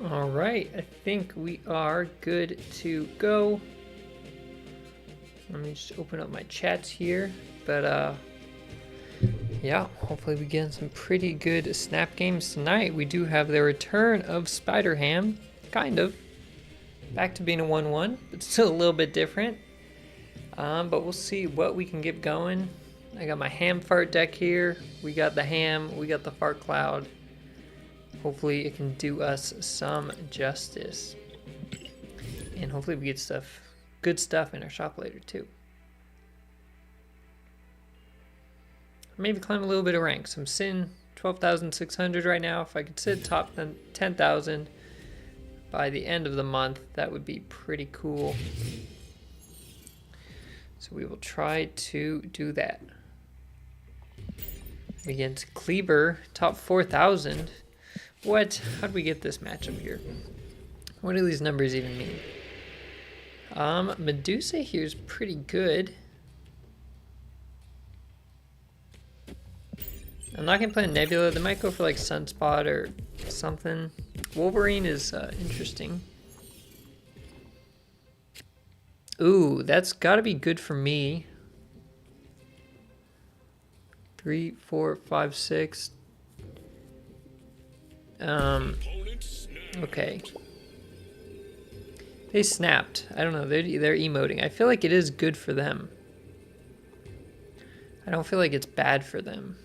All right, I think we are good to go. Let me just open up my chats here. But yeah, hopefully we get some pretty good snap games tonight. We do have the return of Spider-Ham, kind of. Back to being a 1-1, but still a little bit different. But we'll see what we can get going. I got my ham fart deck here. We got the ham, we got the fart cloud. Hopefully it can do us some justice. And hopefully we get good stuff in our shop later too. Maybe climb a little bit of ranks. I'm sitting 12,600 right now. If I could sit top 10,000 by the end of the month, that would be pretty cool. So we will try to do that. Against Kleber, top 4,000. What? How did we get this matchup here? What do these numbers even mean? Medusa here is pretty good. I'm not gonna play Nebula. They might go for like Sunspot or something. Wolverine is interesting. Ooh, that's gotta be good for me. 3, 4, 5, 6. Okay. They snapped. I don't know. They're emoting. I feel like it is good for them. I don't feel like it's bad for them.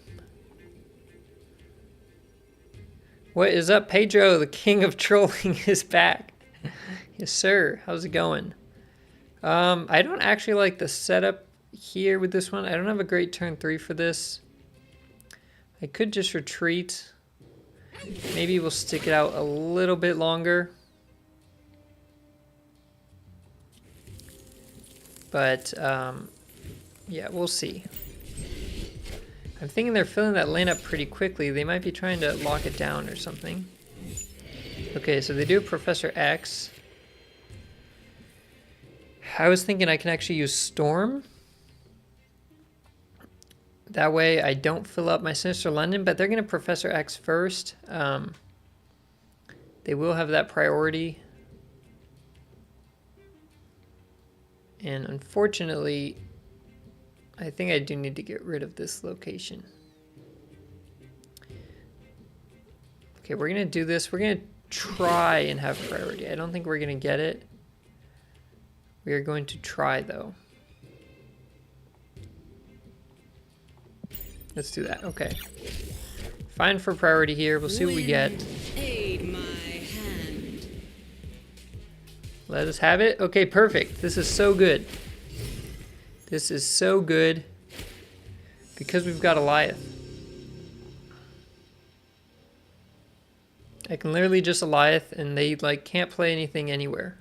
What is up, Pedro? The king of trolling is back. Yes, sir. How's it going? I don't actually like the setup here with this one. I don't have a great turn 3 for this. I could just retreat. Maybe we'll stick it out a little bit longer. But, yeah, we'll see. I'm thinking they're filling that lane up pretty quickly. They might be trying to lock it down or something. Okay, so they do Professor X. I was thinking I can actually use Storm. That way I don't fill up my Sinister London, but they're going to Professor X first. They will have that priority. And unfortunately, I think I do need to get rid of this location. Okay, we're going to do this. We're going to try and have priority. I don't think we're going to get it. We are going to try, though. Let's do that. Okay. Fine for priority here. We'll see what we get. Aid my hand. Let us have it. Okay, perfect. This is so good. This is so good because we've got Goliath. I can literally just Goliath and they like can't play anything anywhere.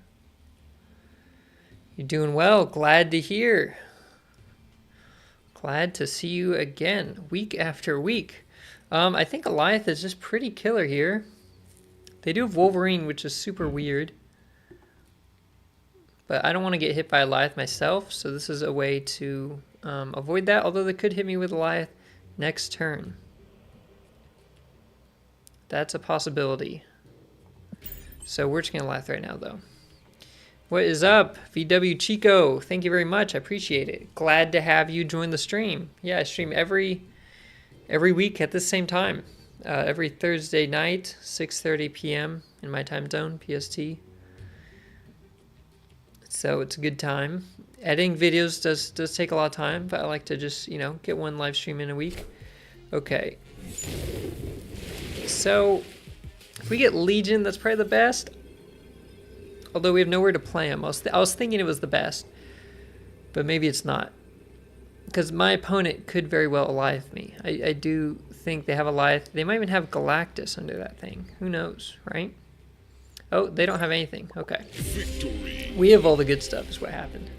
You're doing well. Glad to hear. Glad to see you again, week after week. I think Goliath is just pretty killer here. They do have Wolverine, which is super weird. But I don't want to get hit by Goliath myself, so this is a way to avoid that. Although they could hit me with Goliath next turn. That's a possibility. So we're just going to Goliath right now, though. What is up, VW Chico? Thank you very much. I appreciate it. Glad to have you join the stream. Yeah, I stream every week at the same time. Every Thursday night, 6:30 p.m. in my time zone, PST. So it's a good time. Editing videos does take a lot of time, but I like to just, you know, get one live stream in a week. Okay. So if we get Legion, that's probably the best. Although we have nowhere to play him. I was thinking it was the best. But maybe it's not. Because my opponent could very well Goliath me. I do think they have Goliath. They might even have Galactus under that thing. Who knows, right? Oh, they don't have anything. Okay. Victory. We have all the good stuff is what happened.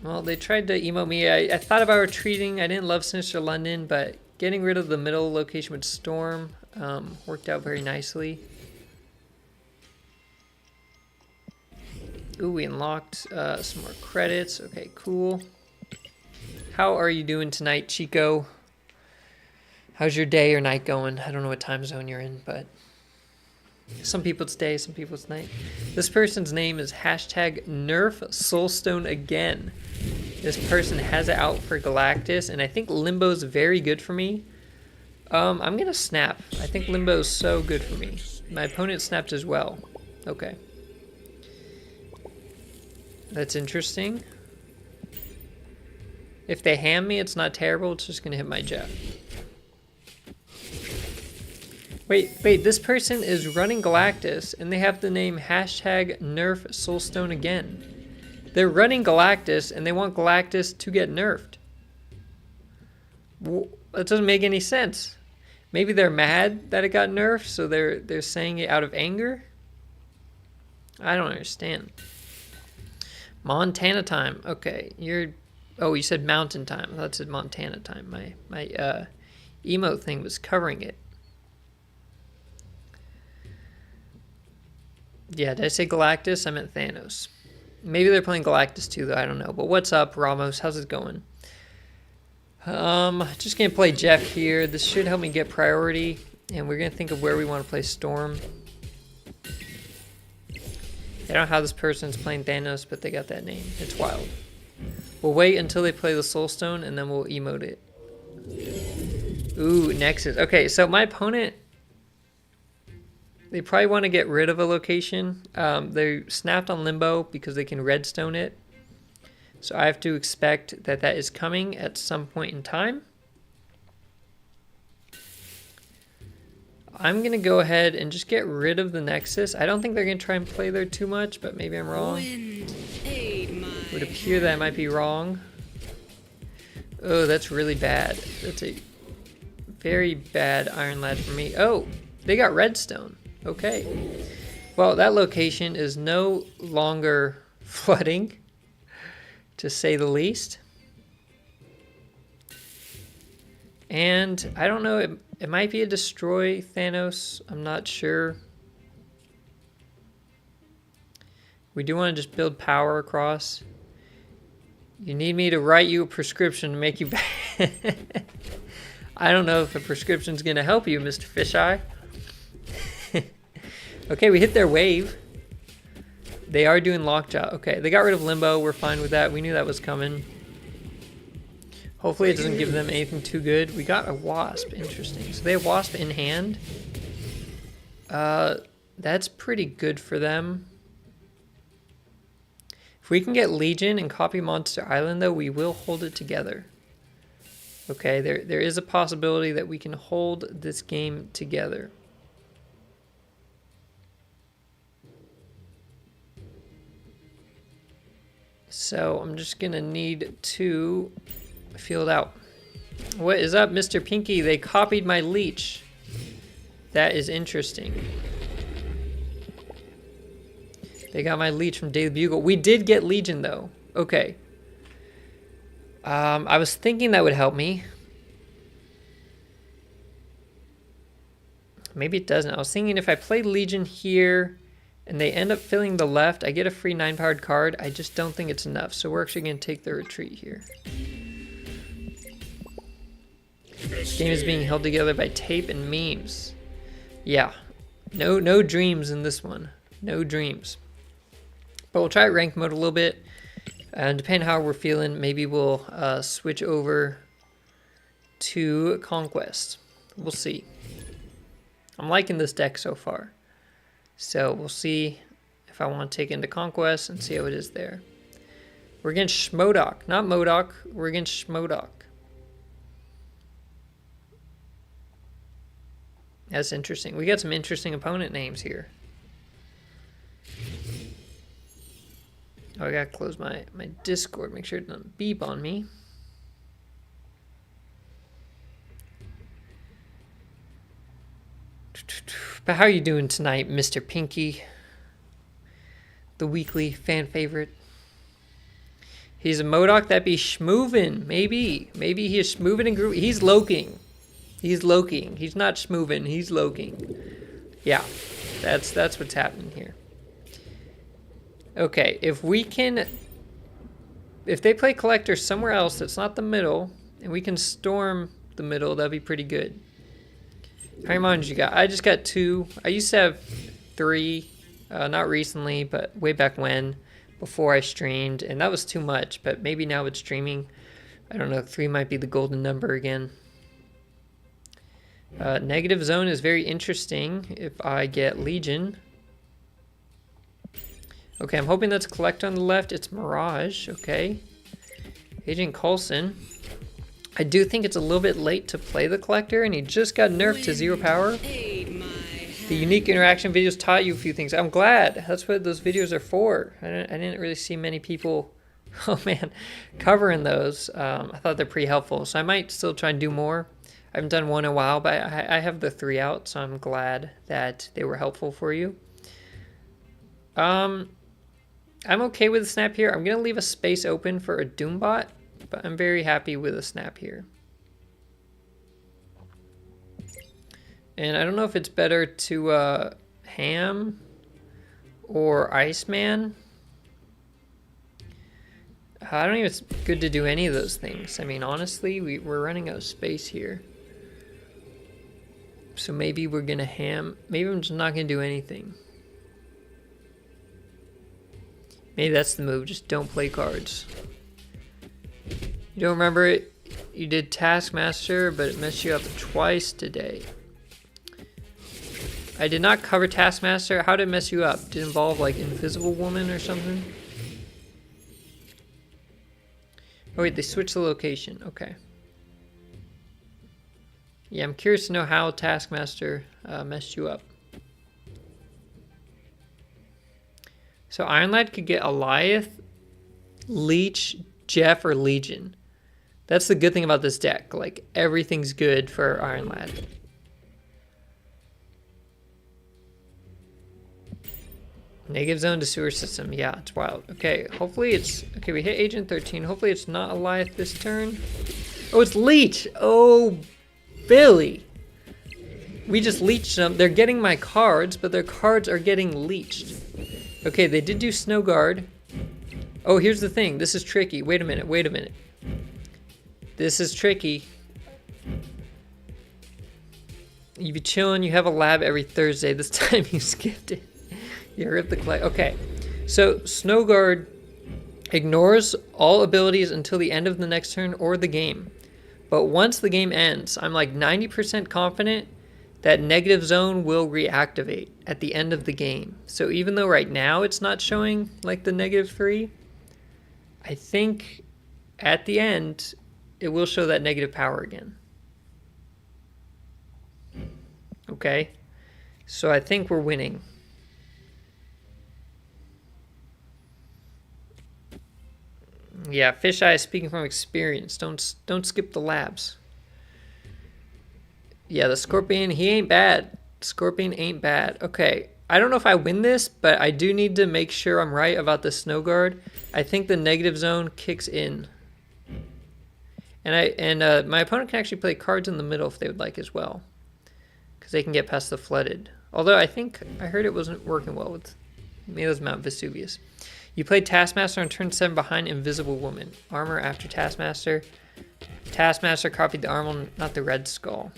Well, they tried to emote me. I thought about retreating. I didn't love Sinister London, but getting rid of the middle location with Storm worked out very nicely. Ooh, we unlocked some more credits. Okay, cool. How are you doing tonight, Chico? How's your day or night going? I don't know what time zone you're in, but Some people it's day, some people it's night. This person's name is hashtag Nerf Soulstone again. This person has it out for Galactus, and I think Limbo's very good for me. I'm gonna snap. I think Limbo is so good for me. My opponent snapped as well. Okay. That's interesting. If they ham me, it's not terrible. It's just gonna hit my jet. Wait, this person is running Galactus, and they have the name hashtag Nerf Soulstone again. They're running Galactus, and they want Galactus to get nerfed. That doesn't make any sense. Maybe they're mad that it got nerfed, so they're saying it out of anger? I don't understand. Montana time. Okay, oh, you said mountain time. That's Montana time. My emote thing was covering it. Yeah, did I say Galactus? I meant Thanos. Maybe they're playing Galactus too, though. I don't know. But what's up, Ramos? How's it going? Just gonna play Jeff here. This should help me get priority, and we're gonna think of where we want to play Storm. I don't know how this person's playing Thanos, but they got that name. It's wild. We'll wait until they play the Soulstone, and then we'll emote it. Ooh, Nexus. Okay, so my opponent, they probably want to get rid of a location. They snapped on Limbo because they can redstone it. So I have to expect that that is coming at some point in time. I'm going to go ahead and just get rid of the Nexus. I don't think they're going to try and play there too much, but maybe I'm wrong. It would appear that I might be wrong. Oh, that's really bad. That's a very bad Iron Lad for me. Oh, they got redstone. Okay. Well, that location is no longer flooding, to say the least. And I don't know, it might be a destroy Thanos. I'm not sure. We do want to just build power across. You need me to write you a prescription to make you bad. I don't know if a prescription's going to help you, Mr. Fisheye. Okay, we hit their wave. They are doing Lockjaw. Okay, they got rid of Limbo. We're fine with that. We knew that was coming. Hopefully it doesn't give them anything too good. We got a Wasp. Interesting. So they have Wasp in hand. That's pretty good for them. If we can get Legion and copy Monster Island, though, we will hold it together. Okay, there is a possibility that we can hold this game together. So I'm just going to need to field out. What is up, Mr. Pinky? They copied my leech. That is interesting. They got my leech from Daily Bugle. We did get Legion, though. Okay. I was thinking that would help me. Maybe it doesn't. I was thinking if I play Legion here and they end up filling the left, I get a free 9-powered card. I just don't think it's enough. So we're actually going to take the retreat here. This game is being held together by tape and memes. Yeah. No dreams in this one. No dreams. But we'll try rank mode a little bit. And depending how we're feeling, maybe we'll switch over to Conquest. We'll see. I'm liking this deck so far. So we'll see if I want to take into Conquest and see how it is there. We're against Schmodoc. Not Modoc. We're against Schmodoc. That's interesting. We got some interesting opponent names here. Oh, I gotta close my Discord. Make sure it doesn't beep on me. But how are you doing tonight, Mr. Pinky? The weekly fan favorite. He's a Modoc. That'd be schmoovin'. Maybe. Maybe he is schmoovin' and groovy. He's loking. He's loking. He's not schmoovin'. He's loking. Yeah. That's what's happening here. Okay. If they play Collector somewhere else that's not the middle, and we can storm the middle, that'd be pretty good. How many mons you got? I just got 2. I used to have 3, not recently, but way back when, before I streamed, and that was too much, but maybe now with streaming, I don't know, 3 might be the golden number again. Negative zone is very interesting if I get Legion. Okay, I'm hoping that's Collector on the left. It's Mirage, okay. Agent Coulson. I do think it's a little bit late to play the Collector, and he just got nerfed to 0 power. The unique interaction videos taught you a few things. I'm glad. That's what those videos are for. I didn't really see many people, oh man, covering those. I thought they're pretty helpful, so I might still try and do more. I haven't done one in a while, but I have the 3 out, so I'm glad that they were helpful for you. I'm okay with the snap here. I'm going to leave a space open for a Doombot, but I'm very happy with a snap here. And I don't know if it's better to Ham or Iceman. I don't think it's good to do any of those things. I mean, honestly, we're running out of space here. So maybe we're going to Ham. Maybe I'm just not going to do anything. Maybe that's the move. Just don't play cards. You don't remember it? You did Taskmaster, but it messed you up twice today. I did not cover Taskmaster. How did it mess you up? Did it involve like Invisible Woman or something? Oh wait, they switched the location. Okay. Yeah, I'm curious to know how Taskmaster messed you up. So Iron Lad could get Alioth, Leech, Jeff, or Legion. That's the good thing about this deck. Like, everything's good for Iron Lad. Negative zone to sewer system. Yeah, it's wild. Okay, hopefully it's... Okay, we hit Agent 13. Hopefully it's not Alioth this turn. Oh, it's Leech! Oh, Billy! We just leeched them. They're getting my cards, but their cards are getting leeched. Okay, they did do Snow Guard. Oh, here's the thing. This is tricky. Wait a minute. Wait a minute. This is tricky. You be chilling. You have a lab every Thursday. This time you skipped it. You ripped the clay. Okay. So, Snow Guard ignores all abilities until the end of the next turn or the game. But once the game ends, I'm like 90% confident that Negative Zone will reactivate at the end of the game. So even though right now it's not showing like the -3, I think at the end it will show that negative power again. Okay, so I think we're winning. Yeah, Fisheye is speaking from experience. Don't skip the labs. Yeah, the Scorpion, he ain't bad. Scorpion ain't bad. Okay, I don't know if I win this, but I do need to make sure I'm right about the Snow Guard. I think the Negative Zone kicks in. And my opponent can actually play cards in the middle if they would like as well. Because they can get past the Flooded. Although I think I heard it wasn't working well with... Maybe it was Mount Vesuvius. You played Taskmaster on turn 7 behind Invisible Woman. Armor after Taskmaster. Taskmaster copied the armor, not the Red Skull.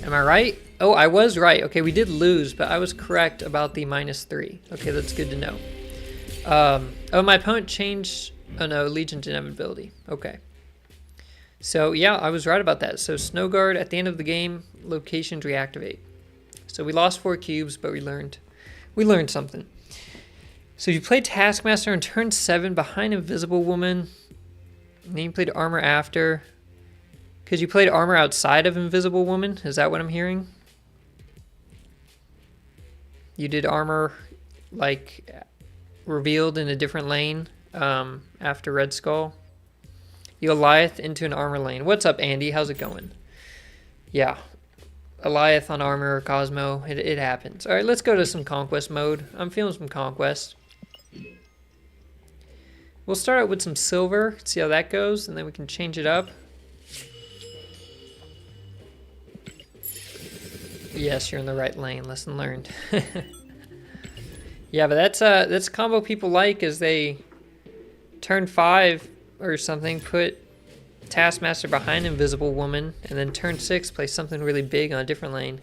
Am I right? Oh, I was right. Okay, we did lose, but I was correct about the -3. Okay, that's good to know. Oh, my opponent changed... Oh no, Legion didn't have an ability. Okay. So, yeah, I was right about that. So, Snow Guard, at the end of the game, locations reactivate. So, we lost 4 cubes, but we learned something. So, you played Taskmaster on turn 7 behind Invisible Woman. And then you played Armor after... Because you played armor outside of Invisible Woman? Is that what I'm hearing? You did armor, like, revealed in a different lane after Red Skull. You Alioth into an armor lane. What's up, Andy? How's it going? Yeah. Alioth on armor or Cosmo. It happens. All right, let's go to some Conquest mode. I'm feeling some Conquest. We'll start out with some silver, see how that goes, and then we can change it up. Yes, you're in the right lane. Lesson learned. Yeah, but that's combo people like is they turn 5 or something, put Taskmaster behind Invisible Woman, and then turn 6 play something really big on a different lane.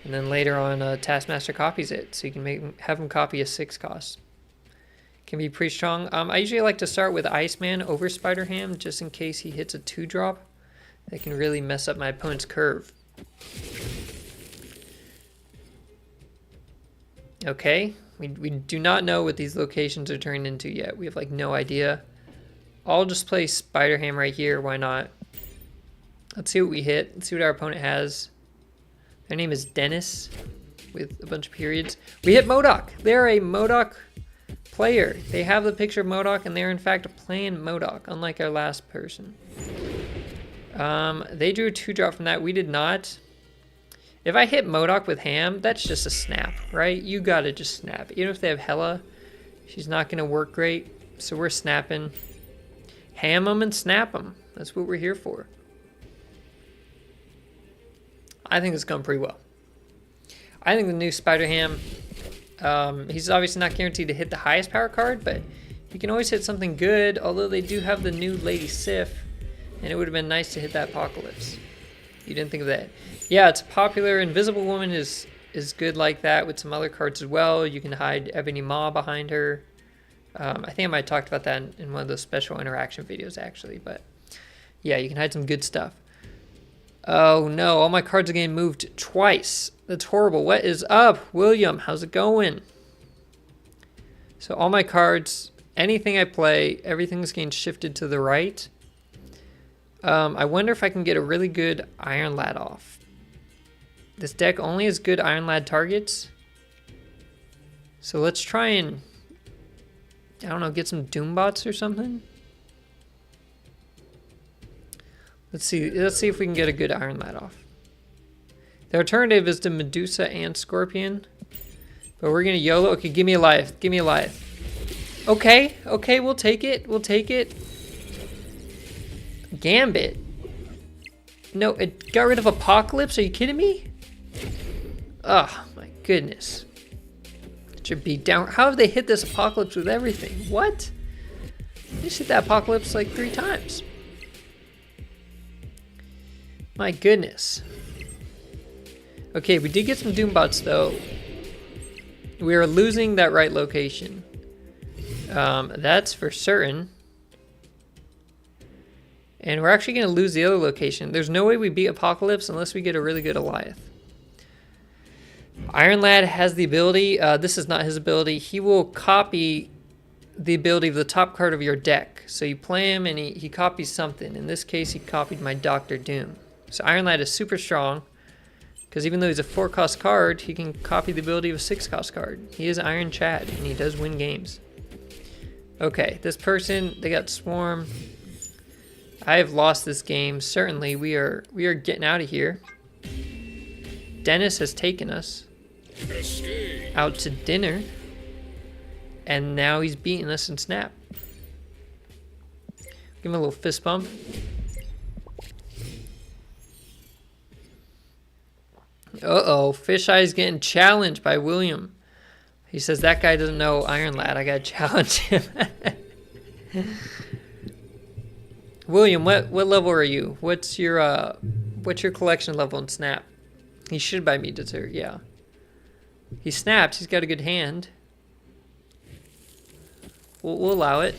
And then later on, Taskmaster copies it, so you can have him copy a 6 cost. Can be pretty strong. I usually like to start with Iceman over Spider-Ham, just in case he hits a 2-drop. That can really mess up my opponent's curve. Okay, we do not know what these locations are turned into yet. We have like no idea. I'll just play Spider-Ham right here, why not? Let's see what we hit. Let's see what our opponent has. Their name is Dennis, with a bunch of periods. We hit MODOK. They're a MODOK player. They have the picture of MODOK, and they're in fact playing MODOK, unlike our last person. They drew a 2-drop from that. We did not. If I hit MODOK with Ham, that's just a snap, right? You gotta just snap. Even if they have Hella, she's not gonna work great. So we're snapping. Ham them and snap them. That's what we're here for. I think it's gone pretty well. I think the new Spider-Ham, he's obviously not guaranteed to hit the highest power card, but he can always hit something good, although they do have the new Lady Sif, and it would have been nice to hit that Apocalypse. You didn't think of that. Yeah, it's popular. Invisible Woman is good like that with some other cards as well. You can hide Ebony Maw behind her. I think I might have talked about that in one of those special interaction videos, actually, but yeah, you can hide some good stuff. Oh no, all my cards are getting moved twice. That's horrible. What is up, William? How's it going? So all my cards, anything I play, everything's getting shifted to the right. I wonder if I can get a really good Iron Lad off. This deck only has good Iron Lad targets. So let's try and, I don't know, get some Doombots or something. Let's see if we can get a good Iron Lad off. The alternative is to Medusa and Scorpion. But we're gonna YOLO. Okay, give me a life. Give me a life. Okay, we'll take it. We'll take it. Gambit. No, it got rid of Apocalypse? Are you kidding me? Oh, my goodness. It should be down. How have they hit this Apocalypse with everything? What? They just hit that Apocalypse like 3 times. My goodness. Okay, we did get some Doombots though. We are losing that right location. That's for certain. And we're actually going to lose the other location. There's no way we beat Apocalypse unless we get a really good Goliath. Iron Lad has the ability. This is not his ability. He will copy the ability of the top card of your deck. So you play him and he copies something. In this case, he copied my Doctor Doom. So Iron Lad is super strong. Because even though he's a 4-cost card, he can copy the ability of a 6-cost card. He is Iron Chad, and he does win games. Okay, this person, they got Swarm. I have lost this game. Certainly, we are getting out of here. Dennis has taken us out to dinner. And now he's beating us in Snap. Give him a little fist bump. Uh-oh, Fisheye's getting challenged by William. He says that guy doesn't know Iron Lad. I gotta challenge him. William, what level are you? What's your collection level in Snap? He should buy me dessert, yeah. He snaps. He's got a good hand. We'll allow it.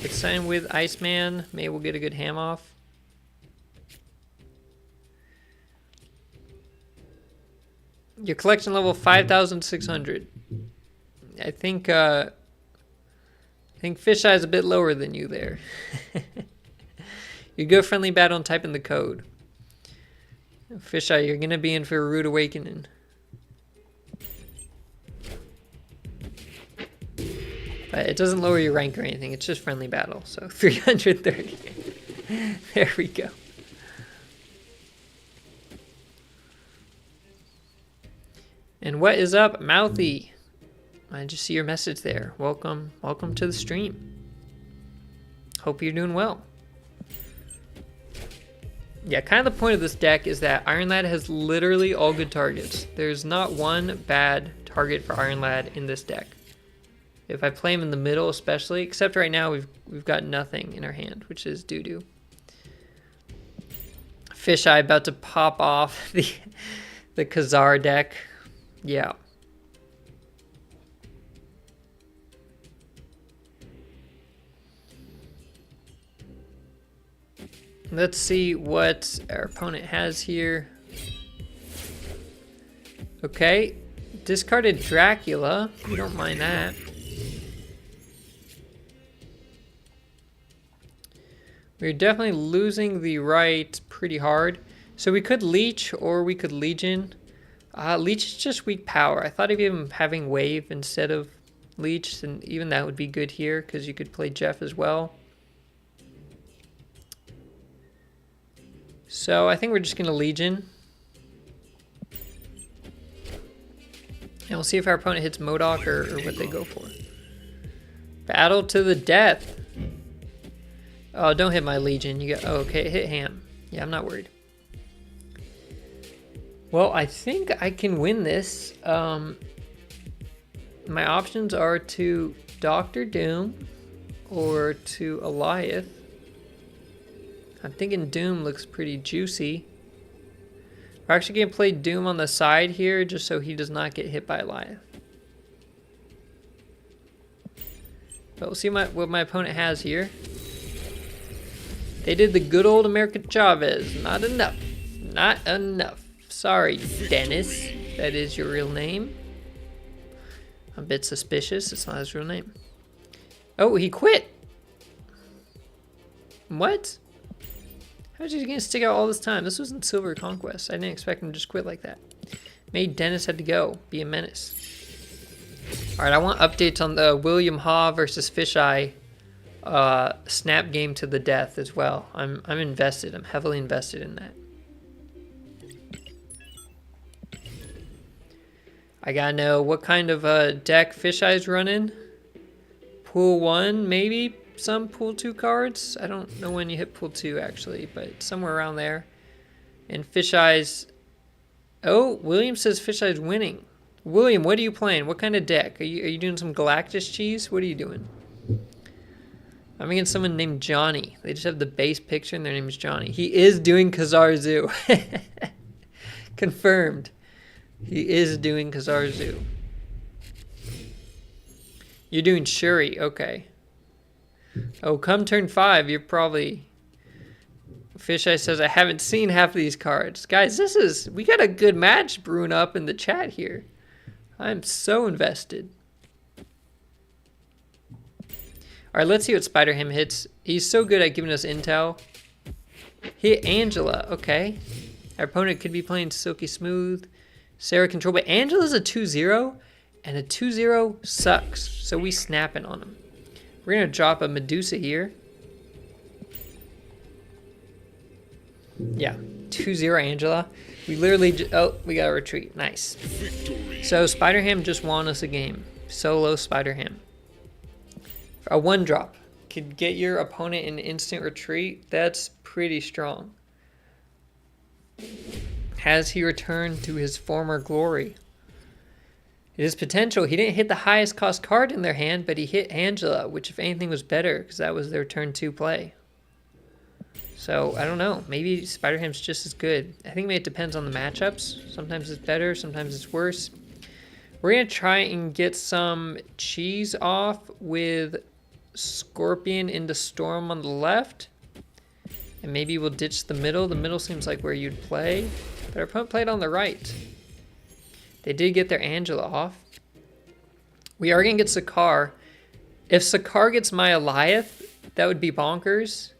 Let's sign with Iceman. Maybe we'll get a good ham off. Your collection level 5,600. I think Fisheye is a bit lower than you there. You go friendly battle and type in the code. Fisheye, you're gonna be in for a rude awakening. But it doesn't lower your rank or anything. It's just friendly battle. So 330. There we go. And what is up, Mouthy? I just see your message there. Welcome to the stream. Hope you're doing well. Yeah, kind of the point of this deck is that Iron Lad has literally all good targets. There's not one bad target for Iron Lad in this deck. If I play him in the middle especially, except right now we've got nothing in our hand, which is doo-doo. Fisheye about to pop off The Khazar deck. Yeah. Let's see what our opponent has here. Okay. Discarded Dracula. We don't mind that. We're definitely losing the right pretty hard. So we could Leech or we could Legion. Leech is just weak power. I thought of even having Wave instead of Leech, and even that would be good here because you could play Jeff as well. So I think we're just going to Legion. And we'll see if our opponent hits MODOK or what they go for. Battle to the death. Oh, don't hit my Legion. You got. Oh, okay, hit Ham. Yeah, I'm not worried. Well, I think I can win this. My options are to Doctor Doom or to Eliath. I'm thinking Doom looks pretty juicy. We're actually going to play Doom on the side here just so he does not get hit by Eliath. But we'll see what my opponent has here. They did the good old American Chavez. Not enough. Not enough. Sorry, Dennis. That is your real name. I'm a bit suspicious. It's not his real name. Oh, he quit. What? How is he going to stick out all this time? This was in Silver Conquest. I didn't expect him to just quit like that. Maybe Dennis had to go. Be a menace. Alright, I want updates on the William Haw versus Fisheye snap game to the death as well. I'm invested. I'm heavily invested in that. I gotta know what kind of deck Fisheye's running. Pool 1, maybe some Pool 2 cards. I don't know when you hit Pool 2 actually, but somewhere around there. And Fisheye's... Oh, William says Fisheye's winning. William, what are you playing? What kind of deck? Are you doing some Galactus cheese? What are you doing? I'm against someone named Johnny. They just have the base picture and their name is Johnny. He is doing Khazar Zoo. Confirmed. He is doing Khazar Zoo. You're doing Shuri. Okay. Oh, come turn 5, you're probably... Fisheye says, I haven't seen half of these cards. Guys, we got a good match brewing up in the chat here. I'm so invested. Alright, let's see what Spider-Ham hits. He's so good at giving us intel. Hit Angela, okay. Our opponent could be playing Silky Smooth. Sarah Control, but Angela's a 2-0, and a 2-0 sucks. So we snapping on him. We're going to drop a Medusa here. Yeah, 2-0 Angela. We literally, oh, we got to retreat. Nice. So Spider-Ham just won us a game. Solo Spider-Ham. A 1-drop. Could get your opponent in instant retreat. That's pretty strong. Has he returned to his former glory? It is potential. He didn't hit the highest cost card in their hand, but he hit Angela, which if anything was better, because that was their turn 2 play. So, I don't know. Maybe Spider-Ham's just as good. I think it depends on the matchups. Sometimes it's better, sometimes it's worse. We're going to try and get some cheese off with Scorpion into Storm on the left. And maybe we'll ditch the middle. The middle seems like where you'd play. But our opponent played on the right. They did get their Angela off. We are going to get Sakaar. If Sakaar gets my Eliath, that would be bonkers.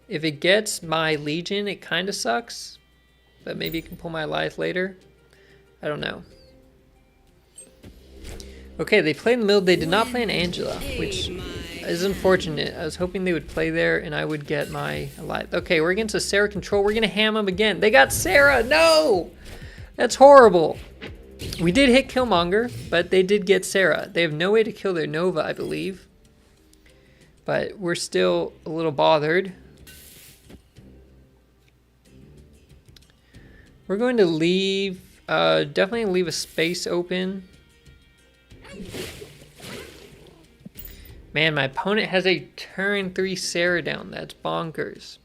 If it gets my Legion, it kind of sucks. But maybe you can pull my Eliath later. I don't know. Okay, they played in the middle. They did not play an Angela, which is unfortunate. I was hoping they would play there and I would get my Eliath. Okay, we're against a Sarah Control. We're going to ham them again. They got Sarah. No! That's horrible. We did hit Killmonger, but they did get Sarah. They have no way to kill their Nova, I believe. But we're still a little bothered. We're going to leave, definitely leave a space open. Man, my opponent has a turn 3 Sarah down. That's bonkers.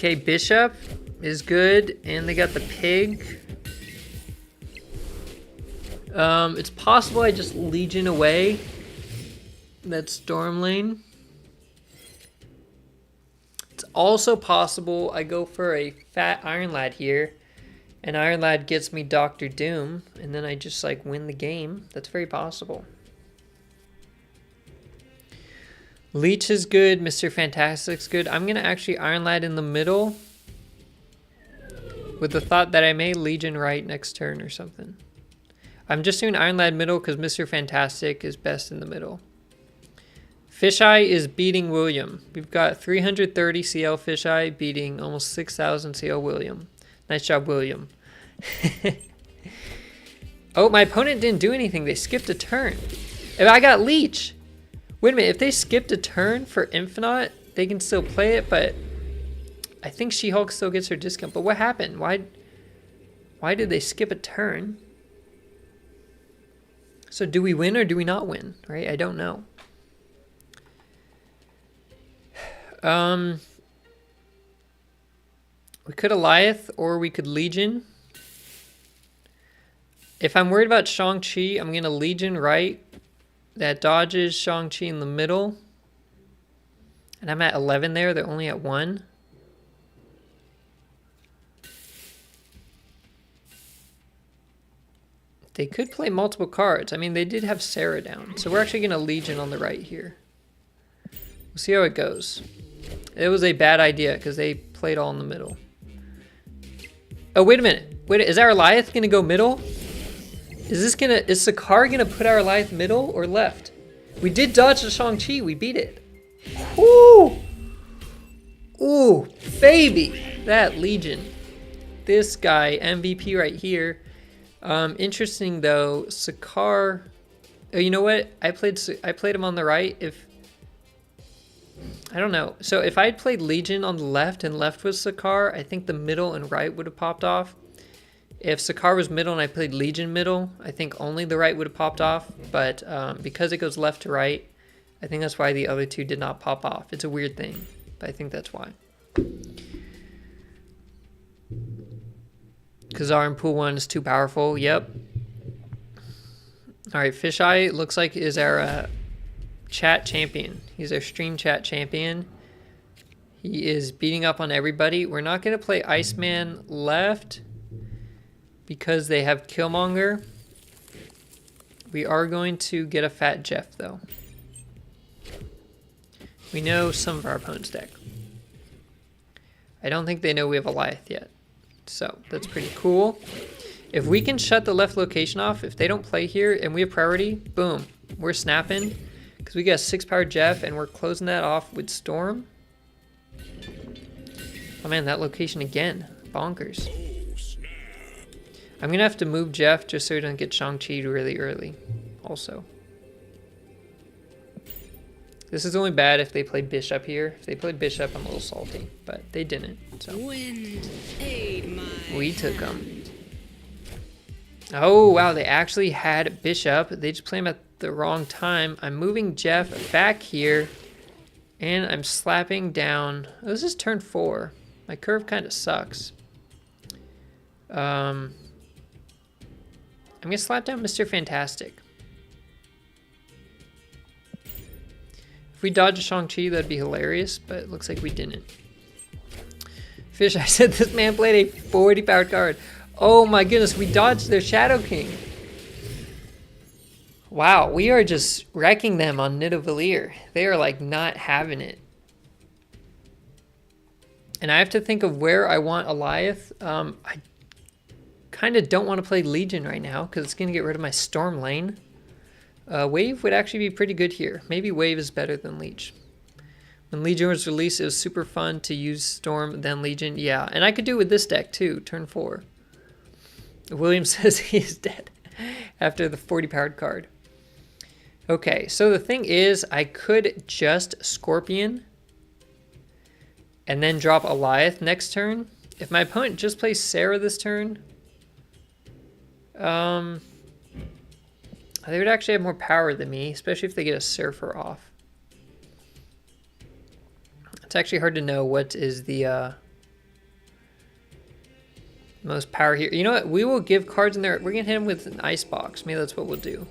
Okay, bishop is good, and they got the pig. It's possible I just legion away that storm lane. It's also possible I go for a fat Iron Lad here, and Iron Lad gets me Doctor Doom, and then I just like win the game. That's very possible. Leech is good, Mr. Fantastic's good. I'm gonna actually Iron Lad in the middle with the thought that I may Legion right next turn or something. I'm just doing Iron Lad middle because Mr. Fantastic is best in the middle. Fisheye is beating William. We've got 330 CL Fisheye beating almost 6,000 CL William. Nice job, William. Oh, my opponent didn't do anything. They skipped a turn. If I got Leech. Wait a minute. If they skipped a turn for Infinite, they can still play it, but I think She-Hulk still gets her discount. But what happened? Why did they skip a turn? So do we win or do we not win? Right? I don't know. We could Eliath or we could Legion. If I'm worried about Shang-Chi, I'm going to Legion right. That dodges Shang-Chi in the middle. And I'm at 11 there. They're only at 1. They could play multiple cards. I mean, they did have Sarah down. So we're actually going to Legion on the right here. We'll see how it goes. It was a bad idea because they played all in the middle. Oh, wait a minute. Wait, is our Eliath going to go middle? Is Sakaar going to put our Eliath middle or left? We did dodge the Shang-Chi. We beat it. Ooh. Ooh, baby. That Legion. This guy, MVP right here. Interesting though, Sakaar. Oh, you know what? I played him on the right. I don't know. So if I had played Legion on the left and left was Sakaar, I think the middle and right would have popped off. If Sakaar was middle and I played Legion middle, I think only the right would have popped off. But because it goes left to right, I think that's why the other two did not pop off. It's a weird thing, but I think that's why. Kazar in pool 1 is too powerful. Yep. All right, Fisheye looks like is our chat champion. He's our stream chat champion. He is beating up on everybody. We're not going to play Iceman left because they have Killmonger. We are going to get a Fat Jeff, though. We know some of our opponent's deck. I don't think they know we have Eliath yet. So that's pretty cool. If we can shut the left location off, if they don't play here and we have priority, boom, we're snapping. Because we got 6-power Jeff and we're closing that off with Storm. Oh man, that location again. Bonkers. I'm going to have to move Jeff just so he doesn't get Shang-Chi really early. Also. This is only bad if they played Bishop here. If they played Bishop, I'm a little salty. But they didn't. So Wind, aid my we took them. Oh, wow. They actually had Bishop. They just played him at the wrong time. I'm moving Jeff back here. And I'm slapping down. Oh, this is turn 4. My curve kind of sucks. I'm going to slap down Mr. Fantastic. If we dodge a Shang-Chi, that'd be hilarious, but it looks like we didn't. Fish, I said this man played a 40-power card. Oh my goodness, we dodged their Shadow King. Wow, we are just wrecking them on Nidavellir. They are like not having it. And I have to think of where I want Eliath. I kind of don't want to play Legion right now because it's going to get rid of my Storm lane. Wave would actually be pretty good here. Maybe Wave is better than Leech. When Legion was released, it was super fun to use Storm, then Legion. Yeah, and I could do it with this deck too, turn 4. William says he is dead after the 40-powered card. Okay, so the thing is, I could just Scorpion and then drop Eliath next turn. If my opponent just plays Sarah this turn, they would actually have more power than me, especially if they get a Surfer off. It's actually hard to know what is the most power here. You know what? We will give cards in there. We're gonna hit him with an ice box. Maybe that's what we'll do.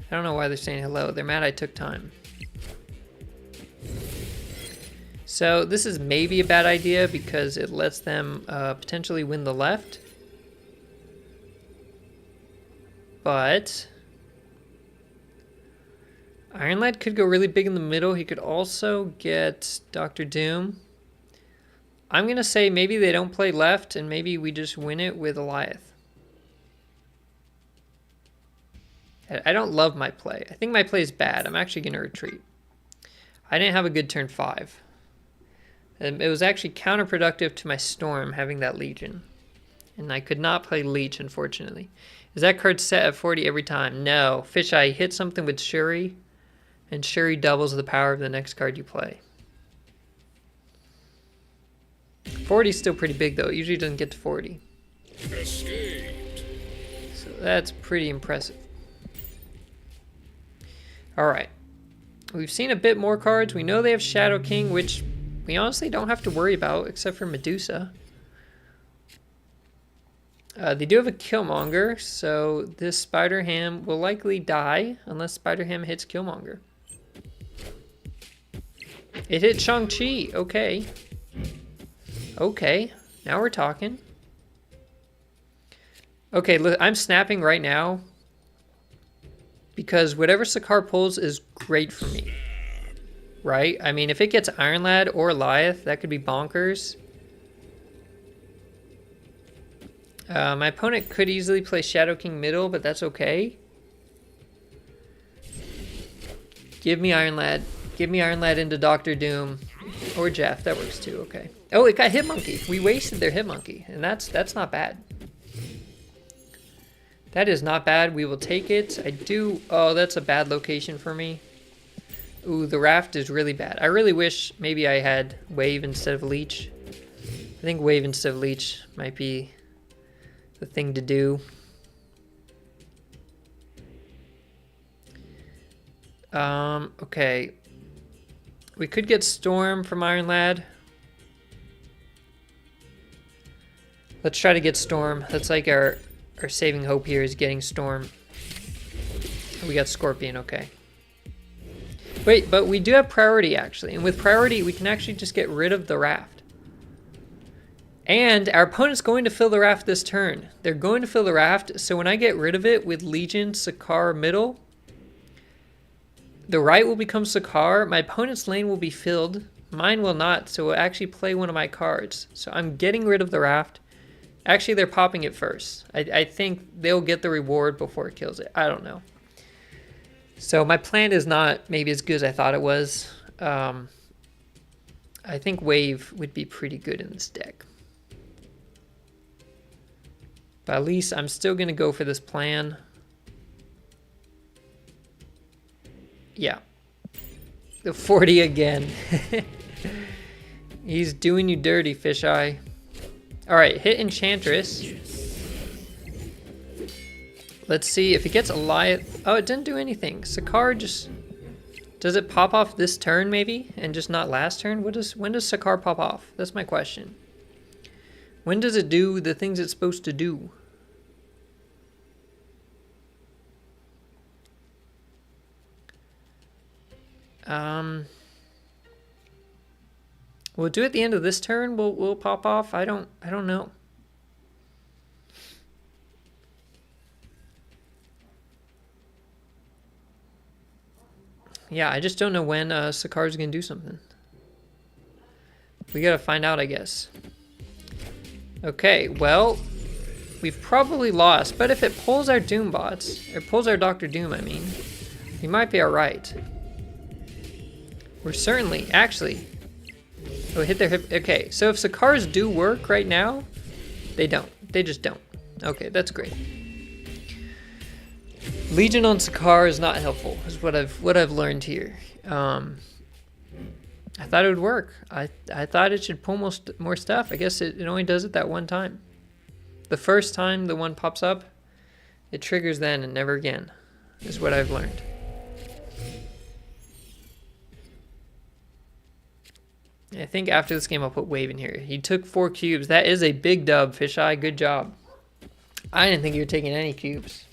I don't know why they're saying hello. They're mad I took time. So this is maybe a bad idea because it lets them potentially win the left. But Iron Lad could go really big in the middle. He could also get Dr. Doom. I'm going to say maybe they don't play left and maybe we just win it with Eliath. I don't love my play. I think my play is bad. I'm actually going to retreat. I didn't have a good turn 5. And it was actually counterproductive to my Storm having that Legion. And I could not play Leech, unfortunately. Is that card set at 40 every time? No. Fisheye, hit something with Shuri, and Shuri doubles the power of the next card you play. 40 is still pretty big, though. It usually doesn't get to 40. Escaped. So that's pretty impressive. Alright. We've seen a bit more cards. We know they have Shadow King, which we honestly don't have to worry about, except for Medusa. They do have a Killmonger, so this Spider-Ham will likely die unless Spider-Ham hits Killmonger. It hit Shang-Chi. Okay. Okay. Now we're talking. Okay, look, I'm snapping right now because whatever Sakaar pulls is great for me. Right? I mean, if it gets Iron Lad or Eliath, that could be bonkers. My opponent could easily play Shadow King middle, but that's okay. Give me Iron Lad. Give me Iron Lad into Doctor Doom. Or Jeff, that works too, okay. Oh, it got Hitmonkey. We wasted their Hitmonkey, and that's not bad. That is not bad. We will take it. Oh, that's a bad location for me. Ooh, the raft is really bad. I really wish maybe I had Wave instead of Leech. I think Wave instead of Leech might be the thing to do. Okay. We could get Storm from Iron Lad. Let's try to get Storm. That's like our saving hope here is getting Storm. We got Scorpion, okay. Wait, but we do have priority actually. And with priority, we can actually just get rid of the raft. And our opponent's going to fill the raft this turn. They're going to fill the raft, so when I get rid of it with Legion, Sakaar, middle, the right will become Sakaar. My opponent's lane will be filled. Mine will not, so we'll actually play one of my cards. So I'm getting rid of the raft. Actually, they're popping it first. I think they'll get the reward before it kills it. I don't know. So my plan is not maybe as good as I thought it was. I think Wave would be pretty good in this deck. But at least I'm still going to go for this plan. Yeah. The 40 again. He's doing you dirty, Fisheye. Alright, hit Enchantress. Let's see if he gets Eliath. Oh, it didn't do anything. Sakaar just... Does it pop off this turn, maybe? And just not last turn? When does Sakaar pop off? That's my question. When does it do the things it's supposed to do? We'll do it at the end of this turn. We'll pop off. I don't know. Yeah, I just don't know when Sakaar's gonna do something. We gotta find out, I guess. Okay, well, we've probably lost, but if it pulls our Doom bots, or pulls our Dr. Doom, I mean, we might be alright. We're certainly, actually, oh, hit their hip. Okay, so if Sakaars do work right now, they don't. They just don't. Okay, that's great. Legion on Sakaar is not helpful, is what I've learned here. I thought it would work. I thought it should pull more stuff. I guess it only does it that one time. The first time the one pops up, it triggers then and never again, is what I've learned. I think after this game I'll put Wave in here. He took 4 cubes. That is a big dub, Fisheye. Good job. I didn't think you were taking any cubes.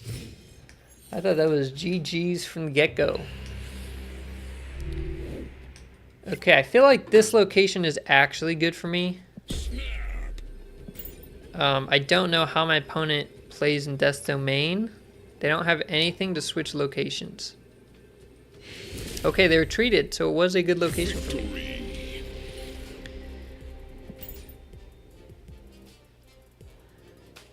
I thought that was GG's from the get-go. Okay, I feel like this location is actually good for me. I don't know how my opponent plays in Death's Domain. They don't have anything to switch locations. Okay, they retreated, so it was a good location for me.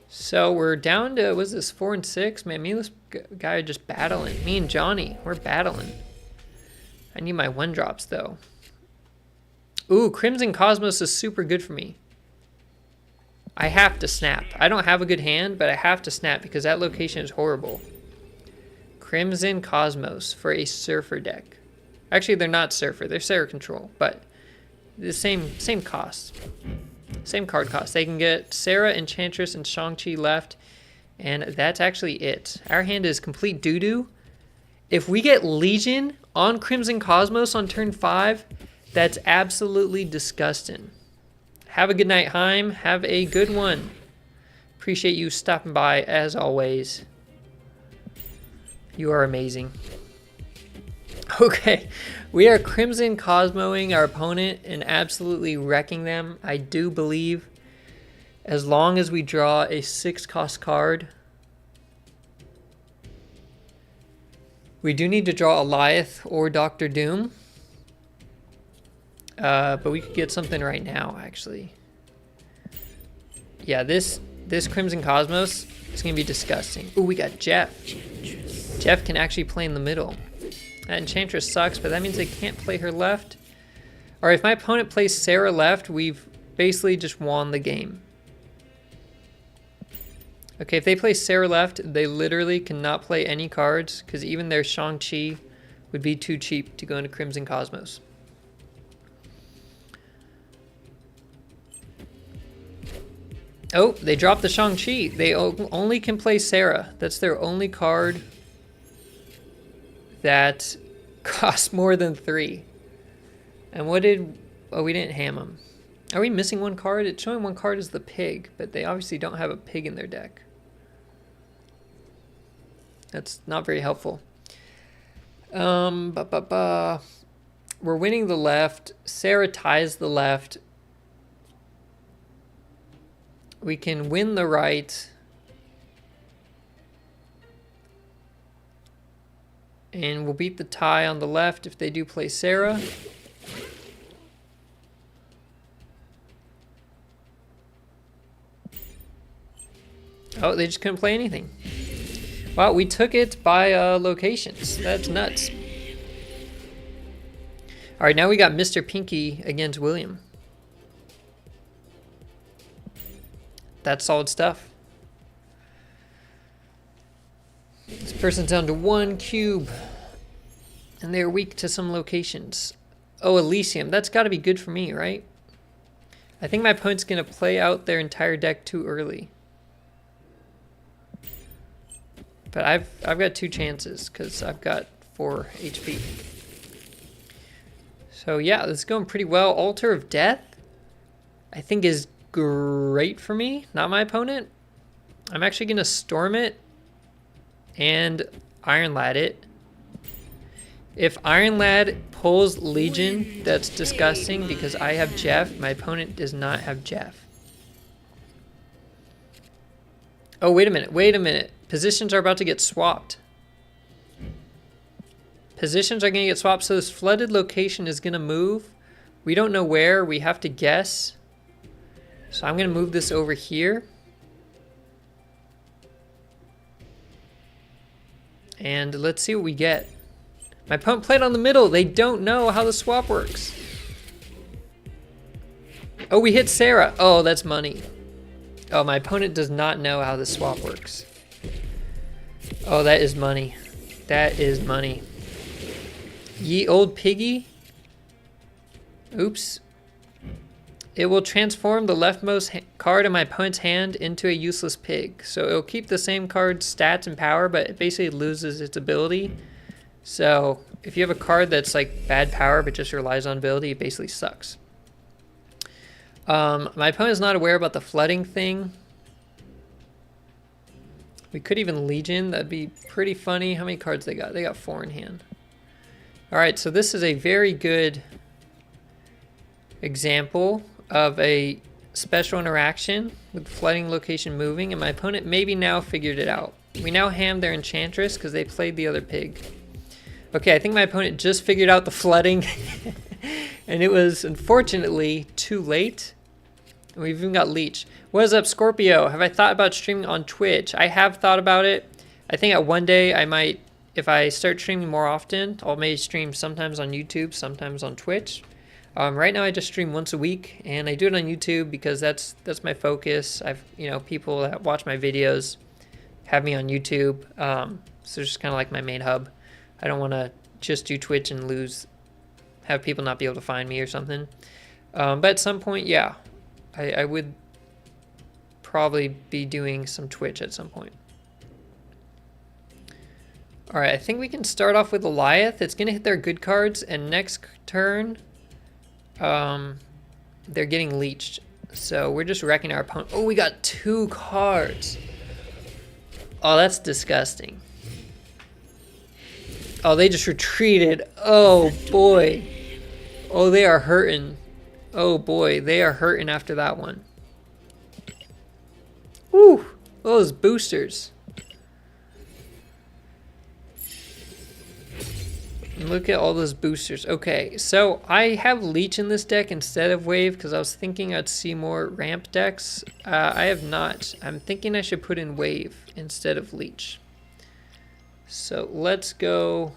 So we're down to, was this 4 and 6? Man, me and this guy are just battling. Me and Johnny, we're battling. I need my 1-drops though. Ooh, Crimson Cosmos is super good for me. I have to snap. I don't have a good hand, but I have to snap because that location is horrible. Crimson Cosmos for a Surfer deck. Actually, they're not Surfer. They're Sarah Control, but the same cost. Same card cost. They can get Sarah, Enchantress, and Shang-Chi left, and that's actually it. Our hand is complete doo-doo. If we get Legion on Crimson Cosmos on turn 5, that's absolutely disgusting. Have a good night, Heim. Have a good one. Appreciate you stopping by, as always. You are amazing. Okay, we are Crimson Cosmoing our opponent and absolutely wrecking them. I do believe as long as we draw a 6-cost card. We do need to draw Eliath or Doctor Doom. But we could get something right now, actually. Yeah, this Crimson Cosmos is going to be disgusting. Ooh, we got Jeff. Jeff can actually play in the middle. That Enchantress sucks, but that means they can't play her left. Or if my opponent plays Sarah left, we've basically just won the game. Okay, if they play Sarah left, they literally cannot play any cards because even their Shang-Chi would be too cheap to go into Crimson Cosmos. Oh, they dropped the Shang-Chi. They only can play Sarah. That's their only card that costs more than 3. And what did... Oh, we didn't ham them. Are we missing one card? It's showing one card as the pig, but they obviously don't have a pig in their deck. That's not very helpful. We're winning the left. Sarah ties the left. We can win the right. And we'll beat the tie on the left if they do play Sarah. Oh, they just couldn't play anything. Wow, we took it by locations. That's nuts. All right, now we got Mr. Pinky against William. That's solid stuff. This person's down to 1 cube. And they're weak to some locations. Oh, Elysium. That's got to be good for me, right? I think my opponent's going to play out their entire deck too early. But I've got 2 chances because I've got 4 HP. So yeah, this is going pretty well. Altar of Death, I think, is great for me, not my opponent. I'm actually going to Storm it and Iron Lad it. If Iron Lad pulls Legion, that's disgusting because I have Jeff. My opponent does not have Jeff. Oh, wait a minute. Wait a minute. Positions are about to get swapped. Positions are going to get swapped, so this flooded location is going to move. We don't know where. We have to guess. So I'm going to move this over here. And let's see what we get. My opponent played on the middle. They don't know how the swap works. Oh, we hit Sarah. Oh, that's money. Oh, my opponent does not know how the swap works. Oh, that is money. That is money. Ye old piggy. Oops. It will transform the leftmost card in my opponent's hand into a useless pig. So it'll keep the same card's stats and power, but it basically loses its ability. So if you have a card that's like bad power but just relies on ability, it basically sucks. My opponent's not aware about the flooding thing. We could even Legion. That'd be pretty funny. How many cards they got? They got 4 in hand. Alright, so this is a very good example of a special interaction with flooding location moving, and my opponent maybe now figured it out. We now ham their Enchantress because they played the other pig. Okay, I think my opponent just figured out the flooding and it was unfortunately too late. And we've even got Leech. What is up, Scorpio? Have I thought about streaming on Twitch? I have thought about it. I think at one day I might, if I start streaming more often, I'll maybe stream sometimes on YouTube, sometimes on Twitch. Right now I just stream once a week, and I do it on YouTube because that's my focus. I've, people that watch my videos have me on YouTube, so it's just kind of like my main hub. I don't want to just do Twitch and have people not be able to find me or something. But at some point, yeah, I would probably be doing some Twitch at some point. All right, I think we can start off with Goliath. It's going to hit their good cards, and next turn, they're getting leeched. So we're just wrecking our opponent. Oh, we got 2 cards. Oh, that's disgusting. Oh, they just retreated. Oh, boy. Oh, they are hurting. Oh, boy. They are hurting after that one. Woo! Those boosters. Look at all those boosters. Okay, so I have Leech in this deck instead of Wave because I was thinking I'd see more ramp decks. I have not. I'm thinking I should put in Wave instead of Leech. So let's go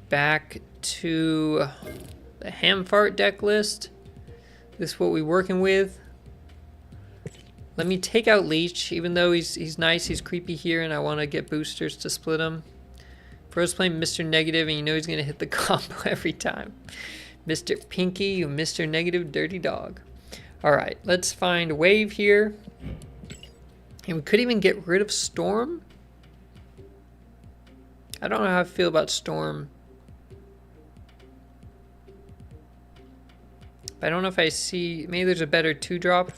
back to the Hamfart deck list. This is what we're working with. Let me take out Leech, even though he's nice, he's creepy here, and I want to get boosters to split him. Bro's playing Mr. Negative, and you know he's going to hit the combo every time. Mr. Pinky, you Mr. Negative dirty dog. Alright, let's find Wave here. And we could even get rid of Storm. I don't know how I feel about Storm. I don't know if I see... Maybe there's a better 2-drop.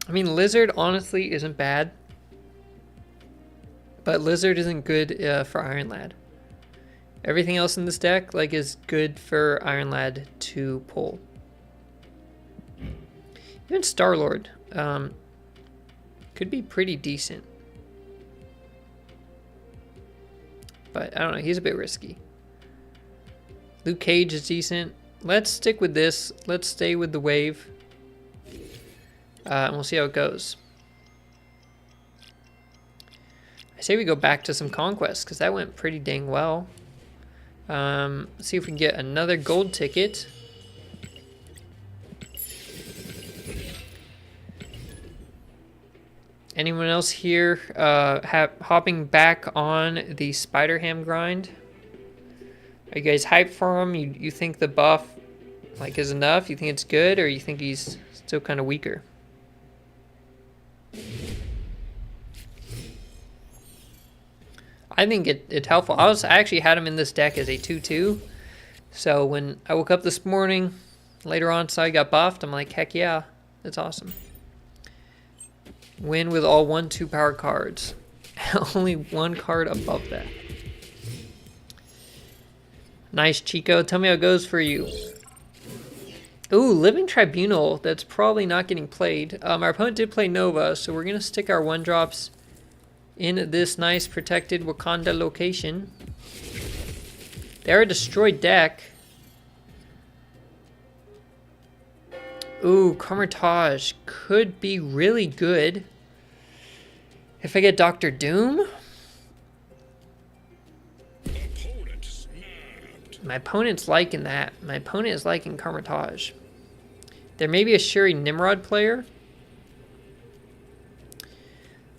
I mean, Lizard honestly isn't bad, but Lizard isn't good for Iron Lad. Everything else in this deck is good for Iron Lad to pull. Even Star-Lord could be pretty decent, but I don't know, he's a bit risky. Luke Cage is decent. Let's stick with this. Let's stay with the Wave. And we'll see how it goes. I say we go back to some Conquest, because that went pretty dang well. Let's see if we can get another gold ticket. Anyone else here hopping back on the Spider Ham grind? Are you guys hyped for him? You think the buff is enough? You think it's good, or you think he's still kind of weaker? I think it's helpful. I actually had him in this deck as a 2/2. So when I woke up this morning, later on saw he got buffed, I'm like, heck yeah, that's awesome. Win with all 1/2 power cards. Only 1 card above that. Nice, Chico. Tell me how it goes for you. Ooh, Living Tribunal. That's probably not getting played. Our opponent did play Nova, so we're going to stick our 1-drops in this nice protected Wakanda location. They're a destroyed deck. Ooh, Carmitage could be really good. If I get Dr. Doom. My opponent's liking that. My opponent is liking Carmitage. There may be a Shuri Nimrod player.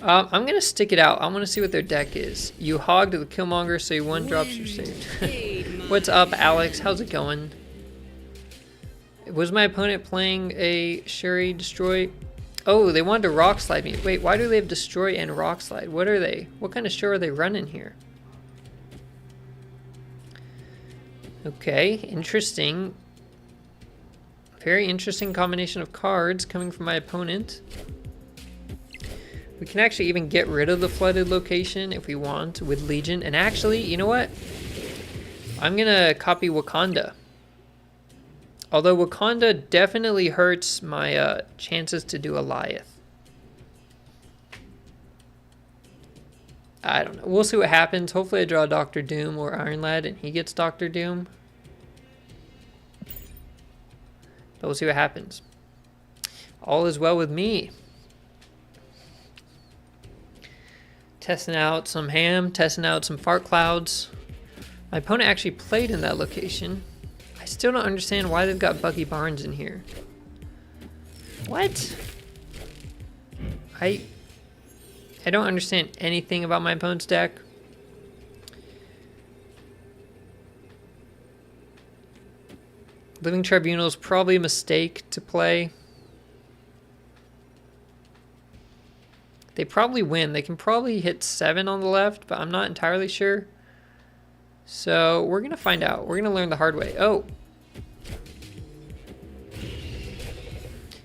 I'm going to stick it out. I want to see what their deck is. You hogged the Killmonger, so you 1-drops your saved. What's up, Alex? How's it going? Was my opponent playing a Shuri Destroy? Oh, they wanted to Rock Slide me. Wait, why do they have Destroy and Rock Slide? What are they? What kind of show are they running here? Okay, interesting. Very interesting combination of cards coming from my opponent. We can actually even get rid of the flooded location if we want with Legion. And actually, you know what? I'm gonna copy Wakanda. Although Wakanda definitely hurts my chances to do Goliath. I don't know. We'll see what happens. Hopefully I draw Doctor Doom or Iron Lad and he gets Doctor Doom. But we'll see what happens. All is well with me. Testing out some ham, testing out some fart clouds. My opponent actually played in that location. I still don't understand why they've got Bucky Barnes in here. What? I don't understand anything about my opponent's deck. Living Tribunal is probably a mistake to play. They probably win. They can probably hit 7 on the left, but I'm not entirely sure. So we're going to find out. We're going to learn the hard way. Oh.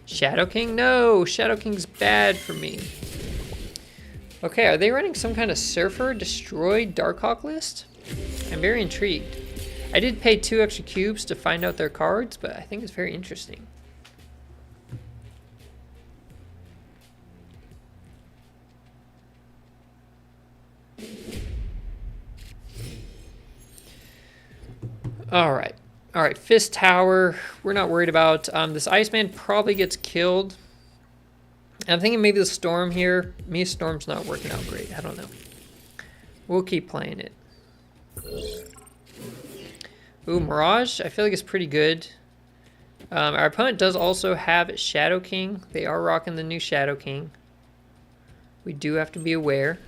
Shadow King? No, Shadow King's bad for me. Okay, are they running some kind of Surfer Destroy Darkhawk list? I'm very intrigued. I did pay 2 extra cubes to find out their cards, but I think it's very interesting. Alright. Alright, Fist Tower, we're not worried about. This Iceman probably gets killed. I'm thinking maybe the Storm here. Maybe Storm's not working out great. I don't know. We'll keep playing it. Ooh, Mirage, I feel like it's pretty good. Our opponent does also have Shadow King. They are rocking the new Shadow King. We do have to be aware.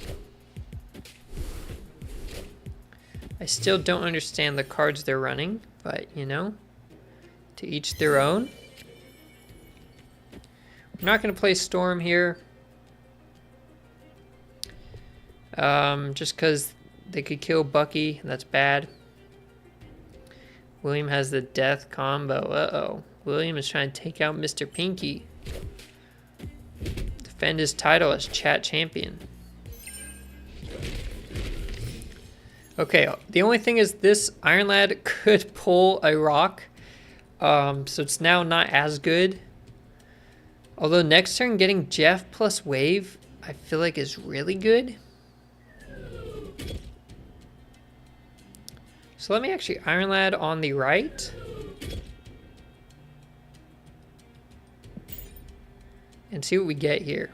I still don't understand the cards they're running, but, you know, to each their own. I'm not going to play Storm here. Just because they could kill Bucky, and that's bad. William has the death combo. Uh-oh. William is trying to take out Mr. Pinky. Defend his title as chat champion. Okay, the only thing is this Iron Lad could pull a rock. So it's now not as good. Although next turn getting Jeff plus Wave, I feel like is really good. So let me actually Iron Lad on the right. And see what we get here.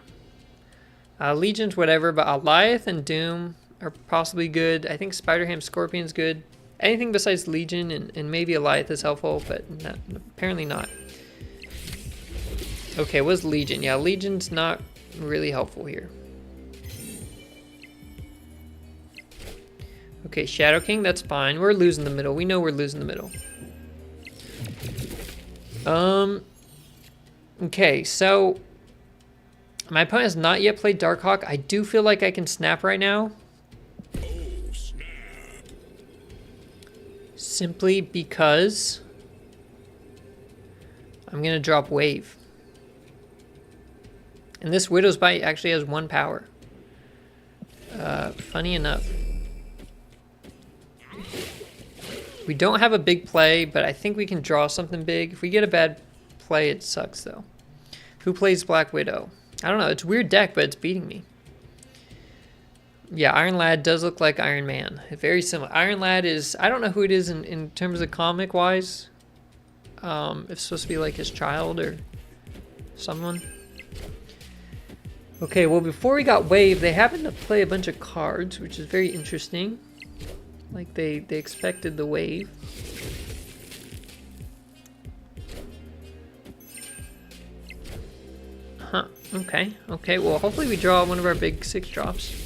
Legions, whatever, but Goliath and Doom are possibly good. I think Spider-Ham Scorpion's good. Anything besides Legion and maybe Goliath is helpful, but not, apparently not. Okay, what's Legion? Yeah, Legion's not really helpful here. Okay, Shadow King, that's fine. We're losing the middle. We know we're losing the middle. Okay, so my opponent has not yet played Darkhawk. I do feel like I can snap right now. Simply because I'm going to drop Wave. And this Widow's Bite actually has 1 power. Funny enough. We don't have a big play, but I think we can draw something big. If we get a bad play, it sucks, though. Who plays Black Widow? I don't know. It's a weird deck, but it's beating me. Yeah, Iron Lad does look like Iron Man. Very similar. Iron Lad is... I don't know who it is in terms of comic-wise. If it's supposed to be like his child or someone. Okay, well, before we got Wave, they happened to play a bunch of cards, which is very interesting. Like, they expected the Wave. Huh, okay. Okay, well, hopefully we draw one of our big 6 drops.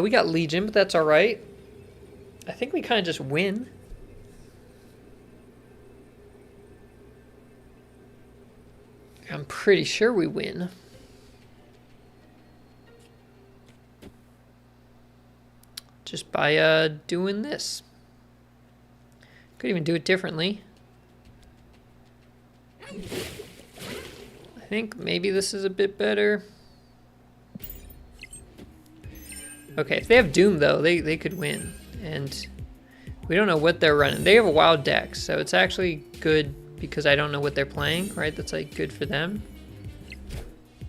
We got Legion, but that's alright. I think we kind of just win. I'm pretty sure we win. just by doing this. Could even do it differently. I think maybe this is a bit better. Okay, if they have Doom though, they could win. And we don't know what they're running. They have a wild deck, so it's actually good because I don't know what they're playing, right? That's like good for them.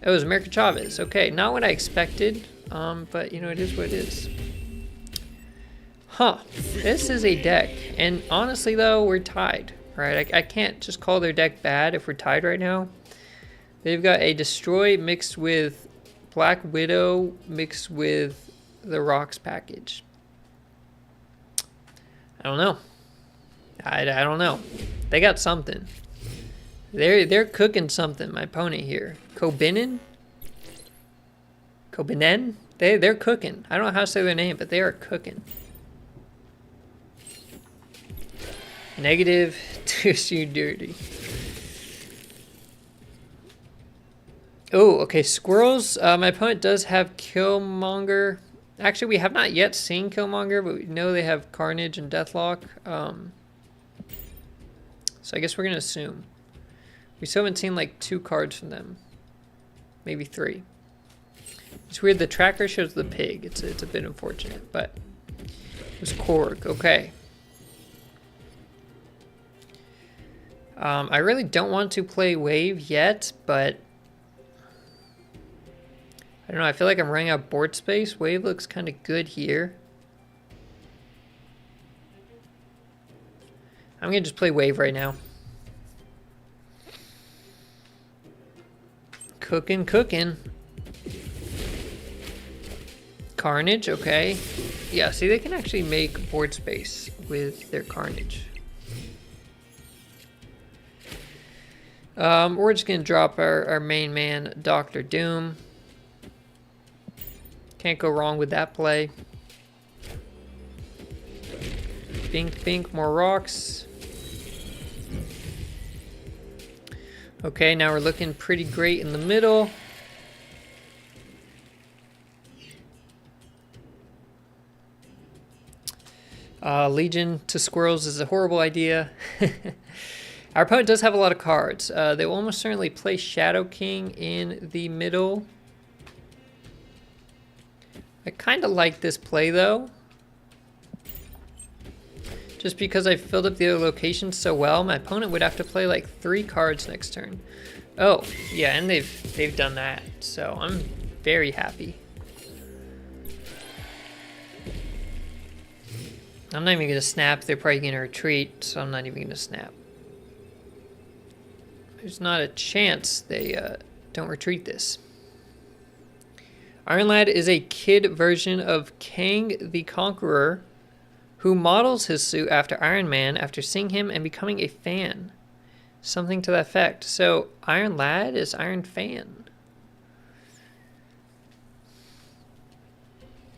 Oh, it was America Chavez. Okay, not what I expected, but you know, it is what it is. Huh, this is a deck. And honestly though, we're tied, right? I can't just call their deck bad if we're tied right now. They've got a Destroy mixed with Black Widow mixed with the Rocks package. I don't know. I don't know. They got something. They're cooking something. My opponent here, Kobinen. They're cooking. I don't know how to say their name, but they are cooking. Negative to shoot dirty. Oh, okay. Squirrels. My opponent does have Killmonger. Actually, we have not yet seen Killmonger, but we know they have Carnage and Deathlock. So I guess we're going to assume. We still haven't seen like 2 cards from them. Maybe 3. It's weird, the tracker shows the pig. It's a bit unfortunate, but it was Korg. Okay. I really don't want to play Wave yet, but I don't know. I feel like I'm running out of board space. Wave looks kind of good here. I'm going to just play Wave right now. Cooking. Carnage, okay. Yeah, see, they can actually make board space with their Carnage. We're just going to drop our main man, Dr. Doom. Can't go wrong with that play. Bink, more rocks. Okay, now we're looking pretty great in the middle. Legion to squirrels is a horrible idea. Our opponent does have a lot of cards. They will almost certainly play Shadow King in the middle. I kind of like this play though. Just because I filled up the other locations so well, my opponent would have to play like 3 cards next turn. Oh, yeah, and they've done that. So I'm very happy. I'm not even going to snap. They're probably going to retreat, so I'm not even going to snap. There's not a chance they don't retreat this. Iron Lad is a kid version of Kang the Conqueror, who models his suit after Iron Man after seeing him and becoming a fan. Something to that effect. So, Iron Lad is Iron Fan.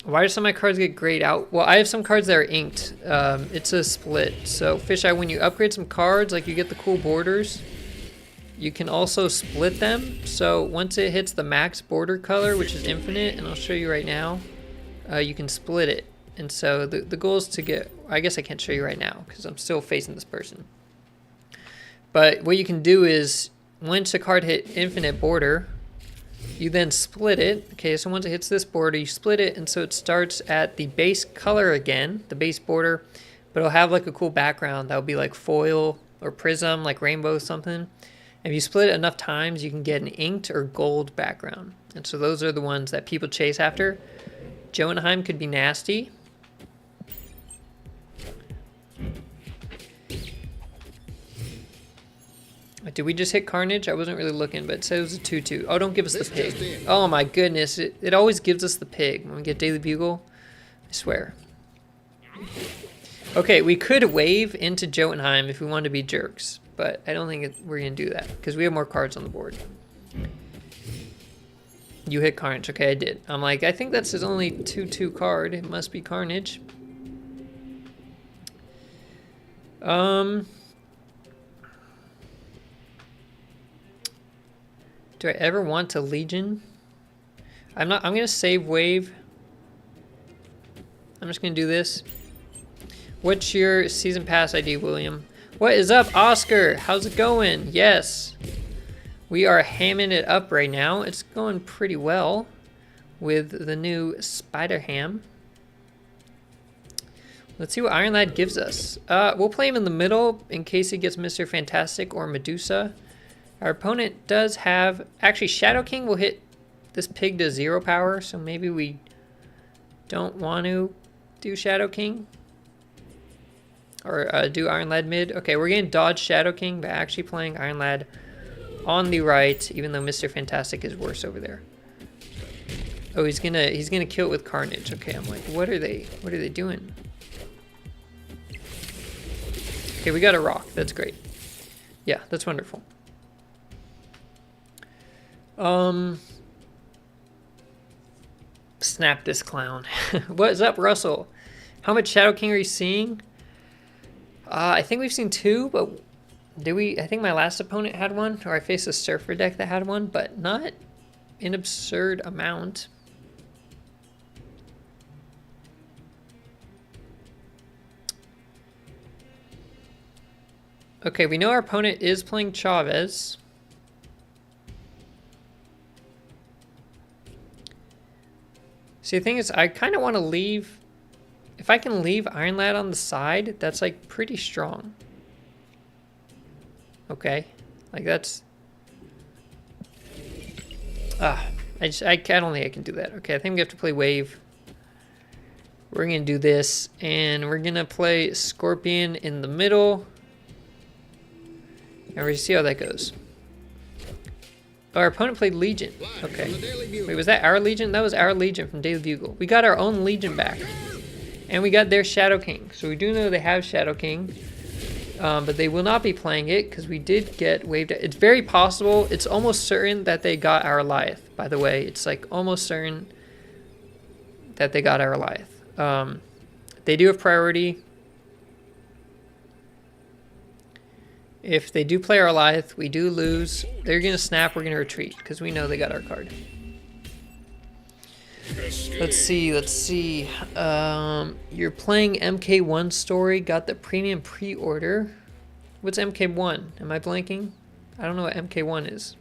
Why do some of my cards get grayed out? Well, I have some cards that are inked. It's a split. So, Fisheye, when you upgrade some cards, like you get the cool borders, you can also split them. So, once it hits the max border color, which is infinite, and I'll show you right now, you can split it. And so the goal is to get, I guess I can't show you right now because I'm still facing this person. But what you can do is once a card hit infinite border, you then split it. Okay, so once it hits this border, you split it. And so it starts at the base color again, the base border, but it'll have like a cool background. That'll be like foil or prism, like rainbow something. And if you split it enough times, you can get an inked or gold background. And so those are the ones that people chase after. Jotunheim could be nasty. Did we just hit Carnage? I wasn't really looking, but it said it was a 2-2. Oh, don't give us the pig. Oh my goodness, it always gives us the pig when we get Daily Bugle. I swear. Okay, we could wave into Jotunheim if we wanted to be jerks, but I don't think we're going to do that because we have more cards on the board. You hit Carnage. Okay, I did. I'm like, I think that's his only 2-2 card. It must be Carnage. Do I ever want to Legion? I'm gonna save wave. I'm just gonna do this. What's your season pass ID, William? What is up, Oscar? How's it going? Yes. We are hamming it up right now. It's going pretty well with the new Spider Ham. Let's see what Iron Lad gives us. We'll play him in the middle in case he gets Mr. Fantastic or Medusa. Our opponent does have... Actually, Shadow King will hit this pig to 0 power, so maybe we don't want to do Shadow King. Or do Iron Lad mid. Okay, we're going to dodge Shadow King by actually playing Iron Lad on the right, even though Mr. Fantastic is worse over there. Oh, he's gonna kill it with Carnage. Okay, I'm like, what are they doing? Okay, we got a rock. That's great. Yeah, that's wonderful. Snap this clown. What is up, Russell? How much Shadow King are you seeing? I think we've seen 2, but did we? I think my last opponent had one, or I faced a Surfer deck that had one, but not an absurd amount. Okay, we know our opponent is playing Chavez. See, the thing is, I kind of want to leave... If I can leave Iron Lad on the side, that's, like, pretty strong. Okay. Like, that's... I don't think I can do that. Okay, I think we have to play Wave. We're going to do this, and we're going to play Scorpion in the middle. And we're going to see how that goes. Our opponent played Legion. Okay. Wait, was that our Legion? That was our Legion from Daily Bugle. We got our own Legion back. And we got their Shadow King. So we do know they have Shadow King. But they will not be playing it because we did get waved. It's very possible. It's almost certain that they got our Goliath, by the way. It's like almost certain that they got our Goliath. They do have priority. If they do play our Goliath, we do lose. They're going to snap. We're going to retreat because we know they got our card. Let's see. You're playing MK1 story. Got the premium pre-order. What's MK1? Am I blanking? I don't know what MK1 is.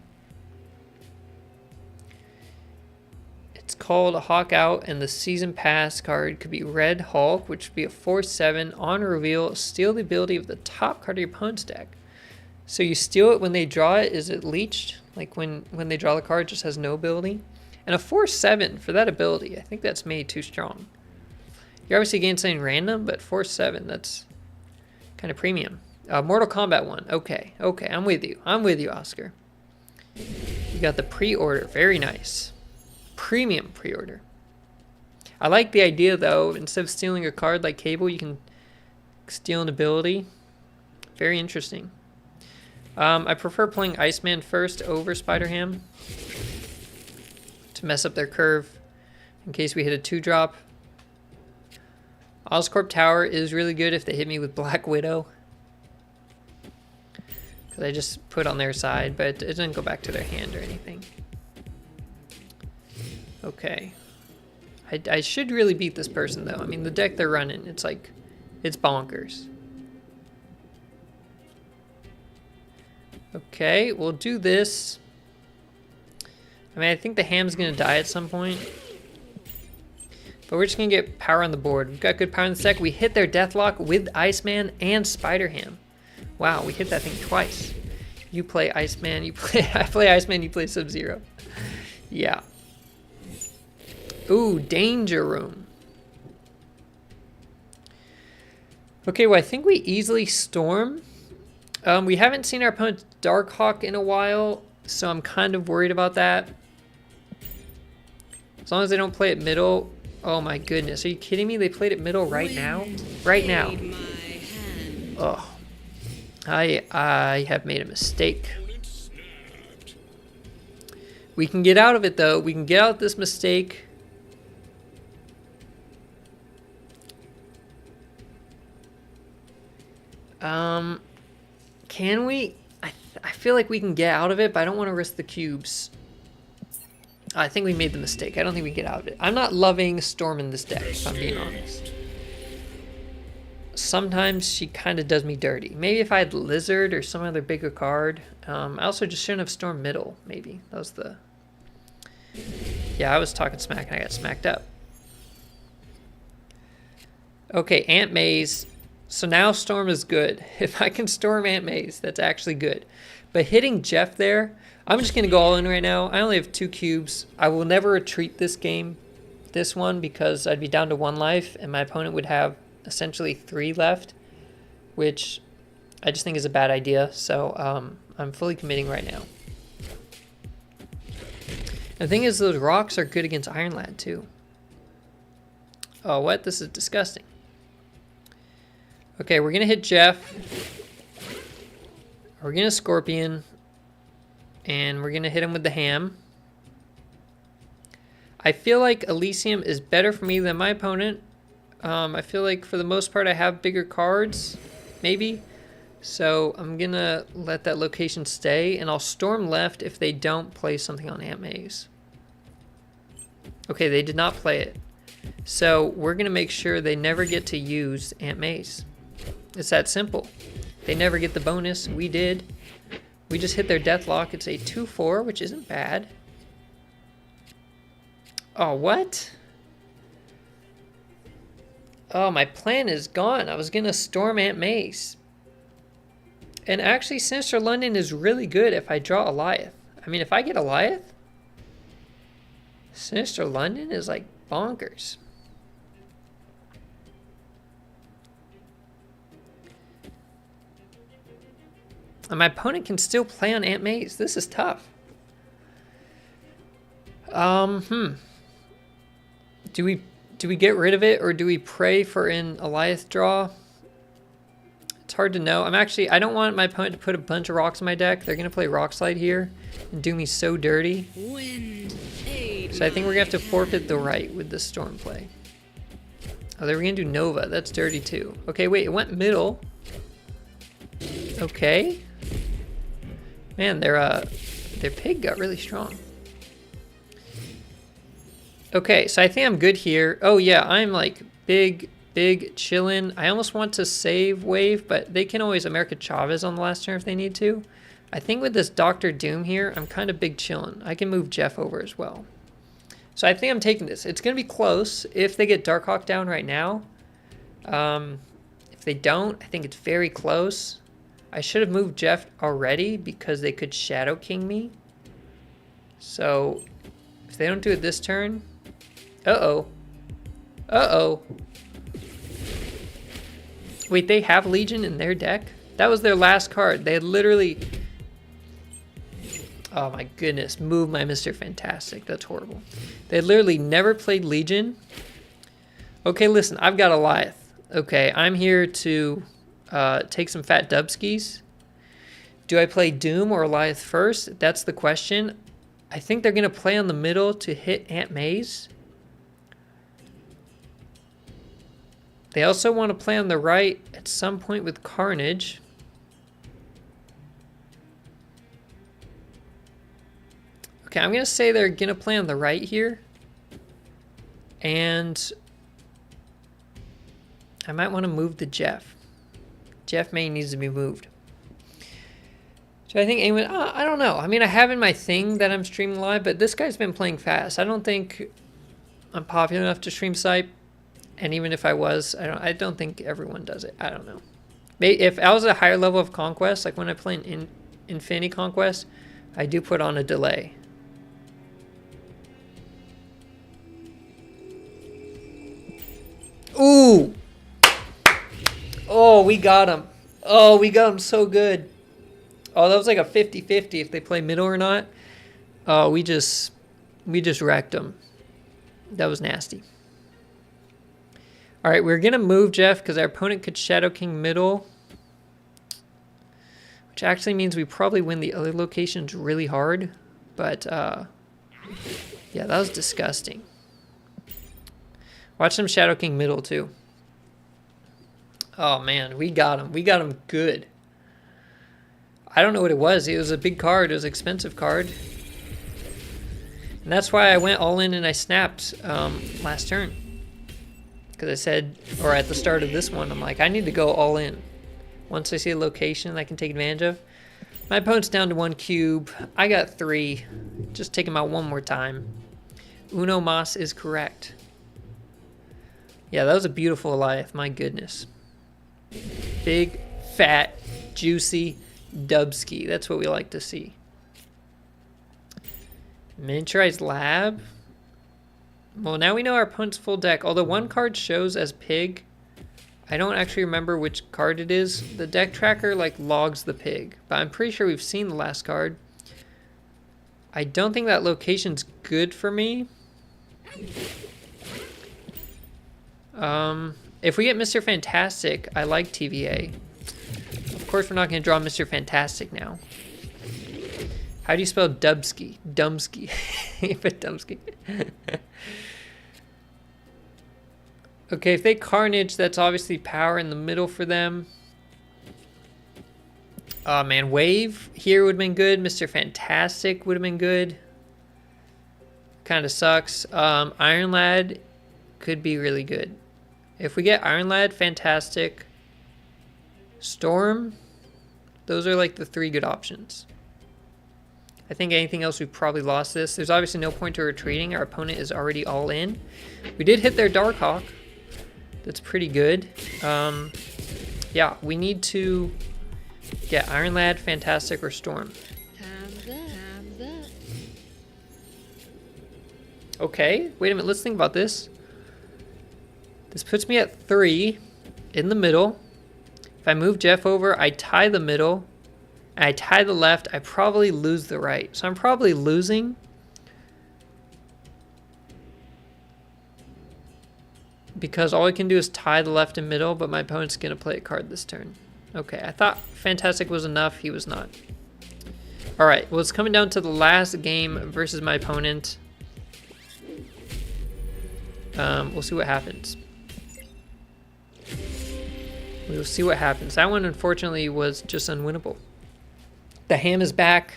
It's called a Hawk Out, and the season pass card could be Red Hulk, which would be a 4/7 on reveal. Steal the ability of the top card of your opponent's deck. So you steal it when they draw it. Is it leached? Like when they draw the card, it just has no ability. And a 4/7 for that ability. I think that's made too strong. You're obviously getting something random, but 4/7, that's kind of premium. Mortal Kombat 1. Okay, I'm with you. I'm with you, Oscar. You got the pre-order. Very nice. Premium pre-order. I like the idea, though. Instead of stealing a card like Cable, you can steal an ability. Very interesting. I prefer playing Iceman first over Spider-Ham to mess up their curve in case we hit a 2-drop. Oscorp Tower is really good if they hit me with Black Widow, because I just put on their side, but it doesn't go back to their hand or anything. Okay. I should really beat this person, though. I mean, the deck they're running, it's like, it's bonkers. Okay, we'll do this. I mean, I think the Ham's going to die at some point. But we're just going to get power on the board. We've got good power in the deck. We hit their Deathlock with Iceman and Spider-Ham. Wow, we hit that thing twice. You play Iceman, I play Iceman, you play Sub-Zero. Yeah. Ooh, Danger Room. Okay, well, I think we easily Storm. We haven't seen our opponent's Darkhawk in a while, so I'm kind of worried about that. As long as they don't play it middle. Oh my goodness, are you kidding me? They played it middle right now? Right now. Oh. I have made a mistake. We can get out of it, though. We can get out of this mistake. Can we? I feel like we can get out of it, but I don't want to risk the cubes. I think we made the mistake. I don't think we get out of it. I'm not loving Storm in this deck, if I'm being honest. Sometimes she kind of does me dirty. Maybe if I had Lizard or some other bigger card. I also just shouldn't have Storm middle, maybe. That was the... Yeah, I was talking smack and I got smacked up. Okay, Aunt May's. So now Storm is good. If I can Storm Aunt May's, that's actually good. But hitting Jeff there, I'm just going to go all in right now. I only have 2 cubes. I will never retreat this game, this one, because I'd be down to 1 life and my opponent would have essentially 3 left, which I just think is a bad idea. So I'm fully committing right now. The thing is, those rocks are good against Iron Lad too. Oh, what? This is disgusting. Okay, we're going to hit Jeff. We're going to Scorpion. And we're going to hit him with the ham. I feel like Elysium is better for me than my opponent. I feel like for the most part I have bigger cards, maybe. So I'm going to let that location stay. And I'll Storm left if they don't play something on Aunt May's. Okay, they did not play it. So we're going to make sure they never get to use Aunt May's. It's that simple. They never get the bonus. We did. We just hit their Deathlock. It's a 2-4, which isn't bad. Oh, what? Oh, my plan is gone. I was going to Storm Aunt May's. And actually, Sinister London is really good if I draw Eliath. I mean, if I get Eliath, Sinister London is like bonkers. And my opponent can still play on Aunt May's. This is tough. Do we get rid of it or do we pray for an Eliath draw? It's hard to know. I don't want my opponent to put a bunch of rocks in my deck. They're gonna play Rock Slide here and do me so dirty. So I think we're gonna have to forfeit the right with the Storm play. Oh, they were gonna do Nova. That's dirty too. Okay, wait, it went middle. Okay. Man, their pig got really strong. Okay, so I think I'm good here. Oh yeah, I'm like big chillin'. I almost want to save wave, but they can always America Chavez on the last turn if they need to. I think with this Doctor Doom here, I'm kind of big chillin'. I can move Jeff over as well. So I think I'm taking this. It's gonna be close if they get Darkhawk down right now. If they don't, I think it's very close. I should have moved Jeff already because they could Shadow King me. So if they don't do it this turn, uh-oh. Wait, they have Legion in their deck? That was their last card. They had literally... Oh my goodness, move my Mr. Fantastic. That's horrible. They had literally never played Legion. Okay, listen, I've got Eliath. Okay, I'm here to... take some fat dubskis. Do I play Doom or Eliath first? That's the question. I think they're going to play on the middle to hit Aunt May's. They also want to play on the right at some point with Carnage. Okay, I'm going to say they're going to play on the right here. And I might want to move the Jeff. Jeff May needs to be moved. So I think anyone, I don't know. I mean, I have in my thing that I'm streaming live, but this guy's been playing fast. I don't think I'm popular enough to stream Sipe. And even if I was, I don't think everyone does it. I don't know. If I was at a higher level of Conquest, like when I play in Infinity Conquest, I do put on a delay. Ooh! Oh, we got him. Oh, we got him so good. Oh, that was like a 50-50 if they play middle or not. Oh, we just wrecked them. That was nasty. All right, we're going to move Jeff because our opponent could Shadow King middle. Which actually means we probably win the other locations really hard. But, yeah, that was disgusting. Watch them Shadow King middle, too. Oh, man, we got him. We got him good. I don't know what it was. It was a big card. It was an expensive card. And that's why I went all in and I snapped last turn. Because I said, or at the start of this one, I'm like, I need to go all in. Once I see a location I can take advantage of. My opponent's down to 1 cube. I got 3. Just take him out one more time. Uno mas is correct. Yeah, that was a beautiful Goliath. My goodness. Big, fat, juicy Dubsky. That's what we like to see. Miniaturized lab. Well, now we know our opponent's full deck. Although one card shows as pig, I don't actually remember which card it is. The deck tracker like logs the pig, but I'm pretty sure we've seen the last card. I don't think that location's good for me. If we get Mr. Fantastic, I like TVA. Of course, we're not going to draw Mr. Fantastic now. How do you spell Dubsky? Dumsky. But Dumsky. Okay, if they Carnage, that's obviously power in the middle for them. Oh man, Wave here would have been good. Mr. Fantastic would have been good. Kind of sucks. Iron Lad could be really good. If we get Iron Lad, Fantastic, Storm, those are like the 3 good options. I think anything else, we've probably lost this. There's obviously no point to retreating. Our opponent is already all in. We did hit their Darkhawk. That's pretty good. Yeah, we need to get Iron Lad, Fantastic, or Storm. Okay, wait a minute. Let's think about this. This puts me at 3 in the middle. If I move Jeff over, I tie the middle. And I tie the left, I probably lose the right. So I'm probably losing. Because all I can do is tie the left and middle, but my opponent's going to play a card this turn. Okay, I thought Fantastic was enough. He was not. Alright, well, it's coming down to the last game versus my opponent. We'll see what happens. We'll see what happens. That one, unfortunately, was just unwinnable. The ham is back.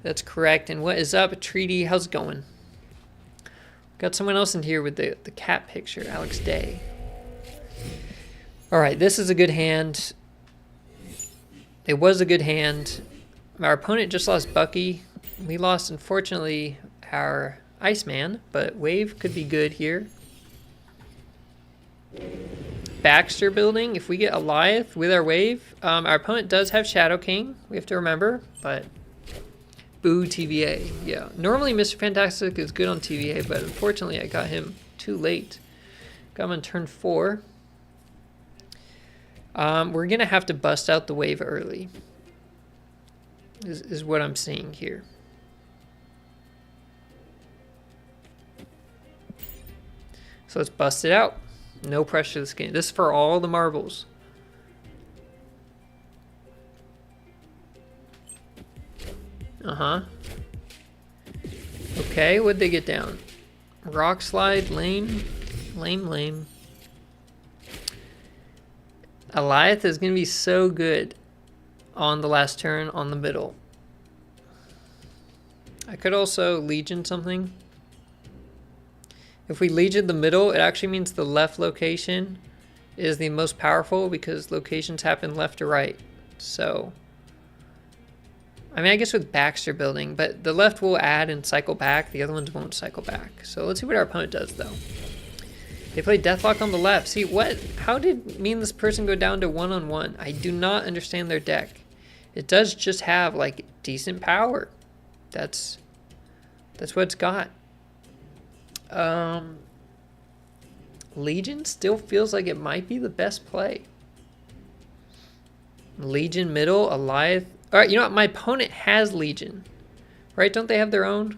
That's correct. And what is up, Treaty? How's it going? Got someone else in here with the cat picture, Alex Day. All right, this is a good hand. It was a good hand. Our opponent just lost Bucky. We lost, unfortunately, our Iceman, but Wave could be good here. Baxter building, if we get Goliath with our Wave, our opponent does have Shadow King, we have to remember, but boo TVA. Yeah, normally Mr. Fantastic is good on TVA, but unfortunately I got him too late. Got him on turn 4. We're gonna have to bust out the Wave early, is what I'm seeing here. So let's bust it out. No pressure this game. This is for all the marbles. Okay, what'd they get down? Rock slide, lame. Lame. Goliath is going to be so good on the last turn on the middle. I could also Legion something. If we Legion the middle, it actually means the left location is the most powerful because locations happen left to right. So, I mean, I guess with Baxter building, but the left will add and cycle back. The other ones won't cycle back. So let's see what our opponent does, though. They play Deathlock on the left. See, how did me and this person go down to 1-on-1? I do not understand their deck. It does just have, like, decent power. That's what it's got. Legion still feels like it might be the best play. Legion middle, Goliath. Alright, you know what? My opponent has Legion. Right? Don't they have their own?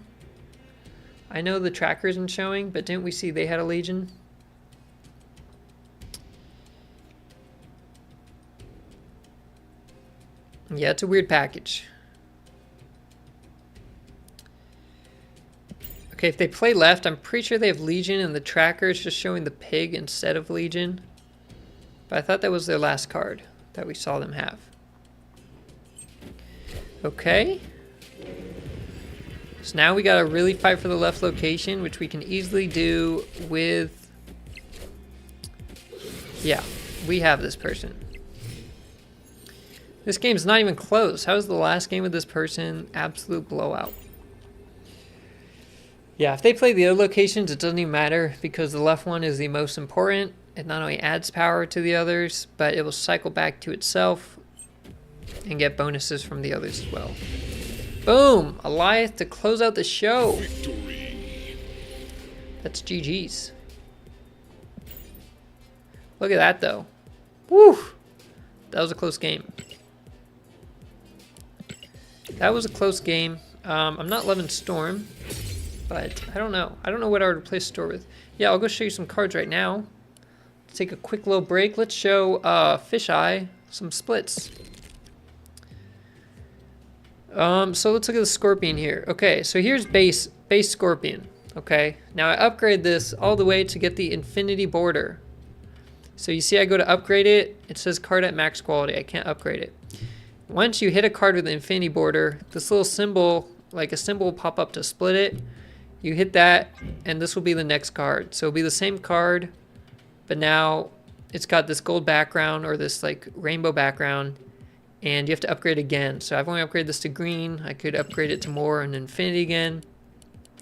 I know the tracker isn't showing, but didn't we see they had a Legion? Yeah, it's a weird package. Okay, if they play left, I'm pretty sure they have Legion and the tracker is just showing the pig instead of Legion. But I thought that was their last card that we saw them have. Okay. So now we gotta really fight for the left location, which we can easily do with... Yeah, we have this person. This game's not even close. How is the last game with this person absolute blowout? Yeah, if they play the other locations, it doesn't even matter because the left one is the most important. It not only adds power to the others, but it will cycle back to itself and get bonuses from the others as well. Boom! Elias to close out the show. Victory. That's GG's. Look at that, though. Woo! That was a close game. That was a close game. I'm not loving Storm, but I don't know. I don't know what I would replace Storm with. Yeah, I'll go show you some cards right now. Let's take a quick little break. Let's show Fisheye some splits. So let's look at the Scorpion here. Okay, so here's base Scorpion. Okay, now I upgrade this all the way to get the Infinity Border. So you see I go to upgrade it, it says card at max quality. I can't upgrade it. Once you hit a card with the Infinity Border, this little symbol, like a symbol, will pop up to split it. You hit that, and this will be the next card. So it'll be the same card, but now it's got this gold background or this like rainbow background, and you have to upgrade again. So I've only upgraded this to green. I could upgrade it to more and infinity again.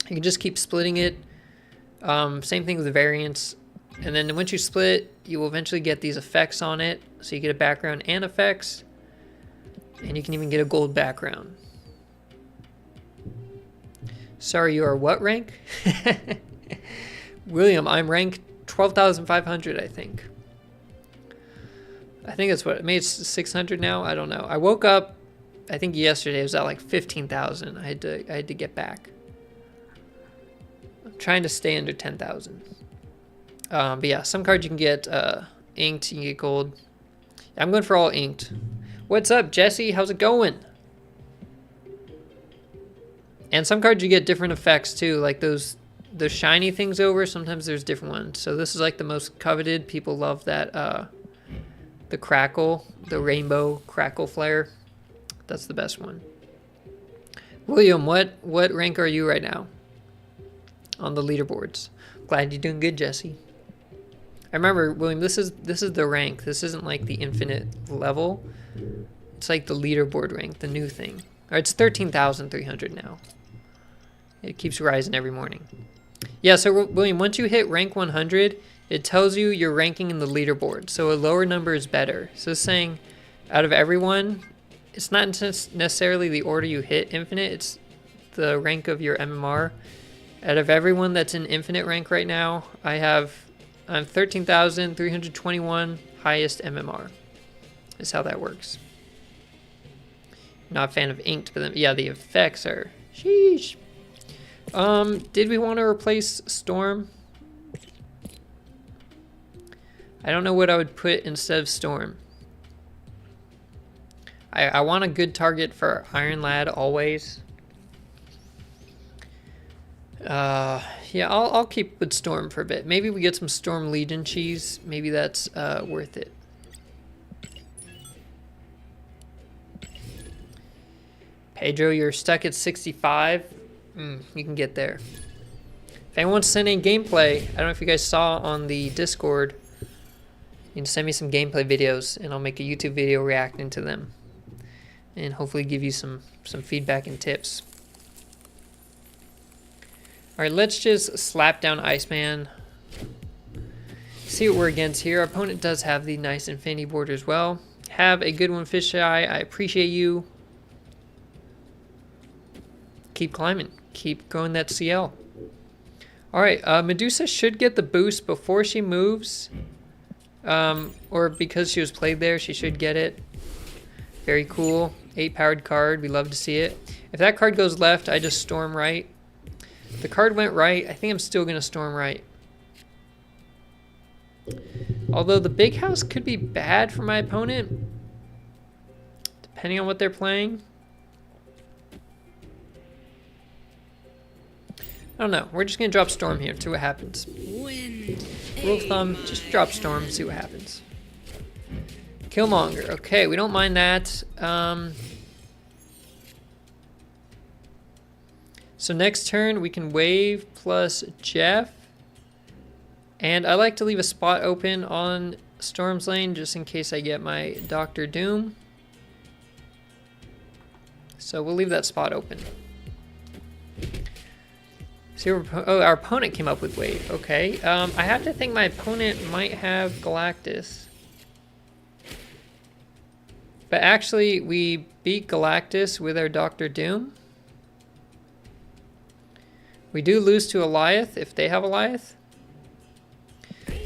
You can just keep splitting it. Same thing with the variants. And then once you split, you will eventually get these effects on it. So you get a background and effects. And you can even get a gold background. Sorry, you are what rank? William, I'm rank 12,500, I think. I think that's what, maybe it's 600 now? I don't know. I woke up, I think yesterday it was at like 15,000. I had to get back. I'm trying to stay under 10,000. But yeah, some cards you can get inked, you can get gold. I'm going for all inked. What's up, Jesse? How's it going? And some cards you get different effects too, like those shiny things over. Sometimes there's different ones. So this is like the most coveted. People love that. The crackle, the rainbow crackle flare. That's the best one. William, what rank are you right now on the leaderboards? Glad you're doing good, Jesse. I remember, William, this is the rank. This isn't like the infinite level. It's like the leaderboard rank, the new thing. Or it's 13,300 now. It keeps rising every morning. Yeah, so William, once you hit rank 100, it tells you your ranking in the leaderboard. So a lower number is better. So it's saying out of everyone, it's not necessarily the order you hit infinite, it's the rank of your MMR. Out of everyone that's in infinite rank right now, I'm 13,321 highest MMR. Is how that works. Not a fan of inked, but then, yeah, the effects are sheesh. Did we want to replace Storm? I don't know what I would put instead of Storm. I want a good target for Iron Lad always. Yeah, I'll keep with Storm for a bit. Maybe we get some Storm Legion cheese. Maybe that's worth it. Pedro, you're stuck at 65. You can get there. If anyone wants to send in gameplay, I don't know if you guys saw on the Discord, you can send me some gameplay videos and I'll make a YouTube video reacting to them. And hopefully give you some feedback and tips. Alright, let's just slap down Iceman. See what we're against here. Our opponent does have the nice Infinity Border as well. Have a good one, Fisheye. I appreciate you. Keep climbing. Keep growing that CL. Alright, Medusa should get the boost before she moves. Or because she was played there, she should get it. Very cool. 8-powered card. We love to see it. If that card goes left, I just storm right. If the card went right, I think I'm still going to storm right. Although the big house could be bad for my opponent. Depending on what they're playing. I don't know. We're just going to drop Storm here. See what happens. Wind. Rule of thumb, just drop Storm. See what happens. Killmonger. Okay, we don't mind that. So next turn we can wave plus Jeff. And I like to leave a spot open on Storm's Lane just in case I get my Doctor Doom. So we'll leave that spot open. See, oh, our opponent came up with wave. Okay, I have to think my opponent might have Galactus. But actually, we beat Galactus with our Doctor Doom. We do lose to Eliath if they have Eliath.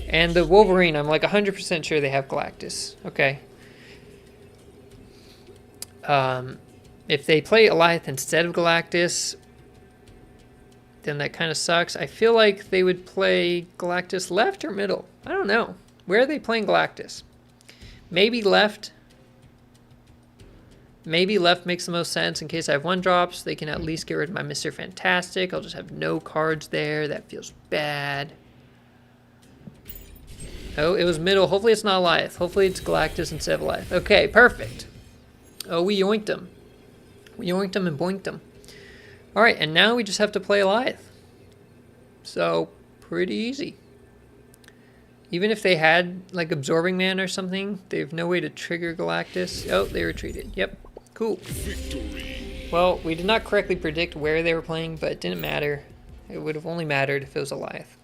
And the Wolverine, I'm like 100% sure they have Galactus. Okay. If they play Eliath instead of Galactus, then that kind of sucks. I feel like they would play Galactus left or middle. I don't know. Where are they playing Galactus? Maybe left. Maybe left makes the most sense in case I have 1-drops. They can at least get rid of my Mr. Fantastic. I'll just have no cards there. That feels bad. Oh, it was middle. Hopefully it's not Eliath. Hopefully it's Galactus instead of Eliath. Okay, perfect. Oh, we yoinked him. We yoinked him and boinked him. Alright, and now we just have to play Eliath. So, pretty easy. Even if they had, like, Absorbing Man or something, they have no way to trigger Galactus. Oh, they retreated. Yep. Cool. Victory. Well, we did not correctly predict where they were playing, but it didn't matter. It would have only mattered if it was Eliath.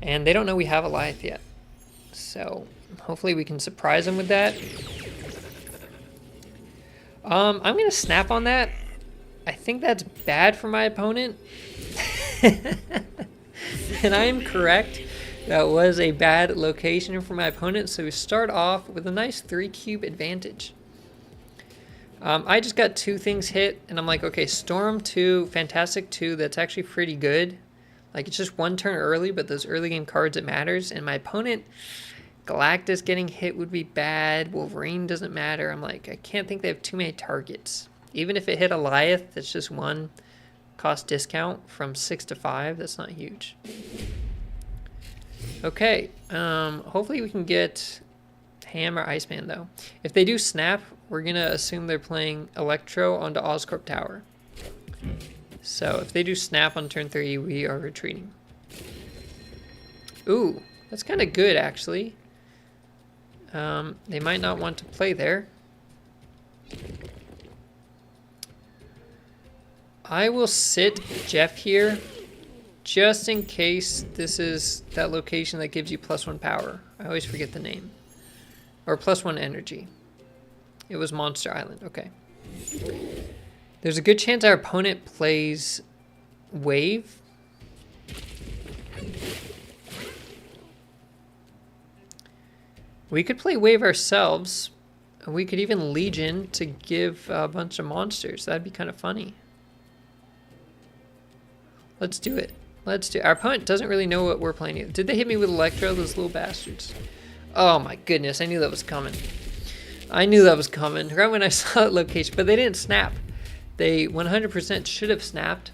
And they don't know we have Eliath yet. So, hopefully we can surprise them with that. I'm going to snap on that. I think that's bad for my opponent. And I am correct. That was a bad location for my opponent. So we start off with a nice 3-cube advantage. I just got 2 things hit. And I'm like, okay, Storm 2, Fantastic 2. That's actually pretty good. Like, it's just 1 turn early, but those early game cards, it matters. And my opponent, Galactus getting hit would be bad. Wolverine doesn't matter. I'm like, I can't think they have too many targets. Even if it hit Eliath, that's just 1 cost discount from 6 to 5. That's not huge. Okay, hopefully we can get Ham or Iceman, though. If they do snap, we're going to assume they're playing Electro onto Oscorp Tower. So if they do snap on turn 3, we are retreating. Ooh, that's kind of good, actually. They might not want to play there. I will sit Jeff here just in case this is that location that gives you +1 power. I always forget the name. Or +1 energy. It was Monster Island. Okay. There's a good chance our opponent plays Wave. We could play Wave ourselves. We could even Legion to give a bunch of monsters. That'd be kind of funny. Let's do it. Let's do it. Our opponent doesn't really know what we're playing either. Did they hit me with Electro, those little bastards? Oh my goodness, I knew that was coming. I knew that was coming right when I saw that location, but they didn't snap. They 100% should have snapped.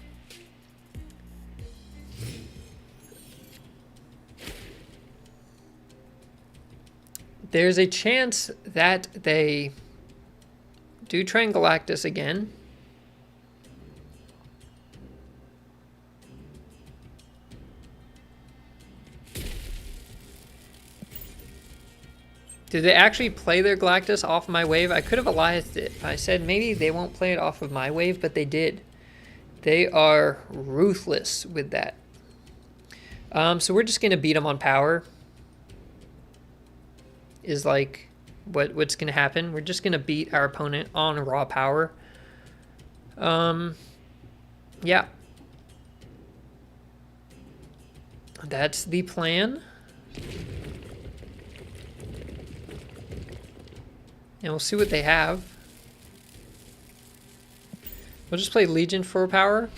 There's a chance that they do try and Galactus again. Did they actually play their Galactus off my wave? I could have Eliathed it. I said maybe they won't play it off of my wave, but they did. They are ruthless with that. So we're just going to beat them on power. Is like what's going to happen. We're just going to beat our opponent on raw power. Yeah. That's the plan. And we'll see what they have. We'll just play Legion for power.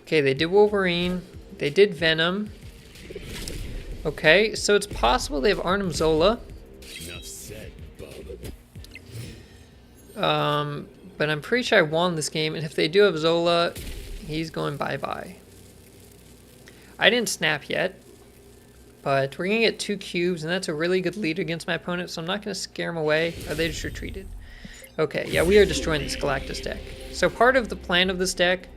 Okay, they did Wolverine. They did Venom. Okay, so it's possible they have Arnim Zola. Enough said, bub. But I'm pretty sure I won this game, and if they do have Zola, he's going bye-bye. I didn't snap yet. But we're going to get 2 cubes, and that's a really good lead against my opponent, so I'm not going to scare him away. Oh, they just retreated. Okay, yeah, we are destroying this Galactus deck. So part of the plan of this deck,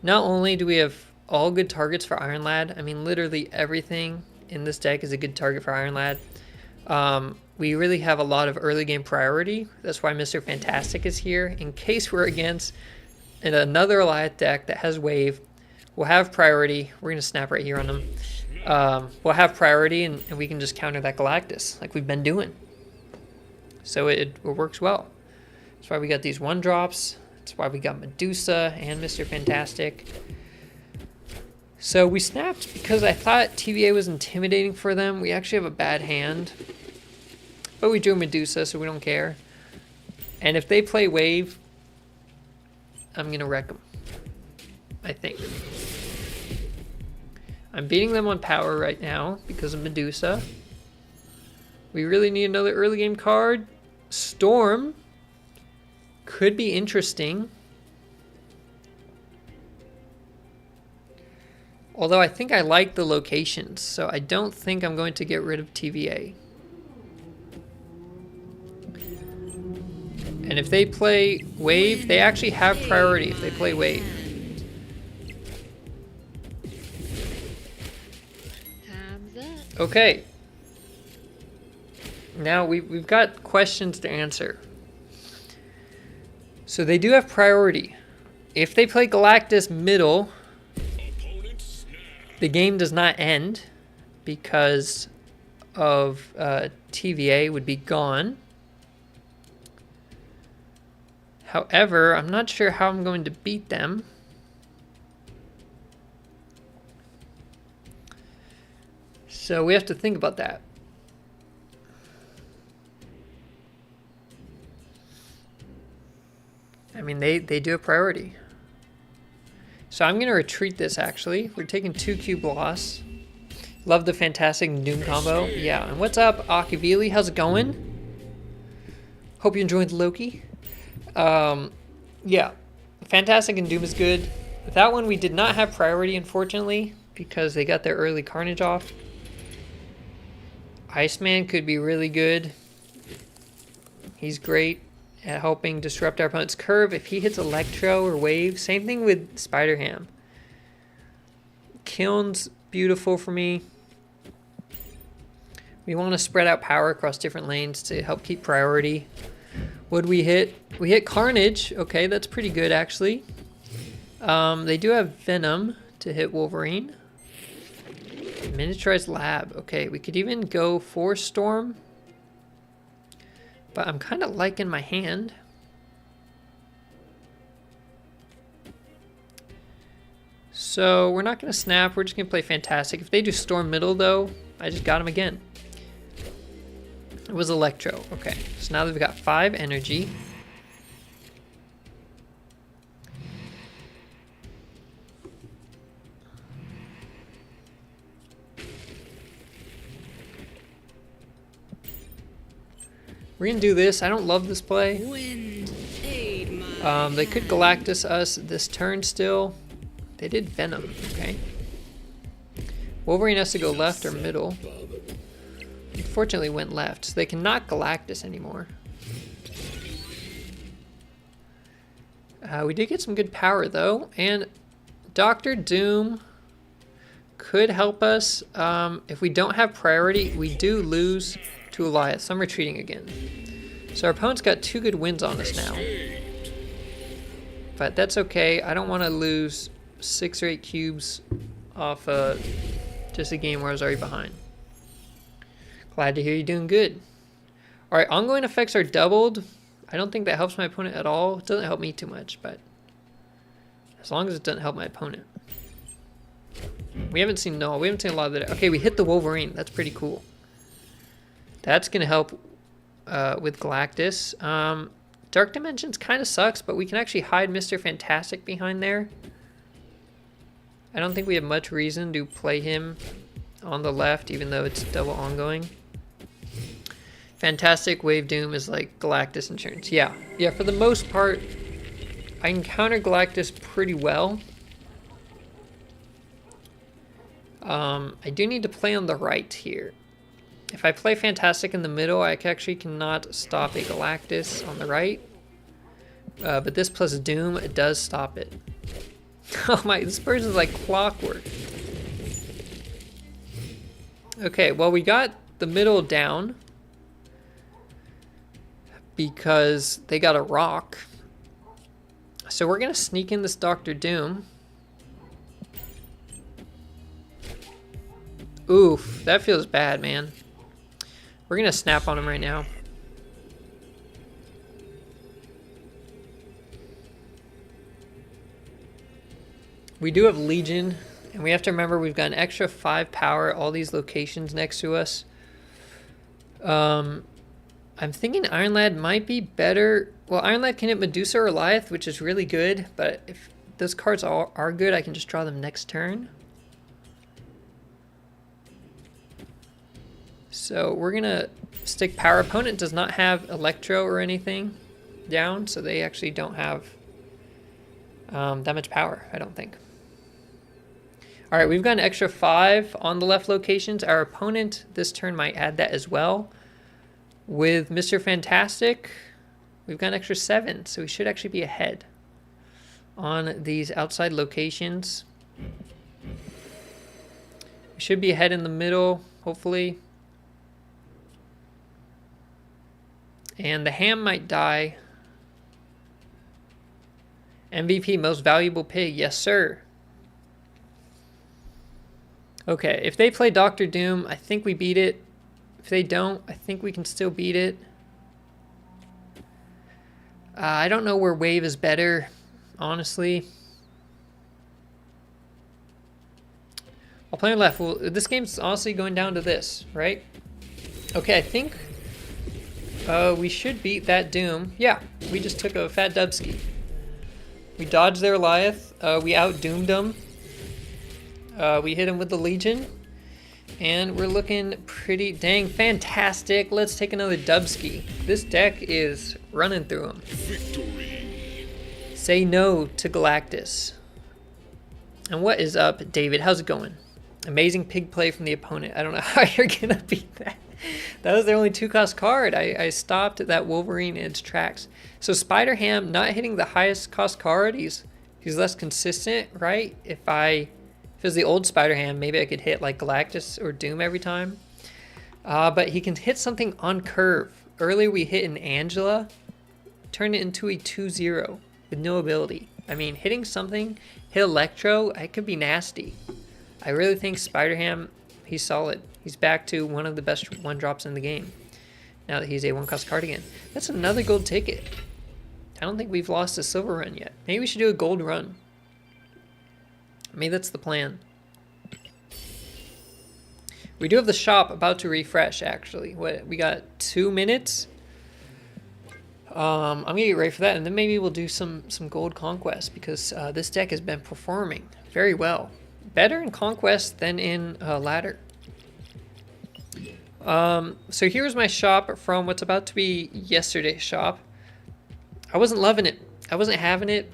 not only do we have all good targets for Iron Lad, I mean literally everything in this deck is a good target for Iron Lad. We really have a lot of early game priority. That's why Mr. Fantastic is here. In case we're against another Goliath deck that has wave, we'll have priority. We're going to snap right here on them. We'll have priority and we can just counter that Galactus like we've been doing. So it works well. That's why we got these 1-drops. That's why we got Medusa and Mr. Fantastic. So we snapped because I thought TVA was intimidating for them. We actually have a bad hand. But we drew Medusa, so we don't care. And if they play wave, I'm going to wreck them. I think. I'm beating them on power right now because of Medusa. We really need another early game card. Storm could be interesting. Although I think I like the locations, so I don't think I'm going to get rid of TVA. And if they play wave, they actually have priority if they play wave. Time's up. Okay. Now we've got questions to answer. So they do have priority. If they play Galactus middle, the game does not end because of TVA would be gone. However, I'm not sure how I'm going to beat them. So we have to think about that. I mean, they do a priority. So I'm going to retreat this, actually. We're taking 2 cube loss. Love the Fantastic Doom combo. Yeah, and what's up, Akivili? How's it going? Hope you enjoyed Loki. Yeah, Fantastic and Doom is good. That one we did not have priority, unfortunately, because they got their early Carnage off. Iceman could be really good. He's great at helping disrupt our opponent's curve. If he hits Electro or Wave, same thing with Spider-Ham. Kiln's beautiful for me. We want to spread out power across different lanes to help keep priority. What'd we hit? We hit Carnage. Okay, that's pretty good, actually. They do have Venom to hit Wolverine. Miniaturized Lab. Okay, we could even go for Storm. But I'm kind of liking my hand. So we're not going to snap. We're just going to play Fantastic. If they do Storm middle, though, I just got him again. It was Electro. Okay, so now that we've got 5 energy. We're going to do this. I don't love this play. Wind, aid my They could Galactus us this turn still. They did Venom. Okay. Wolverine has to go left or middle. Unfortunately went left, so they cannot Galactus anymore. We did get some good power though, and Dr. Doom could help us. If we don't have priority, we do lose to Elias, so I'm retreating again. So our opponent's got 2 good wins on us now. But that's okay, I don't want to lose 6 or 8 cubes off just a game where I was already behind. Glad to hear you're doing good. Alright, ongoing effects are doubled. I don't think that helps my opponent at all. It doesn't help me too much, but as long as it doesn't help my opponent. We haven't seen a lot of that. Okay, we hit the Wolverine. That's pretty cool. That's going to help with Galactus. Dark Dimensions kind of sucks, but we can actually hide Mr. Fantastic behind there. I don't think we have much reason to play him on the left, even though it's double ongoing. Fantastic Wave Doom is like Galactus insurance. Yeah, for the most part, I can counter Galactus pretty well. I do need to play on the right here. If I play Fantastic in the middle, I actually cannot stop a Galactus on the right. But this plus Doom, it does stop it. Oh my, this person's like clockwork. Okay, well we got the middle down because they got a rock. So we're gonna sneak in this Dr. Doom. Oof, that feels bad, man. We're gonna snap on him right now. We do have Legion, and we have to remember we've got an extra 5 power, all these locations next to us. I'm thinking Iron Lad might be better. Well, Iron Lad can hit Medusa or Goliath, which is really good, but if those cards are good, I can just draw them next turn. So we're gonna stick power. Opponent does not have Electro or anything down, so they actually don't have that much power, I don't think. All right, we've got an extra 5 on the left locations. Our opponent this turn might add that as well. With Mr. Fantastic, we've got an extra 7, so we should actually be ahead on these outside locations. We should be ahead in the middle, hopefully. And the ham might die. MVP, most valuable pig. Yes, sir. Okay, if they play Dr. Doom, I think we beat it. If they don't, I think we can still beat it. I don't know where Wave is better, honestly. I'll play on left. Well, this game's honestly going down to this, right? Okay, I think we should beat that Doom. Yeah, we just took a fat dubski. We dodged their Goliath. We out-doomed them. We hit him with the Legion. And we're looking pretty dang fantastic. Let's take another dubski. This deck is running through them. Victory. Say no to Galactus. And what is up, David? How's it going? Amazing pig play from the opponent. I don't know how you're going to beat that. That was their only 2-cost card. I stopped that Wolverine in its tracks. So Spider-Ham not hitting the highest cost card. He's less consistent, right? If it was the old Spider-Ham, maybe I could hit like Galactus or Doom every time. But he can hit something on curve. Earlier we hit an Angela, turned it into a 2-0 with no ability. I mean, hitting something, hit Electro, it could be nasty. I really think Spider-Ham, he's solid. He's back to one of the best 1-drops in the game. Now that he's a 1-cost card again. That's another gold ticket. I don't think we've lost a silver run yet. Maybe we should do a gold run. Maybe that's the plan. We do have the shop about to refresh, actually. What, we got 2 minutes? I'm gonna get ready for that, and then maybe we'll do some gold conquest, because this deck has been performing very well. Better in conquest than in ladder. So here's my shop from what's about to be yesterday's shop. I wasn't loving it. I wasn't having it.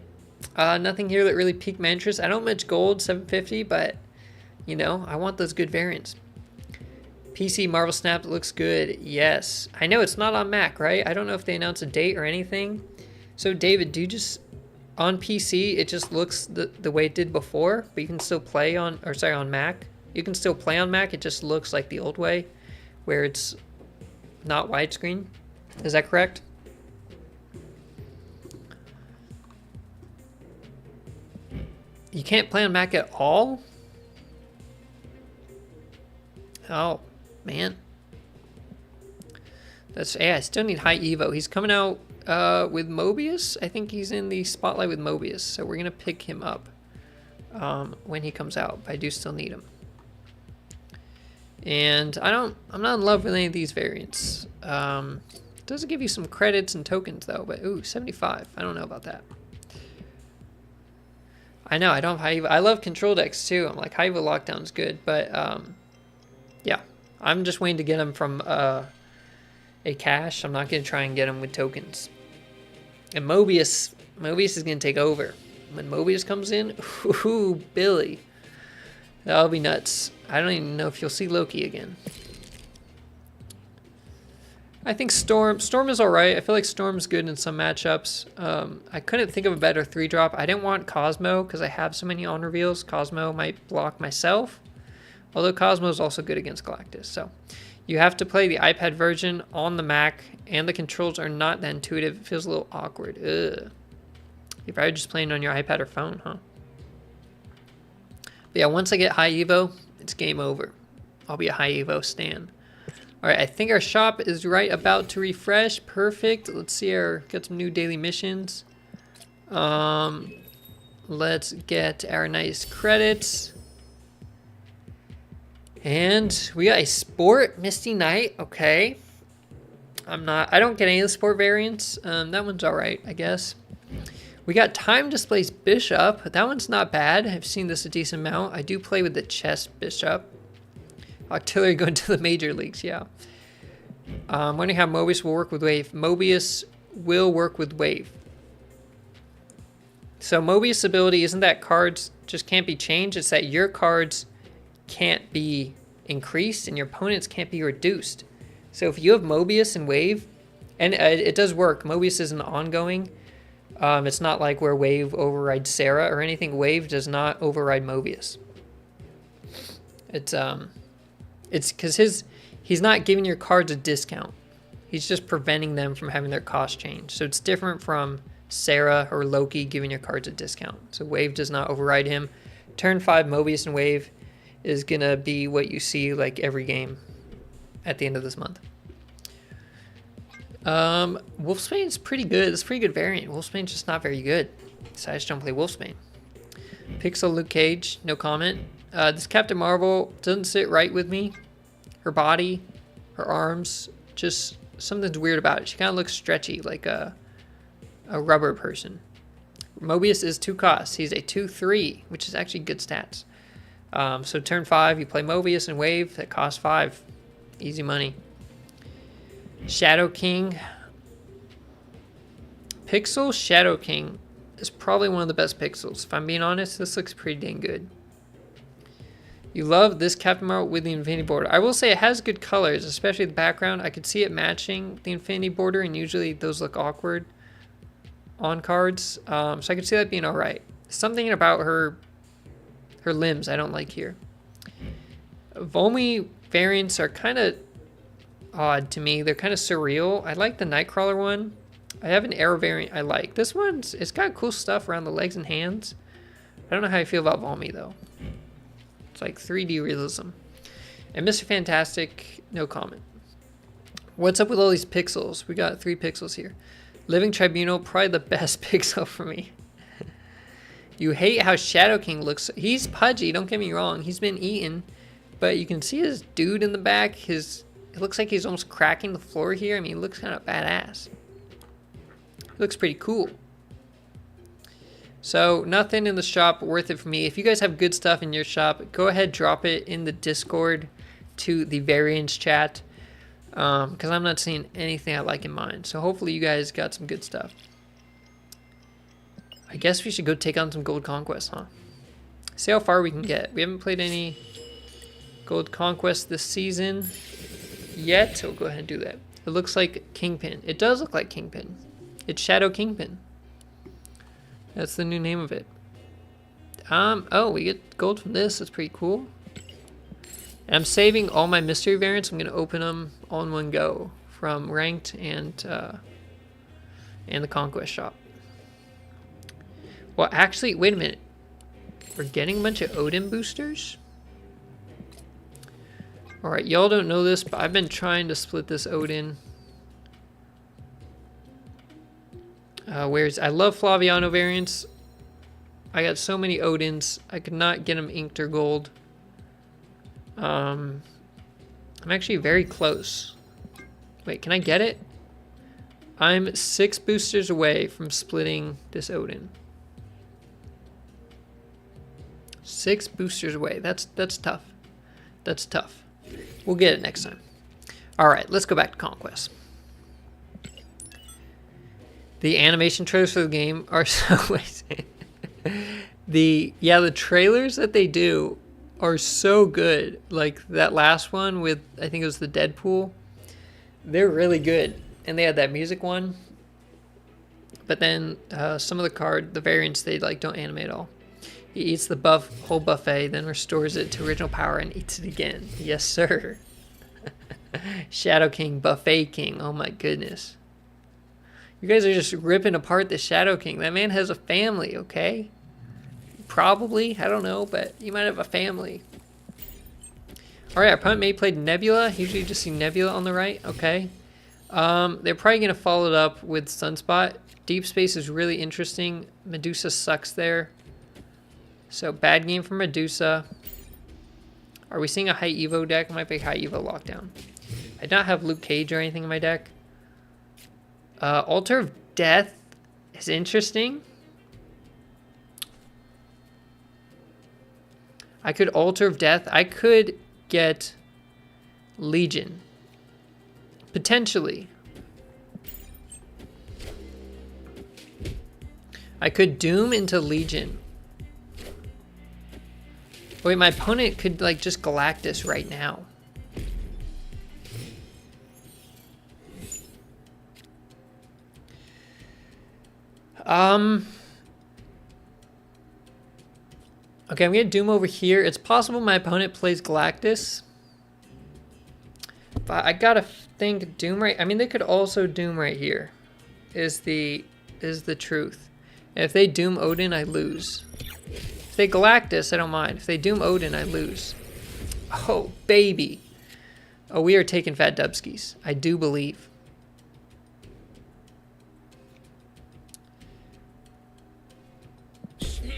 Nothing here that really piqued my interest. I don't much gold, 750, but you know, I want those good variants. PC Marvel Snap looks good. Yes. I know it's not on Mac, right? I don't know if they announced a date or anything. So David, do you just on PC it just looks the way it did before, but you can still play on on Mac. You can still play on Mac, it just looks like the old way where it's not widescreen. Is that correct? You can't play on Mac at all? Oh, man. I still need High Evo. He's coming out with Mobius. I think he's in the spotlight with Mobius, so we're going to pick him up when he comes out. But I do still need him. And I'm not in love with any of these variants. It does give you some credits and tokens, though. But, ooh, 75. I don't know about that. I know, I don't have High Evo. I love control decks, too. I'm like, High Evo Lockdown's good. But, yeah. I'm just waiting to get him from a cache. I'm not going to try and get him with tokens. And Mobius is going to take over. When Mobius comes in, ooh, Billy. That'll be nuts. I don't even know if you'll see Loki again. I think Storm is alright. I feel like Storm's good in some matchups. I couldn't think of a better 3-drop. I didn't want Cosmo because I have so many on reveals. Cosmo might block myself. Although Cosmo is also good against Galactus. So you have to play the iPad version on the Mac, and the controls are not that intuitive. It feels a little awkward. Ugh. You're probably just playing on your iPad or phone, huh? But yeah, once I get high Evo, it's game over. I'll be a high Evo stan. Alright, I think our shop is right about to refresh. Perfect. Let's see got some new daily missions. Let's get our nice credits. And we got a sport Misty Knight. Okay. I don't get any of the sport variants. That one's alright, I guess. We got time displays bishop. That one's not bad. I've seen this a decent amount. I do play with the chess bishop. Artillery going to the major leagues, yeah. I'm wondering how Mobius will work with Wave. Mobius will work with Wave. So Mobius' ability isn't that cards just can't be changed. It's that your cards can't be increased and your opponents can't be reduced. So if you have Mobius and Wave, and it does work. Mobius is an ongoing. It's not like where Wave overrides Sarah or anything. Wave does not override Mobius. It's because he's not giving your cards a discount. He's just preventing them from having their cost change. So it's different from Sarah or Loki giving your cards a discount. So Wave does not override him. Turn 5 Mobius and Wave is gonna be what you see like every game at the end of this month. Wolfsbane's pretty good. It's a pretty good variant. Wolfsbane's just not very good. So I just don't play Wolfsbane. Pixel Luke Cage, no comment. This Captain Marvel doesn't sit right with me. Her body, her arms, just something's weird about it. She kind of looks stretchy, like a rubber person. Mobius is 2 costs. He's a 2/3, which is actually good stats. So turn 5, you play Mobius and Wave. That costs 5. Easy money. Shadow King. Pixel Shadow King is probably one of the best pixels. If I'm being honest, this looks pretty dang good. You love this Captain Marvel with the Infinity Border. I will say it has good colors, especially the background. I could see it matching the Infinity Border, and usually those look awkward on cards. So I could see that being alright. Something about her limbs I don't like here. Volmi variants are kind of odd to me. They're kind of surreal. I like the Nightcrawler one. I have an Arrow variant I like. This it's got cool stuff around the legs and hands. I don't know how I feel about Volmi though. It's like 3D realism. And Mr. Fantastic, no comment. What's up with all these pixels? We got 3 pixels here. Living Tribunal, probably the best pixel for me. You hate how Shadow King looks. He's pudgy, don't get me wrong. He's been eaten. But you can see his dude in the back. It looks like he's almost cracking the floor here. I mean, he looks kind of badass. Looks pretty cool. So nothing in the shop worth it for me. If you guys have good stuff in your shop, go ahead, drop it in the Discord to the variants chat. Because I'm not seeing anything I like in mine. So hopefully you guys got some good stuff. I guess we should go take on some Gold Conquest, huh? See how far we can get. We haven't played any Gold Conquest this season yet. So we'll go ahead and do that. It looks like Kingpin. It does look like Kingpin. It's Shadow Kingpin. That's the new name of it. Oh, we get gold from this. That's pretty cool. And I'm saving all my mystery variants. I'm going to open them all in one go from ranked and the Conquest shop. Well, actually, wait a minute. We're getting a bunch of Odin boosters? Alright, y'all don't know this, but I've been trying to split this Odin. I love Flaviano variants. I got so many Odins. I could not get them inked or gold. I'm actually very close. Wait, can I get it? I'm 6 boosters away from splitting this Odin. 6 boosters away. That's tough. That's tough. We'll get it next time. All right, let's go back to Conquest. The animation trailers for the game are so the trailers that they do are so good. Like that last one with, I think it was the Deadpool. They're really good. And they had that music one. But then some of the variants, they like don't animate at all. He eats the whole buffet, then restores it to original power and eats it again. Yes, sir. Shadow King, Buffet King. Oh my goodness. You guys are just ripping apart the Shadow King. That man has a family, okay? Probably, I don't know, but you might have a family. Alright, our opponent may played Nebula. Usually you just see Nebula on the right, okay. They're probably going to follow it up with Sunspot. Deep Space is really interesting. Medusa sucks there. So, bad game for Medusa. Are we seeing a high Evo deck? I might be high Evo lockdown. I don't have Luke Cage or anything in my deck. Altar of Death is interesting. I could Altar of Death. I could get Legion. Potentially. I could Doom into Legion. Wait, my opponent could like just Galactus right now. Okay, I'm gonna Doom over here. It's possible my opponent plays Galactus. But I gotta think Doom right. I mean, they could also Doom right here. Is the truth. And if they Doom Odin, I lose. If they Galactus, I don't mind. If they Doom Odin, I lose. Oh, baby. Oh, we are taking Fat Dubskis. I do believe.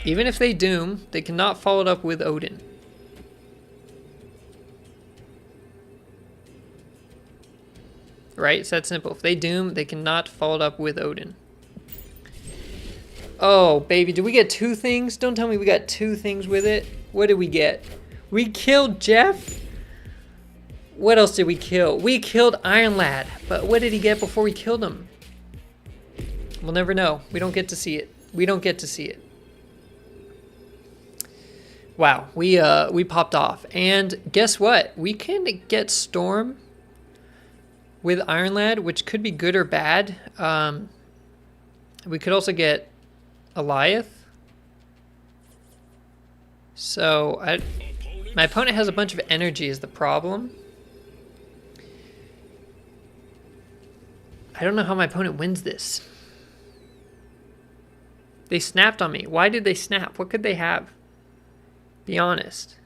Even if they Doom, they cannot follow it up with Odin. Right? It's that simple. If they Doom, they cannot follow it up with Odin. Oh, baby. Did we get two things? Don't tell me we got two things with it. What did we get? We killed Jeff? What else did we kill? We killed Iron Lad. But what did he get before we killed him? We'll never know. We don't get to see it. We don't get to see it. Wow. We popped off. And guess what? We can get Storm with Iron Lad, which could be good or bad. We could also get Eliath. So my opponent has a bunch of energy is the problem. I don't know how my opponent wins this. They snapped on me. Why did they snap? What could they have? Be honest.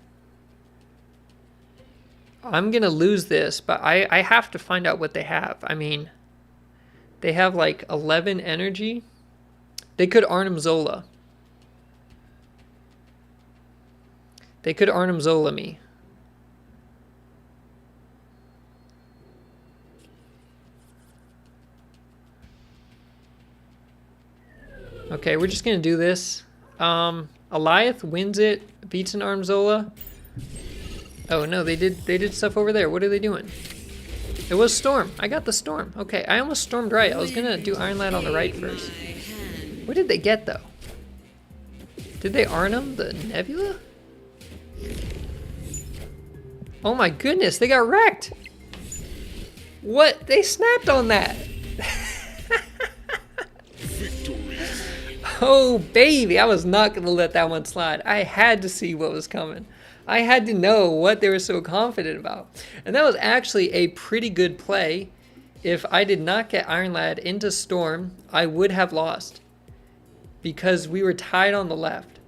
I'm going to lose this, but I have to find out what they have. I mean, they have like 11 energy. They could Arnim Zola. They could Arnim Zola me. Okay, we're just going to do this. Eliath wins it, beats an Arnim Zola. Oh no, they did stuff over there. What are they doing? It was Storm. I got the Storm. Okay, I almost stormed right. I was gonna do Iron Lad on the right first. What did they get though? Did they Arnim the Nebula? Oh my goodness, they got wrecked. What? They snapped on that. Oh baby, I was not gonna let that one slide. I had to see what was coming. I had to know what they were so confident about. And that was actually a pretty good play. If I did not get Iron Lad into Storm, I would have lost. Because we were tied on the left.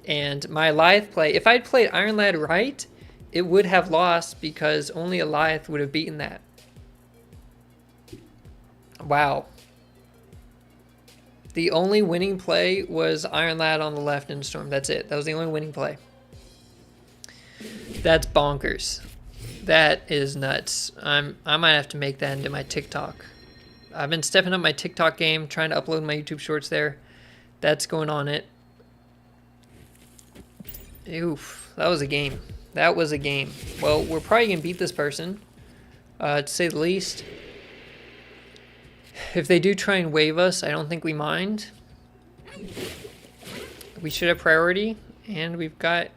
And my Eliath play, if I'd played Iron Lad right, it would have lost because only Eliath would have beaten that. Wow. The only winning play was Iron Lad on the left in Storm. That's it. That was the only winning play. That's bonkers. That is nuts. I might have to make that into my TikTok. I've been stepping up my TikTok game, trying to upload my YouTube shorts there. That's going on it. Oof, that was a game. That was a game. Well, we're probably going to beat this person, to say the least. If they do try and wave us, I don't think we mind. We should have priority, and we've got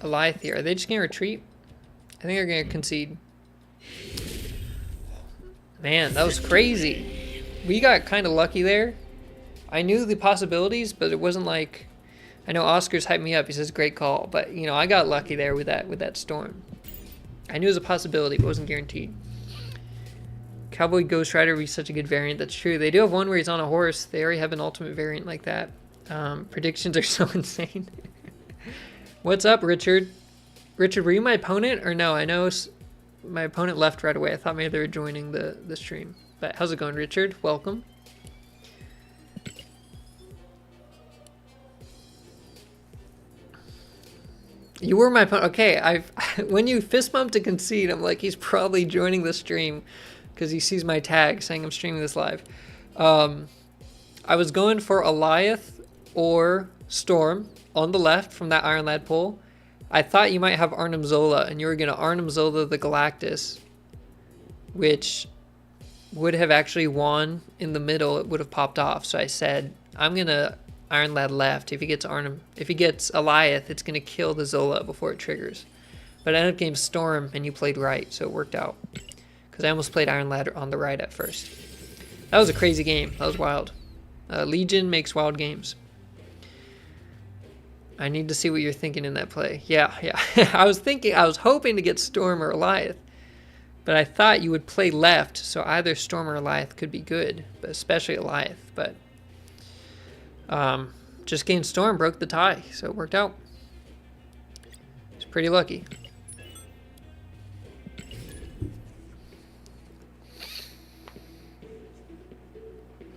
Eliath here. Are they just going to retreat? I think they're going to concede. Man, that was crazy. We got kind of lucky there. I knew the possibilities, but it wasn't like... I know Oscar's hyped me up. He says, great call. But, you know, I got lucky there with that storm. I knew it was a possibility, but it wasn't guaranteed. Cowboy Ghost Rider would be such a good variant. That's true. They do have one where he's on a horse. They already have an ultimate variant like that. Predictions are so insane. What's up, Richard? Richard, were you my opponent or no? I know my opponent left right away. I thought maybe they were joining the stream. But how's it going, Richard? Welcome. You were my opponent. Okay, when you fist bump to concede, I'm like, he's probably joining the stream because he sees my tag saying I'm streaming this live. I was going for Eliath or Storm on the left from that Iron Lad pull. I thought you might have Arnim Zola, and you were going to Arnim Zola the Galactus, which would have actually won in the middle. It would have popped off. So I said, I'm going to Iron Lad left. If he gets Eliath, it's going to kill the Zola before it triggers. But I ended up getting Storm, and you played right, so it worked out. Because I almost played Iron Lad on the right at first. That was a crazy game. That was wild. Legion makes wild games. I need to see what you're thinking in that play. Yeah. I was hoping to get Storm or Eliath. But I thought you would play left, so either Storm or Eliath could be good. But especially Eliath. But just getting Storm broke the tie, so it worked out. It's pretty lucky.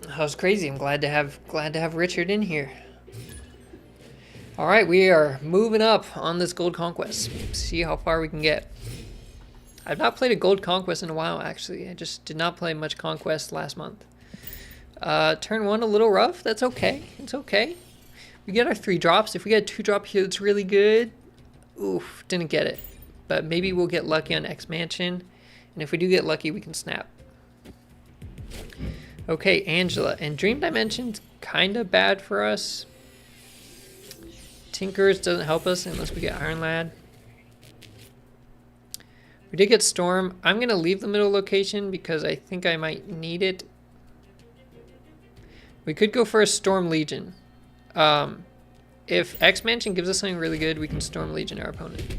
That was crazy. I'm glad to have Richard in here. All right, we are moving up on this Gold Conquest. See how far we can get. I've not played a Gold Conquest in a while, actually. I just did not play much Conquest last month. Turn 1 a little rough. That's okay. It's okay. We get our 3 drops. If we get a 2 drop here, it's really good. Oof, didn't get it. But maybe we'll get lucky on X Mansion. And if we do get lucky, we can snap. Okay, Angela. And Dream Dimension's kind of bad for us. Tinkers doesn't help us unless we get Iron Lad. We did get Storm. I'm going to leave the middle location because I think I might need it. We could go for a Storm Legion. If X Mansion gives us something really good, we can Storm Legion our opponent.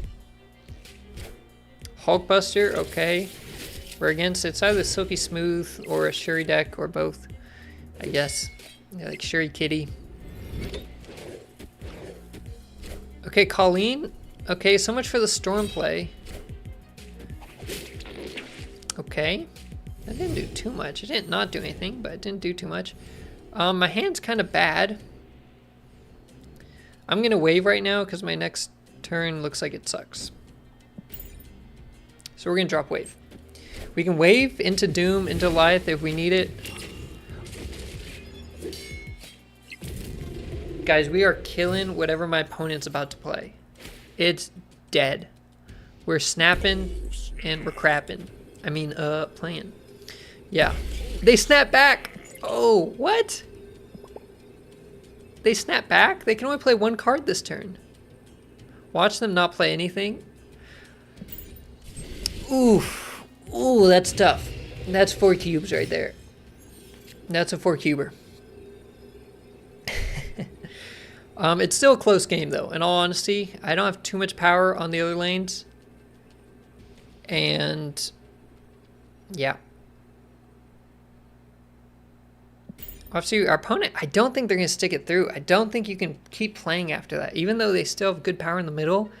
Hulkbuster, okay. We're against, it's either Silky Smooth or a Shuri deck or both, I guess. Yeah, like Shuri Kitty. Okay, Colleen. Okay, so much for the Storm play. Okay. That didn't do too much. It didn't not do anything, but it didn't do too much. My hand's kind of bad. I'm going to wave right now because my next turn looks like it sucks. So we're going to drop wave. We can wave into Doom, into Eliath if we need it. Guys, we are killing whatever my opponent's about to play. It's dead. We're snapping and we're crapping. I mean, playing. Yeah. They snap back. Oh, what? They snap back? They can only play 1 card this turn. Watch them not play anything. Oof. Ooh, that's tough. That's 4 cubes right there. That's a 4 cuber. It's still a close game, though. In all honesty, I don't have too much power on the other lanes. And, yeah. Obviously, our opponent, I don't think they're going to stick it through. I don't think you can keep playing after that. Even though they still have good power in the middle,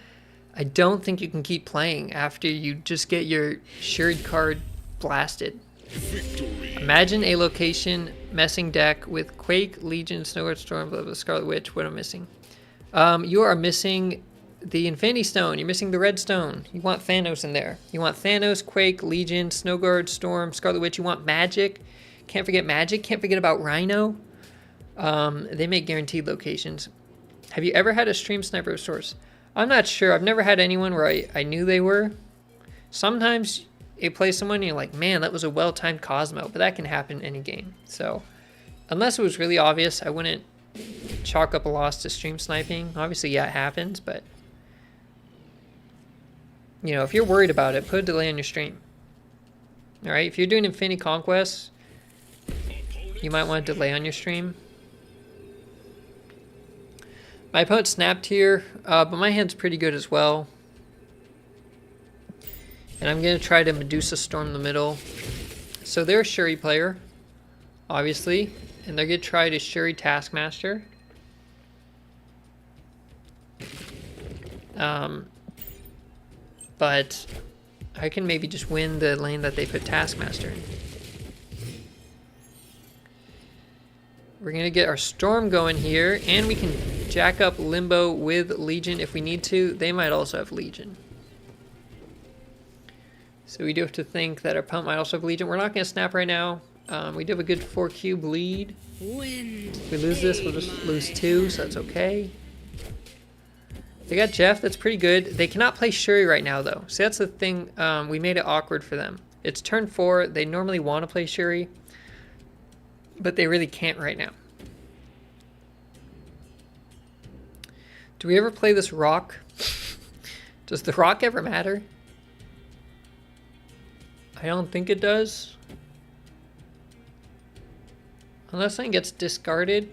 I don't think you can keep playing after you just get your Shuried card blasted. Victory. Imagine a location messing deck with Quake, Legion, Snowguard, Storm, blah, blah, Scarlet Witch. What am I missing? You are missing the Infinity Stone. You're missing the Red Stone. You want Thanos in there. You want Thanos, Quake, Legion, Snowguard, Storm, Scarlet Witch. You want Magic. Can't forget Magic. Can't forget about Rhino. They make guaranteed locations. Have you ever had a stream sniper of source? I'm not sure. I've never had anyone where I knew they were. Sometimes you play someone and you're like, man, that was a well-timed Cosmo. But that can happen in any game. So unless it was really obvious, I wouldn't chalk up a loss to stream sniping. Obviously, yeah, it happens. But, you know, if you're worried about it, put a delay on your stream. Alright, if you're doing Infinity Conquest, you might want to delay on your stream. My opponent snapped here, but my hand's pretty good as well. And I'm going to try to Medusa Storm the middle. So they're a Shuri player, obviously. And they're going to try to Shuri Taskmaster. But I can maybe just win the lane that they put Taskmaster in. We're going to get our Storm going here, and we can jack up Limbo with Legion if we need to. They might also have Legion. So we do have to think that our opponent might also have Legion. We're not going to snap right now. We do have a good 4-cube lead. If we lose this, we'll just lose 2, so that's okay. They got Jeff, that's pretty good. They cannot play Shuri right now, though. So that's the thing, we made it awkward for them. It's turn 4, they normally want to play Shuri, but they really can't right now. Do we ever play this rock? Does the rock ever matter? I don't think it does. Unless something gets discarded.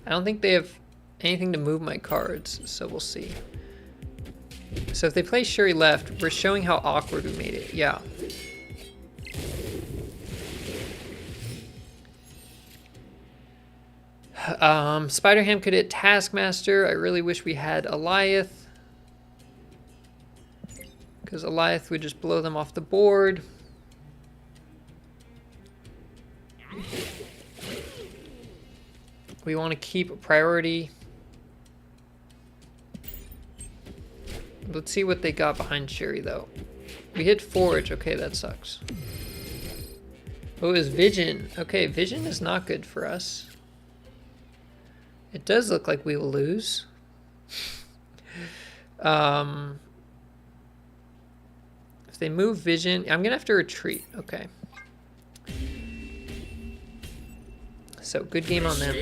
I don't think they have anything to move my cards, so we'll see. So if they play Shuri left, we're showing how awkward we made it. Yeah. Spider-Ham could hit Taskmaster. I really wish we had Eliath, because Eliath would just blow them off the board. We want to keep a priority. Let's see what they got behind Shuri, though. We hit Forge. Okay, that sucks. Oh, it was Vision. Okay, Vision is not good for us. It does look like we will lose. If they move Vision, I'm gonna have to retreat. Okay. So good game on them.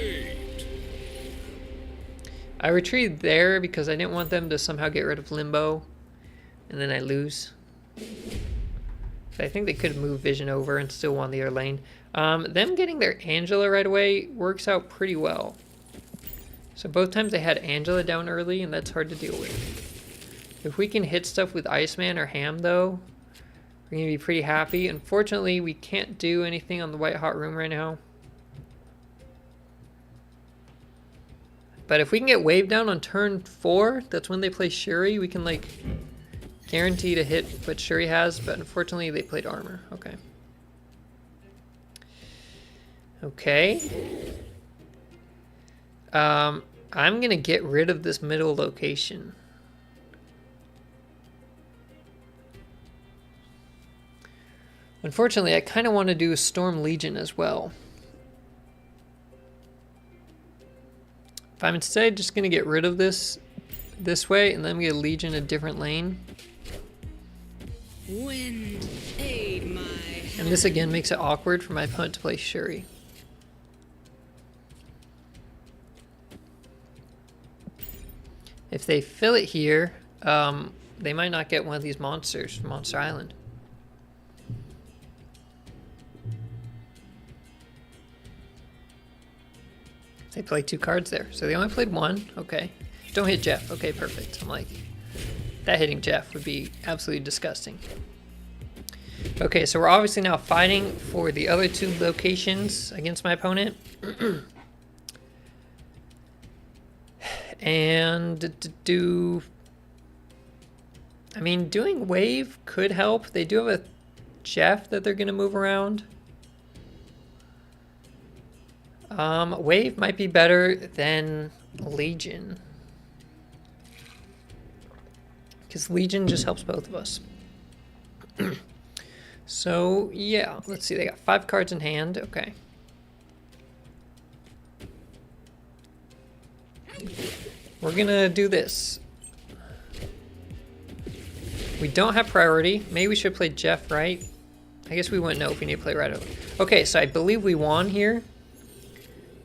I retreated there because I didn't want them to somehow get rid of Limbo, and then I lose. So I think they could move Vision over and still won the other lane. Them getting their Angela right away works out pretty well. So both times they had Angela down early, and that's hard to deal with. If we can hit stuff with Iceman or Ham, though, we're going to be pretty happy. Unfortunately, we can't do anything on the White Hot Room right now. But if we can get Wave down on turn 4, that's when they play Shuri, we can, like, guarantee to hit what Shuri has, but unfortunately they played Armor. Okay. Okay. I'm gonna get rid of this middle location. Unfortunately, I kind of want to do a Storm Legion as well. If I'm instead just gonna get rid of this way, and then we get Legion a different lane. Wind, aid my And this again makes it awkward for my opponent to play Shuri. If they fill it here, they might not get one of these monsters from Monster Island. They play 2 cards there, so they only played 1. Okay. Don't hit Jeff. Okay, perfect. I'm like, that hitting Jeff would be absolutely disgusting. Okay, so we're obviously now fighting for the other 2 locations against my opponent. And I mean, doing Wave could help. They do have a Jeff that they're going to move around. Wave might be better than Legion, because Legion just helps both of us. So, yeah, let's see. They got 5 cards in hand. Okay. We're gonna do this. We don't have priority. Maybe we should play Jeff, right? I guess we wouldn't know if we need to play right over. Okay, so I believe we won here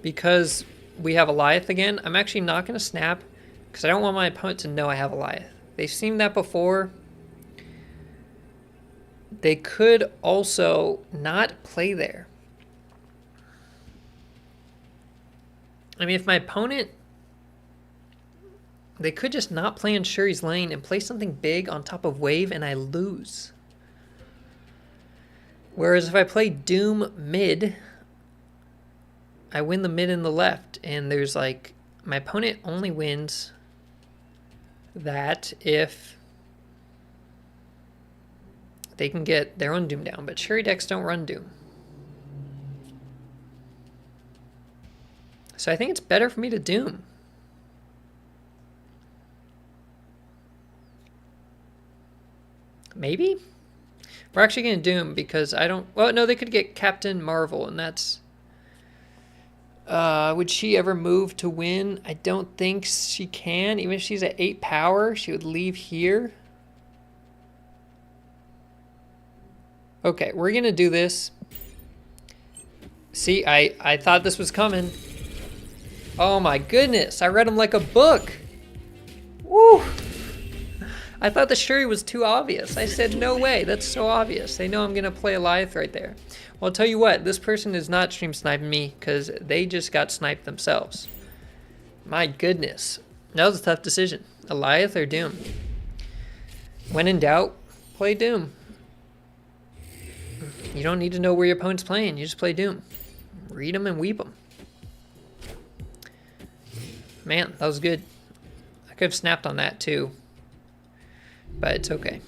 because we have Eliath again. I'm actually not gonna snap because I don't want my opponent to know I have Eliath. They've seen that before. They could also not play there. I mean, if my opponent... They could just not play in Shuri's lane and play something big on top of wave and I lose. Whereas if I play Doom mid, I win the mid and the left. And there's like... My opponent only wins that if they can get their own Doom down. But Shuri decks don't run Doom. So I think it's better for me to Doom. Maybe? We're actually going to Doom because I don't... Well, no, they could get Captain Marvel, and that's... would she ever move to win? I don't think she can. Even if she's at 8 power, she would leave here. Okay, we're going to do this. See, I thought this was coming. Oh my goodness, I read them like a book. Woo! I thought the Shuri was too obvious. I said, no way, that's so obvious. They know I'm going to play Eliath right there. Well, I'll tell you what, this person is not stream sniping me because they just got sniped themselves. My goodness. That was a tough decision. Eliath or Doom? When in doubt, play Doom. You don't need to know where your opponent's playing. You just play Doom. Read them and weep them. Man, that was good. I could have snapped on that too. But it's okay.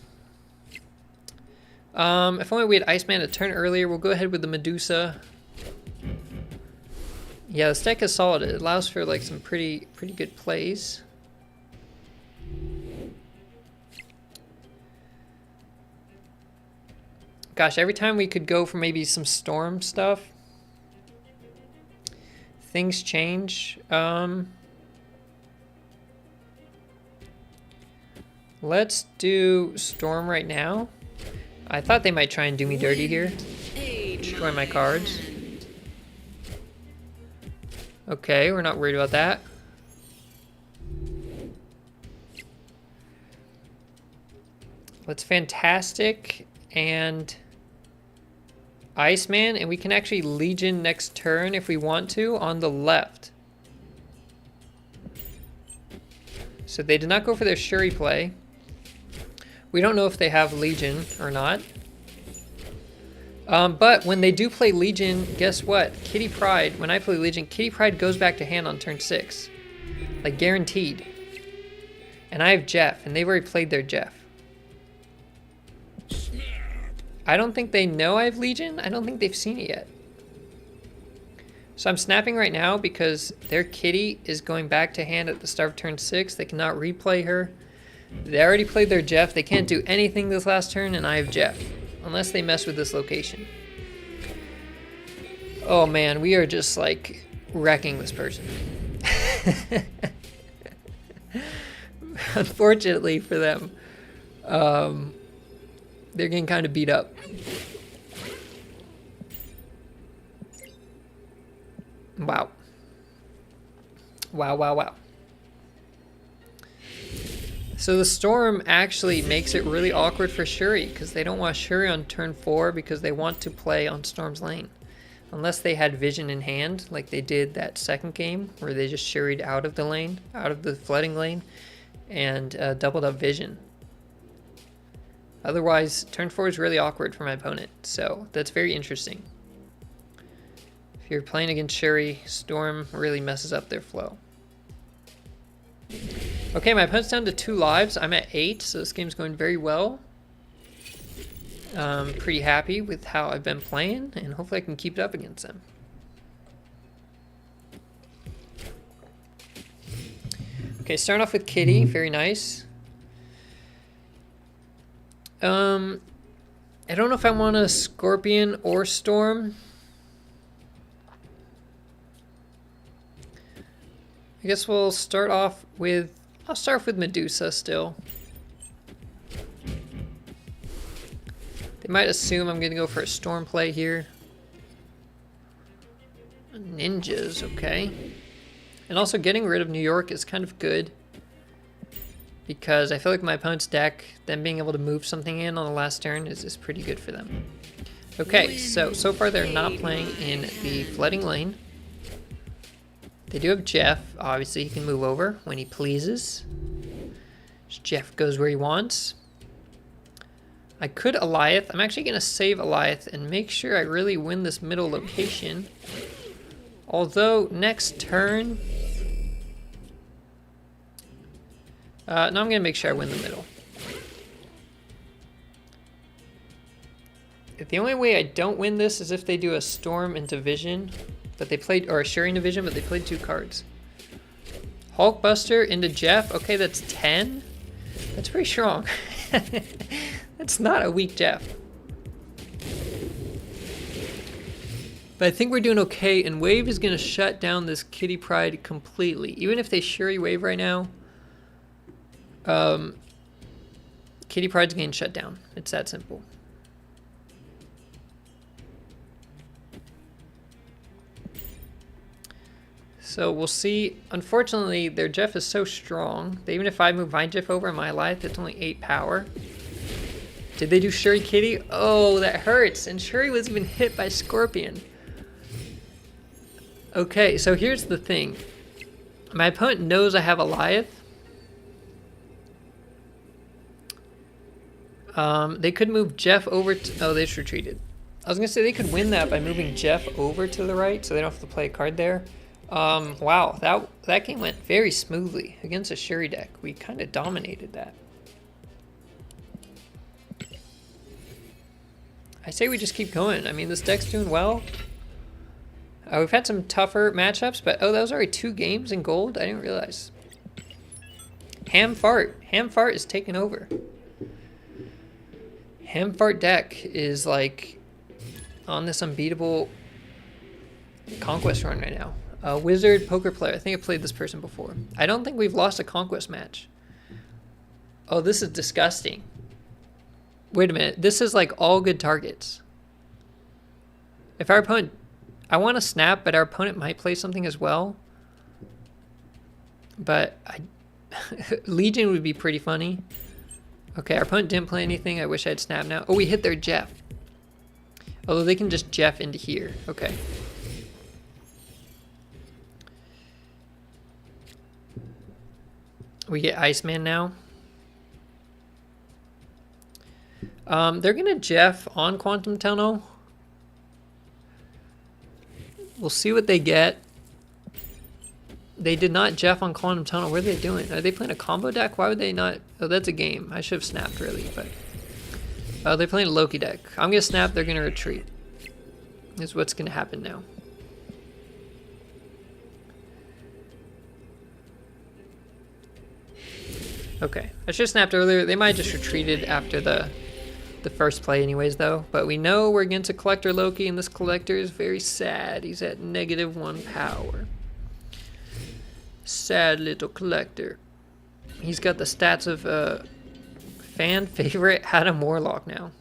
If only we had Iceman a turn earlier, we'll go ahead with the Medusa. Yeah, this deck is solid. It allows for like some pretty good plays. Gosh, every time we could go for maybe some storm stuff, things change. Let's do storm right now. I thought they might try and do me dirty here. Destroy my cards. Okay, we're not worried about that. Let's Fantastic and Iceman, and we can actually Legion next turn if we want to on the left. So they did not go for their Shuri play. We don't know if they have Legion or not. But when they do play Legion, guess what? Kitty Pryde, when I play Legion, Kitty Pryde goes back to hand on turn 6. Like, guaranteed. And I have Jeff, and they've already played their Jeff. I don't think they know I have Legion. I don't think they've seen it yet. So I'm snapping right now because their Kitty is going back to hand at the start of turn 6. They cannot replay her. They already played their Jeff. They can't do anything this last turn, and I have Jeff. Unless they mess with this location. Oh man, we are just like wrecking this person. Unfortunately for them, they're getting kind of beat up. Wow. Wow, wow, wow. So the Storm actually makes it really awkward for Shuri because they don't want Shuri on turn 4 because they want to play on Storm's lane. Unless they had Vision in hand like they did that second game where they just Shuri'd out of the lane, out of the flooding lane, and doubled up Vision. Otherwise, turn 4 is really awkward for my opponent, so that's very interesting. If you're playing against Shuri, Storm really messes up their flow. Okay, my opponent's down to 2 lives. I'm at 8, so this game's going very well. Pretty happy with how I've been playing, and hopefully I can keep it up against them. Okay, starting off with Kitty, very nice. I don't know if I want a Scorpion or Storm. I guess we'll start off with... I'll start off with Medusa still. They might assume I'm going to go for a Storm play here. Ninjas, okay. And also getting rid of New York is kind of good. because I feel like my opponent's deck, them being able to move something in on the last turn is pretty good for them. Okay, so far they're not playing in the flooding lane. They do have Jeff. Obviously, he can move over when he pleases. Jeff goes where he wants. I could Eliath. I'm actually going to save Eliath and make sure I really win this middle location. Although, next turn... no, I'm going to make sure I win the middle. The only way I don't win this is if they do a Storm into Vision, but they played, or a Shuri into Vision, but they played 2 cards. Hulkbuster into Jeff. Okay, that's 10. That's pretty strong. That's not a weak Jeff. But I think we're doing okay, and Wave is going to shut down this Kitty Pryde completely. Even if they Shuri Wave right now, Kitty Pryde's getting shut down. It's that simple. So we'll see. Unfortunately, their Jeff is so strong that even if I move my Jeff over in my life, it's only 8 power. Did they do Shuri Kitty? Oh, that hurts. And Shuri was even hit by Scorpion. Okay, so here's the thing. My opponent knows I have Eliath. They could move Jeff over to... Oh, they just retreated. I was going to say they could win that by moving Jeff over to the right, so they don't have to play a card there. Wow, that game went very smoothly against a Shuri deck. We kind of dominated that. I say we just keep going. I mean, this deck's doing well. We've had some tougher matchups, but oh, that was already 2 games in gold? I didn't realize. Ham Fart is taking over. Ham Fart deck is like on this unbeatable conquest run right now. Wizard poker player. I think I played this person before. I don't think we've lost a conquest match. Oh, this is disgusting. Wait a minute. This is like all good targets. If our opponent... I want to snap, but our opponent might play something as well. But Legion would be pretty funny. Okay, our opponent didn't play anything. I wish I had snapped now. Oh, we hit their Jeff. Although they can just Jeff into here. Okay. We get Iceman now. They're going to Jeff on Quantum Tunnel. We'll see what they get. They did not Jeff on Quantum Tunnel. What are they doing? Are they playing a combo deck? Why would they not? Oh, that's a game. I should have snapped really, but... Oh, they're playing a Loki deck. I'm going to snap. They're going to retreat. This is what's going to happen now. Okay. I should have snapped earlier. They might have just retreated after the first play anyways, though. But we know we're against a Collector Loki, and this Collector is very sad. He's at -1 power. Sad little Collector. He's got the stats of fan favorite Adam Warlock now.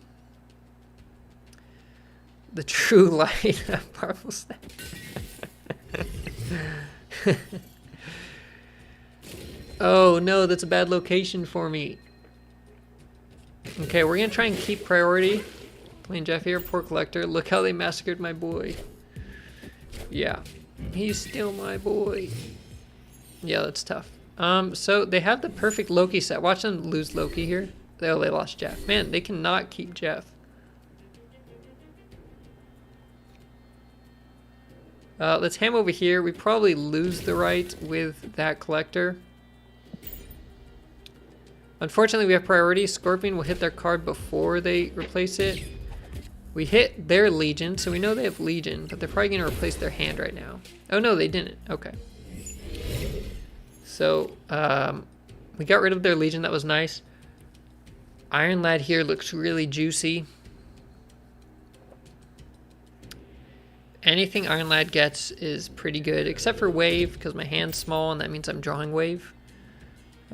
The true light of powerful stat. Oh no, that's a bad location for me. Okay, we're gonna try and keep priority. Playing Jeff here, poor Collector. Look how they massacred my boy. Yeah, he's still my boy. Yeah, that's tough. So they have the perfect Loki set. Watch them lose Loki here. Oh, they lost Jeff. Man, they cannot keep Jeff. Let's ham over here. We probably lose the right with that Collector. Unfortunately, we have priority. Scorpion will hit their card before they replace it. We hit their Legion, so we know they have Legion, but they're probably going to replace their hand right now. Oh, no, they didn't. Okay. So, we got rid of their Legion. That was nice. Iron Lad here looks really juicy. Anything Iron Lad gets is pretty good, except for Wave, because my hand's small, and that means I'm drawing Wave.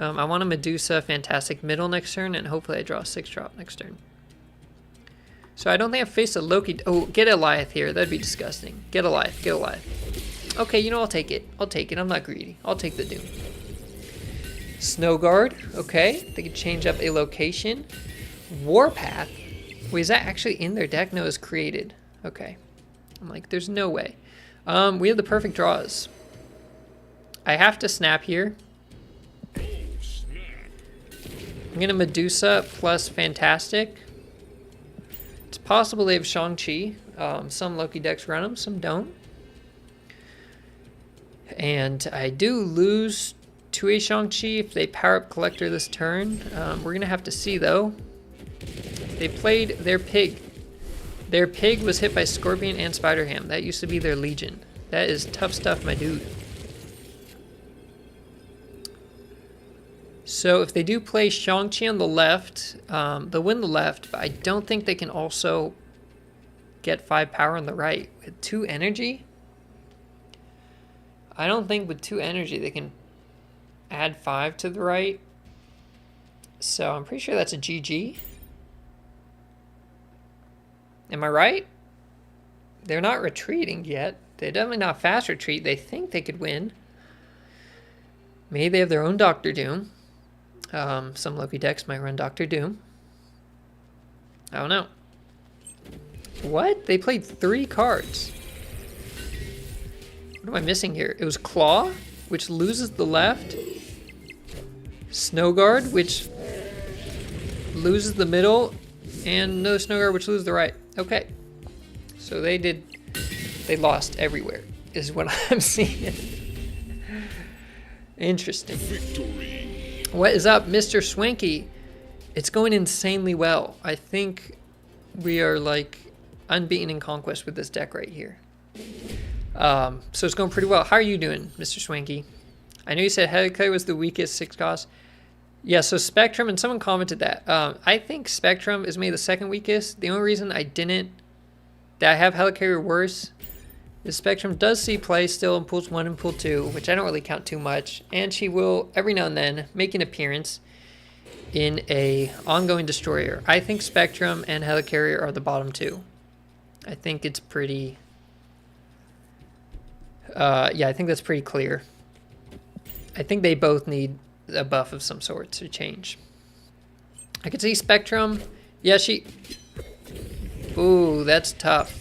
I want a Medusa Fantastic Middle next turn, and hopefully I draw a 6-drop next turn. So I don't think I've faced a Loki. Oh, get Eliath here. That'd be disgusting. Get Eliath. Get Eliath. Okay, you know, I'll take it. I'll take it. I'm not greedy. I'll take the Doom. Snow Guard. Okay, they can change up a location. Warpath. Wait, is that actually in their deck? No, it's created. Okay. I'm like, there's no way. We have the perfect draws. I have to snap here. I'm gonna Medusa plus Fantastic. It's possible they have Shang-Chi. Some Loki decks run them, some don't. And I do lose to a Shang-Chi if they power up Collector this turn. We're gonna have to see though. They played their pig. Their pig was hit by Scorpion and Spider-Ham. That used to be their Legion. That is tough stuff, my dude. So if they do play Shang-Chi on the left, they'll win the left, but I don't think they can also get 5 power on the right. With 2 energy? I don't think with 2 energy they can add 5 to the right. So I'm pretty sure that's a GG. Am I right? They're not retreating yet. They're definitely not fast retreat. They think they could win. Maybe they have their own Doctor Doom. Some Loki decks might run Doctor Doom. I don't know. What? They played 3 cards. What am I missing here? It was Claw, which loses the left. Snow Guard, which loses the middle. And another Snow Guard, which loses the right. Okay. So they lost everywhere, is what I'm seeing. Interesting. Victory. What is up, Mr. Swanky? It's going insanely well. I think we are like unbeaten in Conquest with this deck right here. So it's going pretty well. How are you doing, Mr. Swanky? I know you said Helicarrier was the weakest 6 cost. Yeah, so Spectrum, and someone commented that. I think Spectrum is maybe the second weakest. The only reason I have Helicarrier worse is Spectrum does see play still in pools 1 and pool 2, which I don't really count too much. And she will, every now and then, make an appearance in a ongoing destroyer. I think Spectrum and Helicarrier are the bottom 2. I think it's pretty... yeah, I think that's pretty clear. I think they both need a buff of some sort to change. I could see Spectrum. Yeah, she... Ooh, that's tough.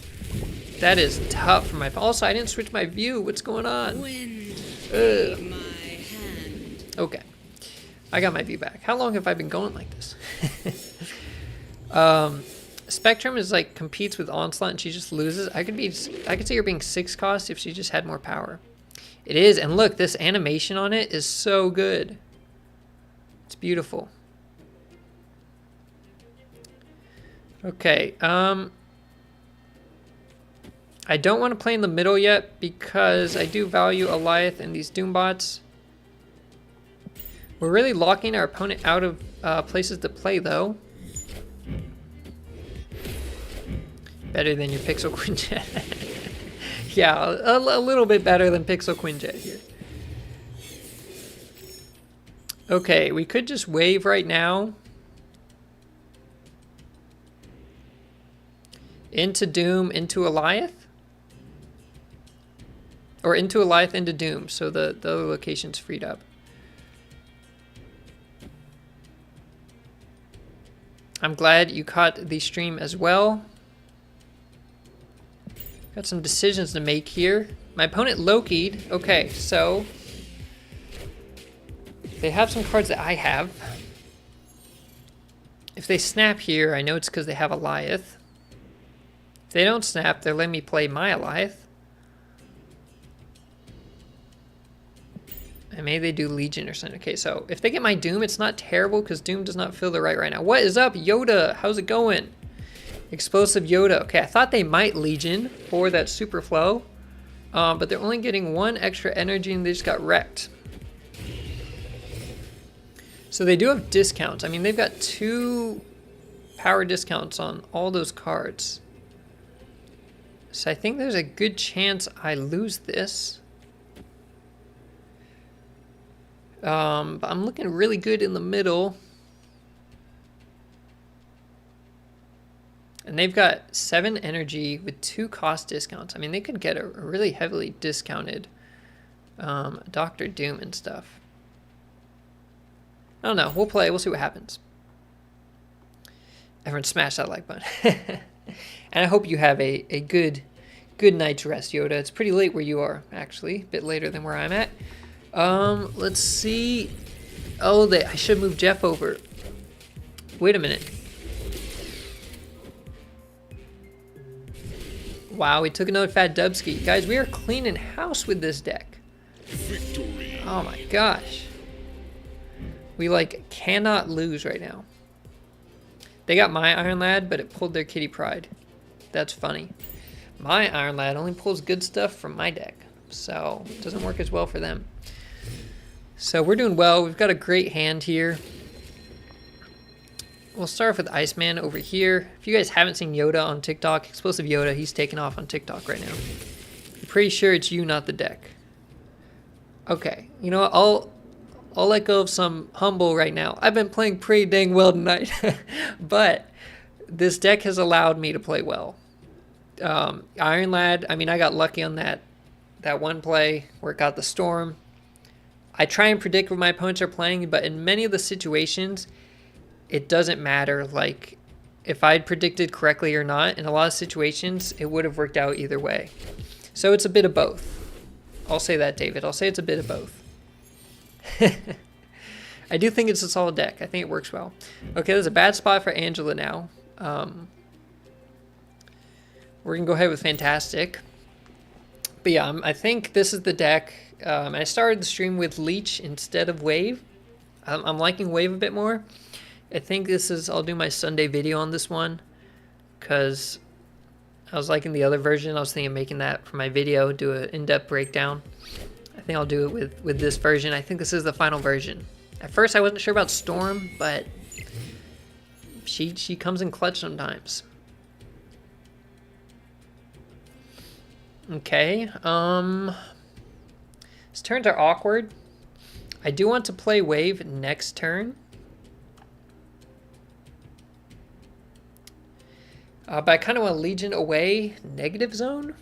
That is tough for my... Also, I didn't switch my view. What's going on? Wind my hand. Okay. I got my view back. How long have I been going like this? Spectrum is like competes with Onslaught and she just loses. I could see her being 6 cost if she just had more power. It is, and look, this animation on it is so good. It's beautiful. Okay, I don't want to play in the middle yet because I do value Alioth and these Doombots. We're really locking our opponent out of places to play, though. Better than your Pixel Quinjet. Yeah, a little bit better than Pixel Quinjet here. Okay, we could just wave right now. Into Doom, into Alioth. Or into Alioth, into Doom, so the other location's freed up. I'm glad you caught the stream as well. Got some decisions to make here. My opponent Loki'd. Okay, so they have some cards that I have. If they snap here, I know it's because they have Alioth. If they don't snap, they're letting me play my Alioth. And maybe they do Legion or something. Okay, so if they get my Doom, it's not terrible because Doom does not feel the right now. What is up, Yoda? How's it going? Explosive Yoda. Okay, I thought they might Legion for that super flow. But they're only getting 1 extra energy and they just got wrecked. So they do have discounts. I mean, they've got 2 power discounts on all those cards. So I think there's a good chance I lose this. But I'm looking really good in the middle. And they've got 7 energy with 2 cost discounts. I mean, they could get a really heavily discounted Doctor Doom and stuff. I don't know. We'll play. We'll see what happens. Everyone smash that like button. And I hope you have a good night's rest, Yoda. It's pretty late where you are, actually. A bit later than where I'm at. Let's see. Oh, I should move Jeff over. Wait a minute. Wow, we took another Fat Dubski. Guys, we are cleaning house with this deck. Victory. Oh my gosh. We, like, cannot lose right now. They got my Iron Lad, but it pulled their Kitty Pride. That's funny. My Iron Lad only pulls good stuff from my deck, so it doesn't work as well for them. So we're doing well. We've got a great hand here. We'll start off with Iceman over here. If you guys haven't seen Yoda on TikTok, Explosive Yoda, he's taking off on TikTok right now. I'm pretty sure it's you, not the deck. Okay, you know what? I'll let go of some humble right now. I've been playing pretty dang well tonight, but this deck has allowed me to play well. Iron Lad, I mean, I got lucky on that one play where it got the storm. I try and predict what my opponents are playing, but in many of the situations, it doesn't matter. Like, if I'd predicted correctly or not, in a lot of situations, it would have worked out either way. So it's a bit of both. I'll say that, David. I'll say it's a bit of both. I do think it's a solid deck. I think it works well. Okay, there's a bad spot for Angela now. We're going to go ahead with Fantastic. But yeah, I think this is the deck. I started the stream with Leech instead of Wave. I'm liking Wave a bit more. I think I'll do my Sunday video on this one, because I was liking the other version. I was thinking of making that for my video, do an in-depth breakdown. I think I'll do it with this version. I think this is the final version. At first I wasn't sure about Storm, but she comes in clutch sometimes. Okay, these turns are awkward. I do want to play Wave next turn. But I kind of want Legion away, negative zone.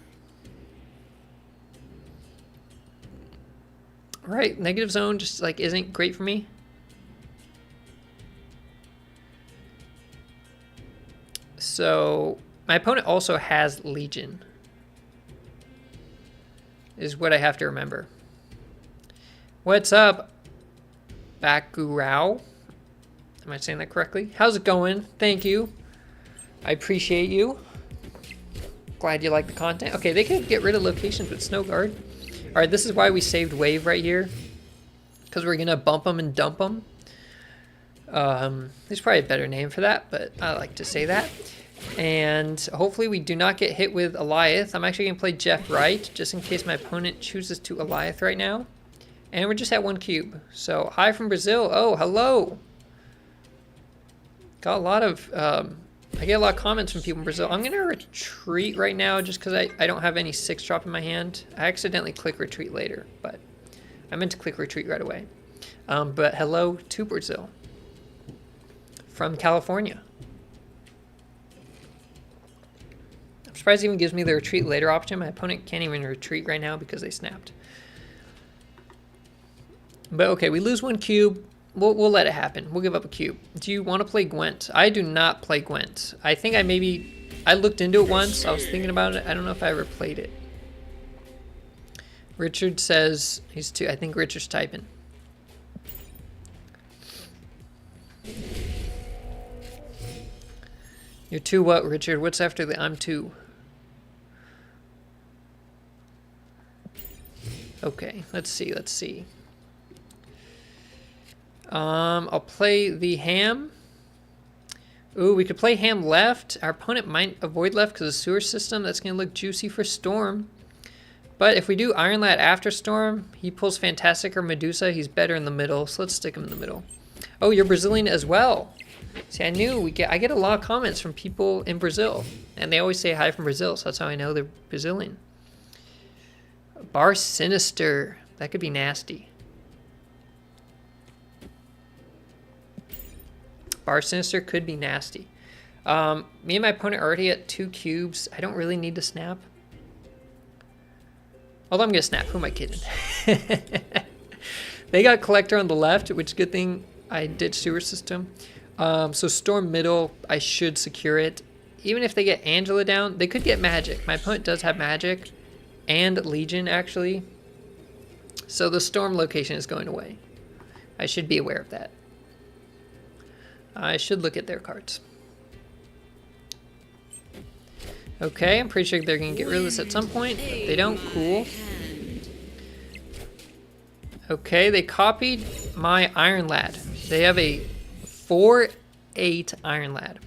Right, negative zone just like isn't great for me. So my opponent also has Legion, is what I have to remember. What's up, Bakurao? Am I saying that correctly? How's it going? Thank you. I appreciate you. Glad you like the content. Okay, they could get rid of locations with Snow Guard. All right, this is why we saved Wave right here, because we're gonna bump them and dump them. There's probably a better name for that, but I like to say that. And hopefully we do not get hit with Eliath. I'm actually gonna play Jeff Wright, just in case my opponent chooses to Eliath right now. And we're just at 1 cube. So hi from Brazil. Oh, hello. Got a lot of I get a lot of comments from people in Brazil. I'm gonna retreat right now just because I don't have any 6-drop in my hand. I accidentally click retreat later, but I meant to click retreat right away. But hello to Brazil from California. I'm surprised it even gives me the retreat later option. My opponent can't even retreat right now because they snapped. But okay, we lose 1 cube. We'll let it happen. We'll give up a cube. Do you want to play Gwent? I do not play Gwent. I think I looked into it once. I was thinking about it. I don't know if I ever played it. Richard says he's 2. I think Richard's typing. You're 2 what, Richard? What's after the I'm 2? Okay, let's see. I'll play the Ham. Ooh, we could play Ham left. Our opponent might avoid left because of the sewer system. That's going to look juicy for Storm. But if we do Iron Lad after Storm, he pulls Fantastic or Medusa. He's better in the middle, so let's stick him in the middle. Oh, you're Brazilian as well. See, I get a lot of comments from people in Brazil, and they always say hi from Brazil, so that's how I know they're Brazilian. Bar Sinister. That could be nasty. Bar Sinister could be nasty. Me and my opponent are already at 2 cubes. I don't really need to snap. Although I'm going to snap. Who am I kidding? They got Collector on the left, which good thing I did sewer system. So storm middle, I should secure it. Even if they get Angela down, they could get magic. My opponent does have magic and Legion, actually. So the storm location is going away. I should be aware of that. I should look at their cards. Okay, I'm pretty sure they're going to get rid of this at some point. If they don't, cool. Okay, they copied my Iron Lad. They have a 4/8 Iron Lad.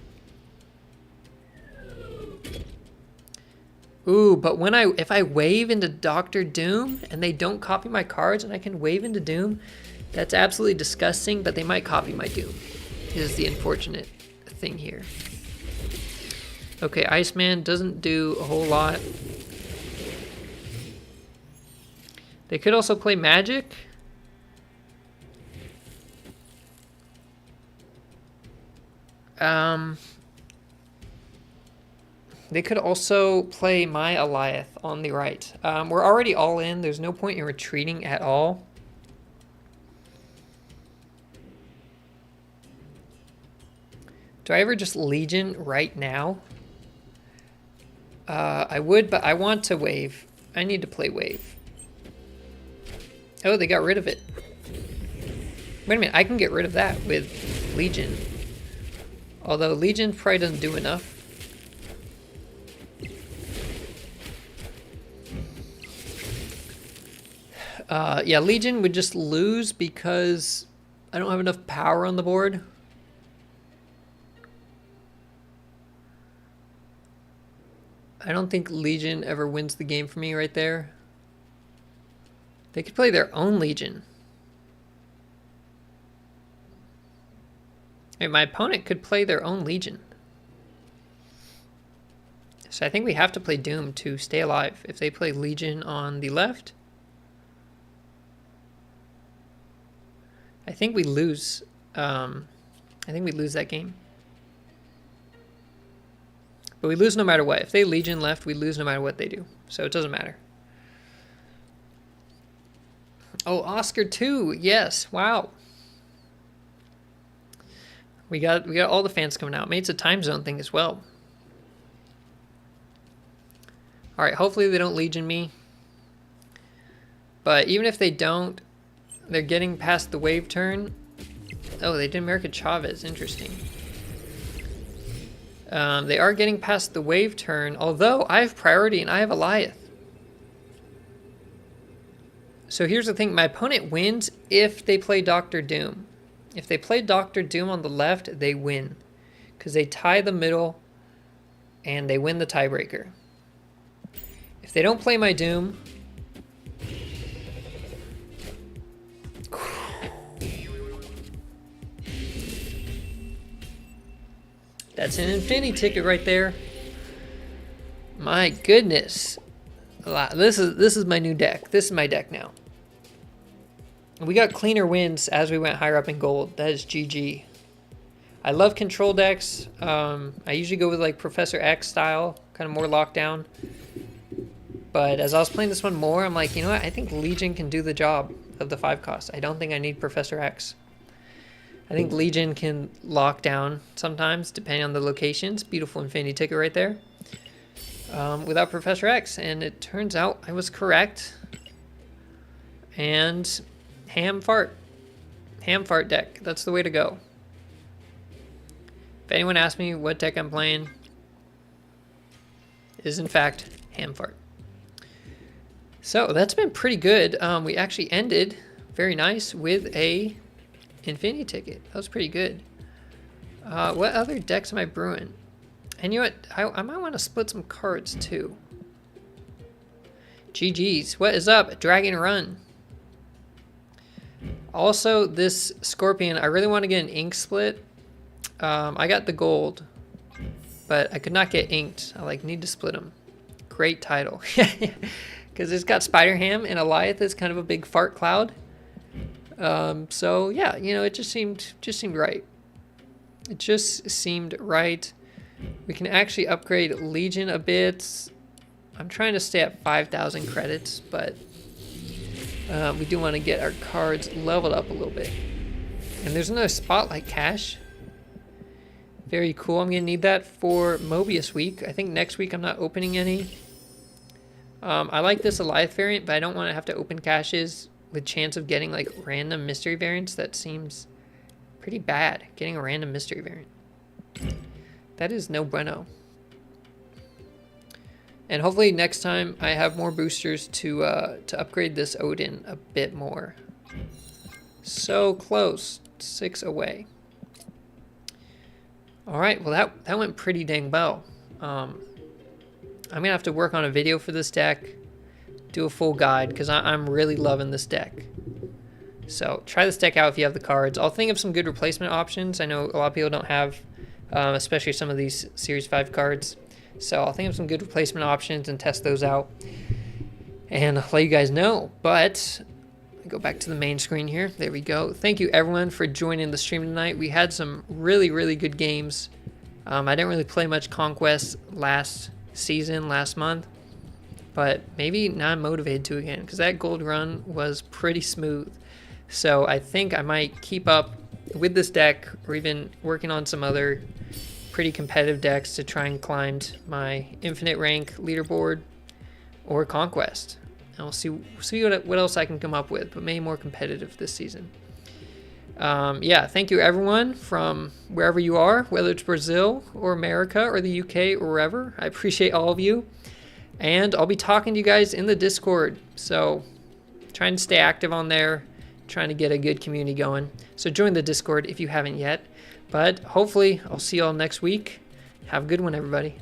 Ooh, but if I wave into Doctor Doom and they don't copy my cards and I can wave into Doom, that's absolutely disgusting, but they might copy my Doom, is the unfortunate thing here. Okay, Iceman doesn't do a whole lot. They could also play Magic. They could also play my Eliath on the right. We're already all in. There's no point in retreating at all. Do I ever just Legion right now? I would, but I want to wave. I need to play wave. Oh, they got rid of it. Wait a minute, I can get rid of that with Legion. Although Legion probably doesn't do enough. Yeah, Legion would just lose because I don't have enough power on the board. I don't think Legion ever wins the game for me right there. They could play their own Legion. Hey, my opponent could play their own Legion. So I think we have to play Doom to stay alive. If they play Legion on the left, I think we lose. I think we lose that game. But we lose no matter what. If they Legion left, we lose no matter what they do. So it doesn't matter. Oh, Oscar 2. Yes. Wow. We got all the fans coming out. Maybe it's a time zone thing as well. All right, hopefully they don't Legion me. But even if they don't, they're getting past the wave turn. Oh, they did America Chavez. Interesting. They are getting past the wave turn, although I have priority and I have Eliath. So here's the thing. My opponent wins if they play Doctor Doom. If they play Doctor Doom on the left, they win. Because they tie the middle and they win the tiebreaker. If they don't play my Doom... That's an infinity ticket right there. My goodness. This is my new deck. This is my deck now. We got cleaner wins as we went higher up in gold. That is GG. I love control decks. I usually go with like Professor X style, kind of more lockdown. But as I was playing this one more, I'm like, you know what? I think Legion can do the job of the 5 cost. I don't think I need Professor X. I think Legion can lock down sometimes, depending on the locations. Beautiful infinity ticket right there. Without Professor X. And it turns out I was correct. And ham fart. Ham fart deck. That's the way to go. If anyone asks me what deck I'm playing, it is in fact ham fart. So that's been pretty good. We actually ended very nice with a infinity ticket. That was pretty good. What other decks am I brewing? And you know what? I might want to split some cards too. GG's. What is up? Dragon Run. Also, this Scorpion, I really want to get an ink split. I got the gold, but I could not get inked. I need to split them. Great title. Because it's got Spider Ham and Eliath is kind of a big fart cloud. So yeah, you know, it just seemed right. It just seemed right. We can actually upgrade Legion a bit. I'm trying to stay at 5,000 credits, but we do want to get our cards leveled up a little bit. And there's another spotlight cache. Very cool. I'm going to need that for Mobius week. I think next week I'm not opening any. I like this Alioth variant, but I don't want to have to open caches with chance of getting like random mystery variants. That seems pretty bad, getting a random mystery variant. That is no bueno. And hopefully next time I have more boosters to upgrade this Odin a bit more. So close, 6 away. All right, well that went pretty dang well. I'm gonna have to work on a video for this deck, do a full guide, because I'm really loving this deck. So try this deck out if you have the cards. I'll think of some good replacement options. I know a lot of people don't have, especially some of these Series 5 cards. So I'll think of some good replacement options and test those out. And I'll let you guys know. But go back to the main screen here. There we go. Thank you everyone for joining the stream tonight. We had some really, really good games. I didn't really play much Conquest last month. But maybe now I'm motivated to again, because that gold run was pretty smooth. So I think I might keep up with this deck, or even working on some other pretty competitive decks to try and climb my infinite rank leaderboard or Conquest. And we'll see what else I can come up with, but maybe more competitive this season. Yeah, thank you everyone from wherever you are, whether it's Brazil or America or the UK or wherever. I appreciate all of you. And I'll be talking to you guys in the Discord. So trying to stay active on there, trying to get a good community going. So join the Discord if you haven't yet. But hopefully I'll see you all next week. Have a good one, everybody.